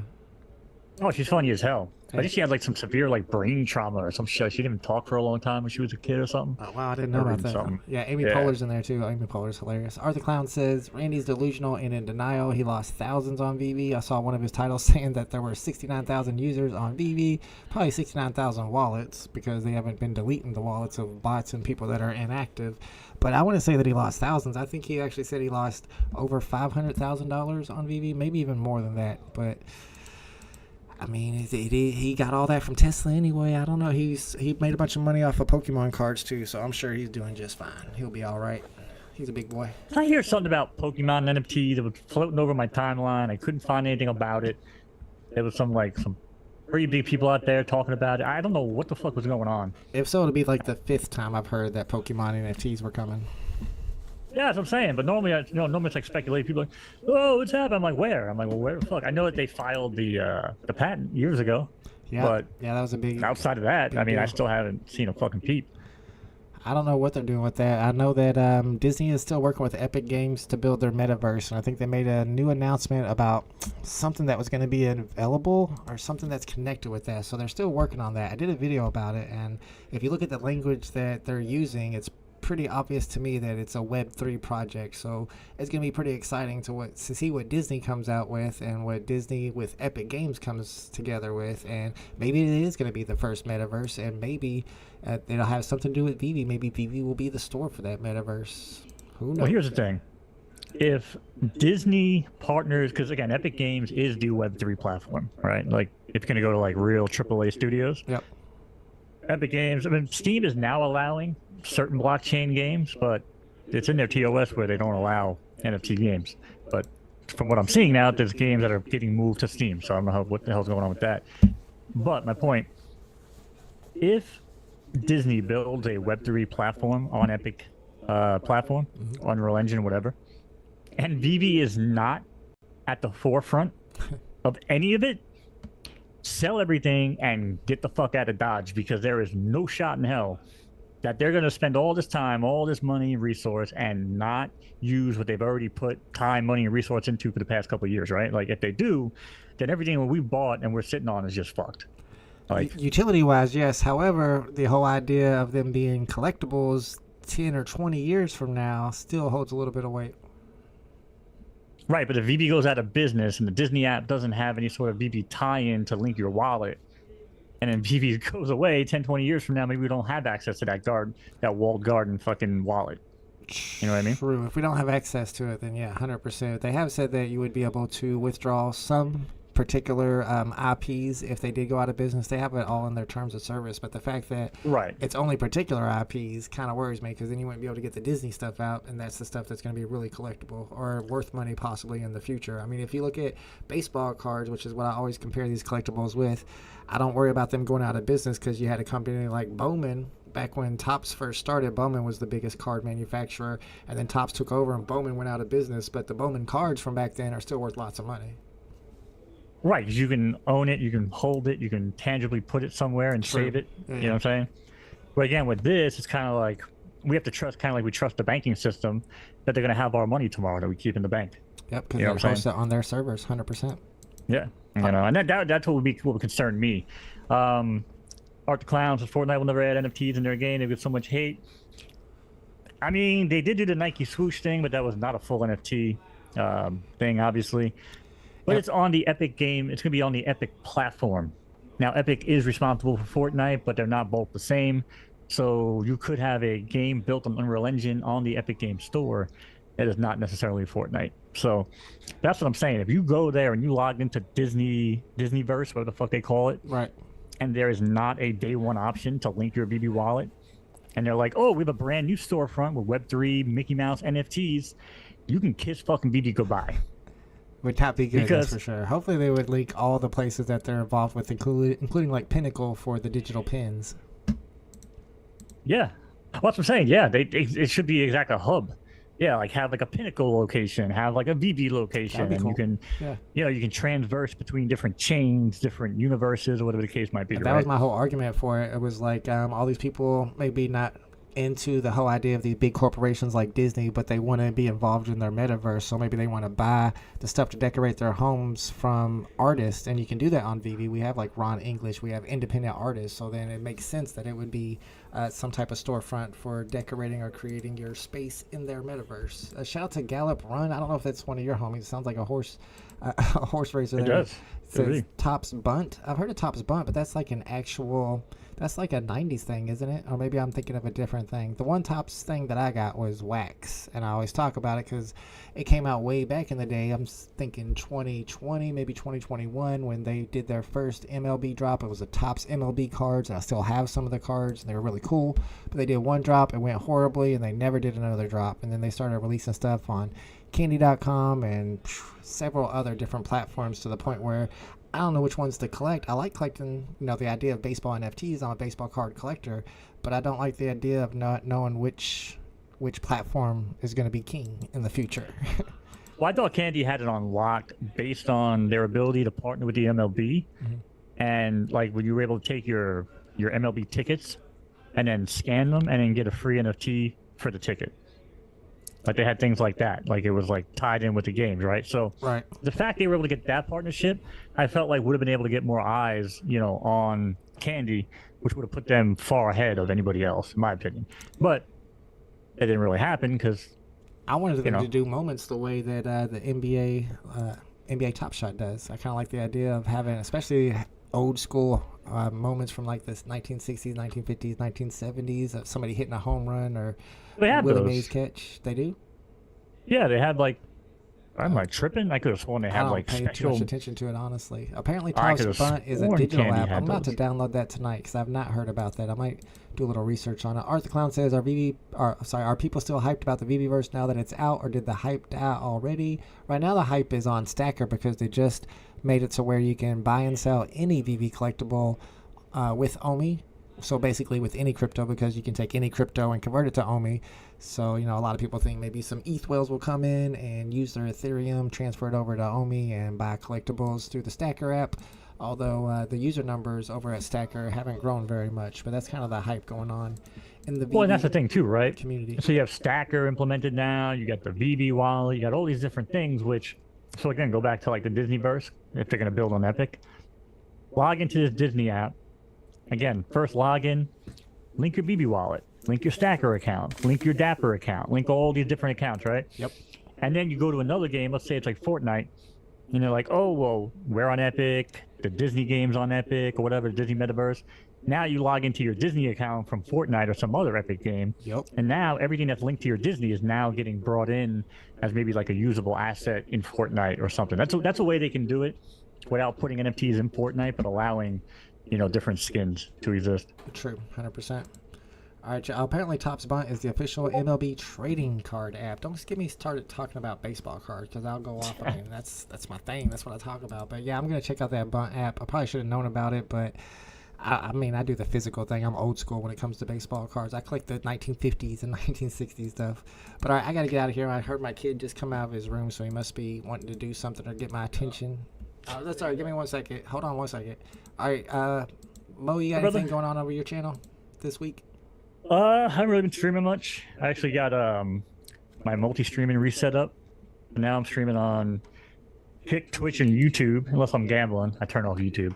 S2: Oh, she's funny as hell. I think she had like some severe like brain trauma or some shit. She didn't even talk for a long time when she was a kid or something.
S1: Oh, wow, I didn't know about that.
S2: Something.
S1: Yeah, Amy Poehler's in there too. Amy Poehler's hilarious. Arthur Clown says Randy's delusional and in denial. He lost thousands on VeVe. I saw one of his titles saying that there were 69,000 users on VeVe, probably 69,000 wallets because they haven't been deleting the wallets of bots and people that are inactive. But I wouldn't say that he lost thousands. I think he actually said he lost over $500,000 on VeVe, maybe even more than that. But I mean, he got all that from Tesla anyway. I don't know. He made a bunch of money off of Pokemon cards too, so I'm sure he's doing just fine. He'll be all right. He's a big boy.
S2: I hear something about Pokemon NFTs that was floating over my timeline. I couldn't find anything about it. There was some pretty big people out there talking about it. I don't know what the fuck was going on.
S1: If so, it'll be like the 5th time I've heard that Pokemon NFTs were coming.
S2: Yeah, that's what I'm saying. But normally it's like speculation. People are like, oh, what's happening? I'm like, where? I'm like, well, where the fuck? I know that they filed the patent years ago.
S1: Yeah,
S2: but
S1: yeah, that was a big.
S2: Outside of that, I mean,
S1: deal.
S2: I still haven't seen a fucking peep.
S1: I don't know what they're doing with that. I know that Disney is still working with Epic Games to build their metaverse, and I think they made a new announcement about something that was going to be available or something that's connected with that. So they're still working on that. I did a video about it, and if you look at the language that they're using, it's pretty obvious to me that it's a Web3 project. So it's going to be pretty exciting to see what Disney comes out with and what Disney with Epic Games comes together with. And maybe it is going to be the first metaverse, and maybe it'll have something to do with VeVe. Maybe VeVe will be the store for that metaverse. Who knows?
S2: Well, here's the thing. If Disney partners, because again, Epic Games is the Web3 platform, right? Like, it's going to go to like real AAA studios.
S1: Yep.
S2: Epic Games, I mean, Steam is now allowing certain blockchain games, but it's in their TOS where they don't allow NFT games. But from what I'm seeing now, there's games that are getting moved to Steam, so I don't know what the hell's going on with that. But my point, if Disney builds a Web3 platform on Epic platform, Unreal Engine, whatever, and VeVe is not at the forefront of any of it, sell everything and get the fuck out of Dodge, because there is no shot in hell that they're going to spend all this time, all this money and resource and not use what they've already put time, money, and resource into for the past couple of years, right? Like, if they do, then everything we've bought and we're sitting on is just fucked. Like,
S1: utility-wise, yes. However, the whole idea of them being collectibles 10 or 20 years from now still holds a little bit of weight.
S2: Right, but if VeVe goes out of business and the Disney app doesn't have any sort of VeVe tie-in to link your wallet, and then VeVe goes away 10, 20 years from now, maybe we don't have access to that walled garden fucking wallet. You know what I mean?
S1: True. If we don't have access to it, then yeah, 100%. They have said that you would be able to withdraw some particular IPs if they did go out of business. They have it all in their terms of service, but the fact that it's only particular IPs kind of worries me, because then you wouldn't be able to get the Disney stuff out, and that's the stuff that's going to be really collectible or worth money possibly in the future. I mean, if you look at baseball cards, which is what I always compare these collectibles with, I don't worry about them going out of business, because you had a company like Bowman. Back when Topps first started, Bowman was the biggest card manufacturer, and then Topps took over and Bowman went out of business, but the Bowman cards from back then are still worth lots of money.
S2: Right, because you can own it, you can hold it, you can tangibly put it somewhere and save it.
S1: Yeah.
S2: You know what I'm saying? But again, with this, it's kind of like we have to trust, kind of like we trust the banking system, that they're going to have our money tomorrow that we keep in the bank.
S1: Yep, because they host it on their servers, 100%.
S2: Yeah, you know, and that's what would concern me. Art the Clowns with Fortnite will never add NFTs in their game. They get so much hate. I mean, they did do the Nike swoosh thing, but that was not a full NFT thing, obviously. But it's on the Epic game. It's going to be on the Epic platform. Now, Epic is responsible for Fortnite, but they're not both the same. So you could have a game built on Unreal Engine on the Epic Game Store that is not necessarily Fortnite. So that's what I'm saying. If you go there and you log into Disneyverse, whatever the fuck they call it,
S1: right,
S2: and there is not a day one option to link your VeVe wallet, and they're like, oh, we have a brand new storefront with Web3, Mickey Mouse, NFTs, you can kiss fucking VeVe goodbye.
S1: Would not be good, that's for sure. Hopefully they would link all the places that they're involved with, including like Pinnacle for the digital pins.
S2: Yeah. Well, that's what I'm saying. Yeah, it should be exactly a hub. Yeah, like have like a Pinnacle location, have like a VeVe location, and cool. You can, you can transverse between different chains, different universes, or whatever the case might be.
S1: And that was my whole argument for it. It was like all these people maybe not into the whole idea of these big corporations like Disney, but they want to be involved in their metaverse, so maybe they want to buy the stuff to decorate their homes from artists, and you can do that on VeVe. We have like Ron English, we have independent artists, so then it makes sense that it would be some type of storefront for decorating or creating your space in their metaverse. Shout out to Gallup Run. I don't know if that's one of your homies. It sounds like a horse racer.
S2: It does.
S1: It says Topps Bunt. I've heard of Topps Bunt, but that's like an actual... That's like a 90s thing, isn't it? Or maybe I'm thinking of a different thing. The one Topps thing that I got was Wax, and I always talk about it because it came out way back in the day. I'm thinking 2020, maybe 2021, when they did their first MLB drop. It was a Topps MLB cards, and I still have some of the cards, and they were really cool. But they did one drop, it went horribly, and they never did another drop. And then they started releasing stuff on Candy.com and several other different platforms, to the point where I don't know which ones to collect. I like collecting, the idea of baseball NFTs. I'm a baseball card collector, but I don't like the idea of not knowing which platform is going to be king in the future.
S2: Well, I thought Candy had it on lock based on their ability to partner with the MLB, and like when you were able to take your MLB tickets and then scan them and then get a free NFT for the ticket. Like they had things like that, like it was like tied in with the games, right? So the fact they were able to get that partnership, I felt like would have been able to get more eyes, on Candy, which would have put them far ahead of anybody else, in my opinion. But it didn't really happen because
S1: I wanted them to do moments the way that the NBA Top Shot does. I kind of like the idea of having, especially old school moments from like this 1960s, 1950s, 1970s of somebody hitting a home run or Willie Mays catch. They do?
S2: Yeah, they had like, am I tripping? I could have sworn they had like
S1: special... I don't pay too much attention to it, honestly. Apparently Topps Bunt is a digital app. I'm about to download that tonight because I've not heard about that. I might do a little research on it. Art the Clown says, are people still hyped about the VeVeverse now that it's out, or did the hype die already? Right now the hype is on Stacker because they just made it to where you can buy and sell any VeVe collectible with OMI. So basically with any crypto, because you can take any crypto and convert it to OMI. So, a lot of people think maybe some ETH whales will come in and use their Ethereum, transfer it over to OMI and buy collectibles through the Stacker app. Although the user numbers over at Stacker haven't grown very much, but that's kind of the hype going on in the VeVe
S2: and that's the thing too, right?
S1: Community.
S2: So you have Stacker implemented now, you got the VeVe wallet, you got all these different things, which, so again, go back to like the Disneyverse, if they're going to build on Epic. Log into this Disney app. Again, first login, link your VeVe wallet, link your Stacker account, link your Dapper account, link all these different accounts, right?
S1: Yep.
S2: And then you go to another game, let's say it's like Fortnite, and they're like, oh, well, we're on Epic, the Disney game's on Epic, or whatever, Disney Metaverse. Now you log into your Disney account from Fortnite or some other Epic game.
S1: Yep.
S2: And now everything that's linked to your Disney is now getting brought in as maybe like a usable asset in Fortnite or something. That's a way they can do it without putting NFTs in Fortnite, but allowing, different skins to exist.
S1: True, 100%. All right, apparently Topps Bunt is the official MLB trading card app. Don't just get me started talking about baseball cards, because I'll go off. I mean, that's my thing. That's what I talk about. But yeah, I'm going to check out that Bunt app. I probably should have known about it, but I mean, I do the physical thing. I'm old school when it comes to baseball cards. I collect the 1950s and 1960s stuff. But all right, I got to get out of here. I heard my kid just come out of his room, so he must be wanting to do something or get my attention. That's all right. Give me 1 second. Hold on 1 second. All right, Mo, you got anything going on over your channel this week?
S2: I haven't really been streaming much. I actually got my multi-streaming reset up. Now I'm streaming on Kick, Twitch, and YouTube. Unless I'm gambling, I turn off YouTube.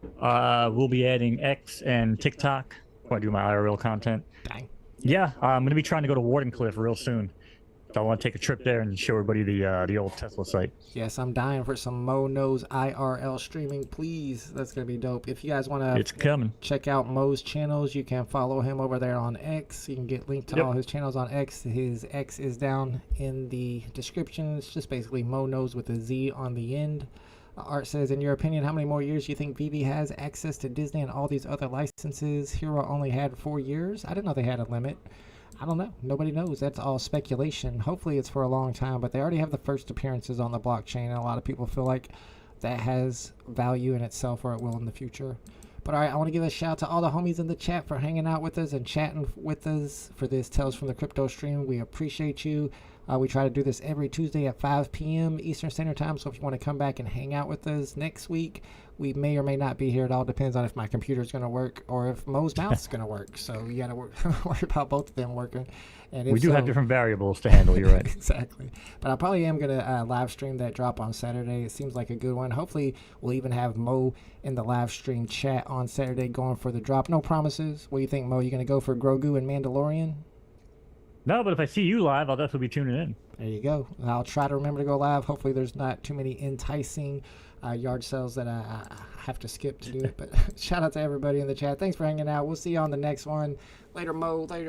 S2: We'll be adding X and TikTok when I do my IRL content.
S1: Dang.
S2: Yeah, I'm going to be trying to go to Wardenclyffe real soon. So I want to take a trip there and show everybody the old Tesla site.
S1: Yes, I'm dying for some MoKnowz IRL streaming, please. That's going to be dope. If you guys want to
S2: It's coming.
S1: check out Mo's channels, you can follow him over there on X. You can get linked to all his channels on X. His X is down in the description. It's just basically MoKnowz with a Z on the end. Art says, in your opinion, how many more years do you think VeVe has access to Disney and all these other licenses? Hero only had 4 years. I didn't know they had a limit. I don't know. Nobody knows. That's all speculation. Hopefully it's for a long time, but they already have the first appearances on the blockchain, and a lot of people feel like that has value in itself, or it will in the future. But all right, I want to give a shout out to all the homies in the chat for hanging out with us and chatting with us for this Tales from the Crypto stream. We appreciate you. We try to do this every Tuesday at 5 p.m. Eastern Standard Time, so if you want to come back and hang out with us next week, we may or may not be here. It all depends on if my computer's going to work or if Mo's mouth's going to work. So you got to worry about both of them working. And
S2: We do have different variables to handle, you're right.
S1: Exactly. But I probably am going to live stream that drop on Saturday. It seems like a good one. Hopefully we'll even have Mo in the live stream chat on Saturday going for the drop. No promises. What do you think, Mo? You going to go for Grogu and Mandalorian?
S2: No, but if I see you live, I'll definitely be tuning in.
S1: There you go. I'll try to remember to go live. Hopefully there's not too many enticing yard sales that I have to skip to do it. But shout out to everybody in the chat. Thanks for hanging out. We'll see you on the next one. Later, Mo. Later.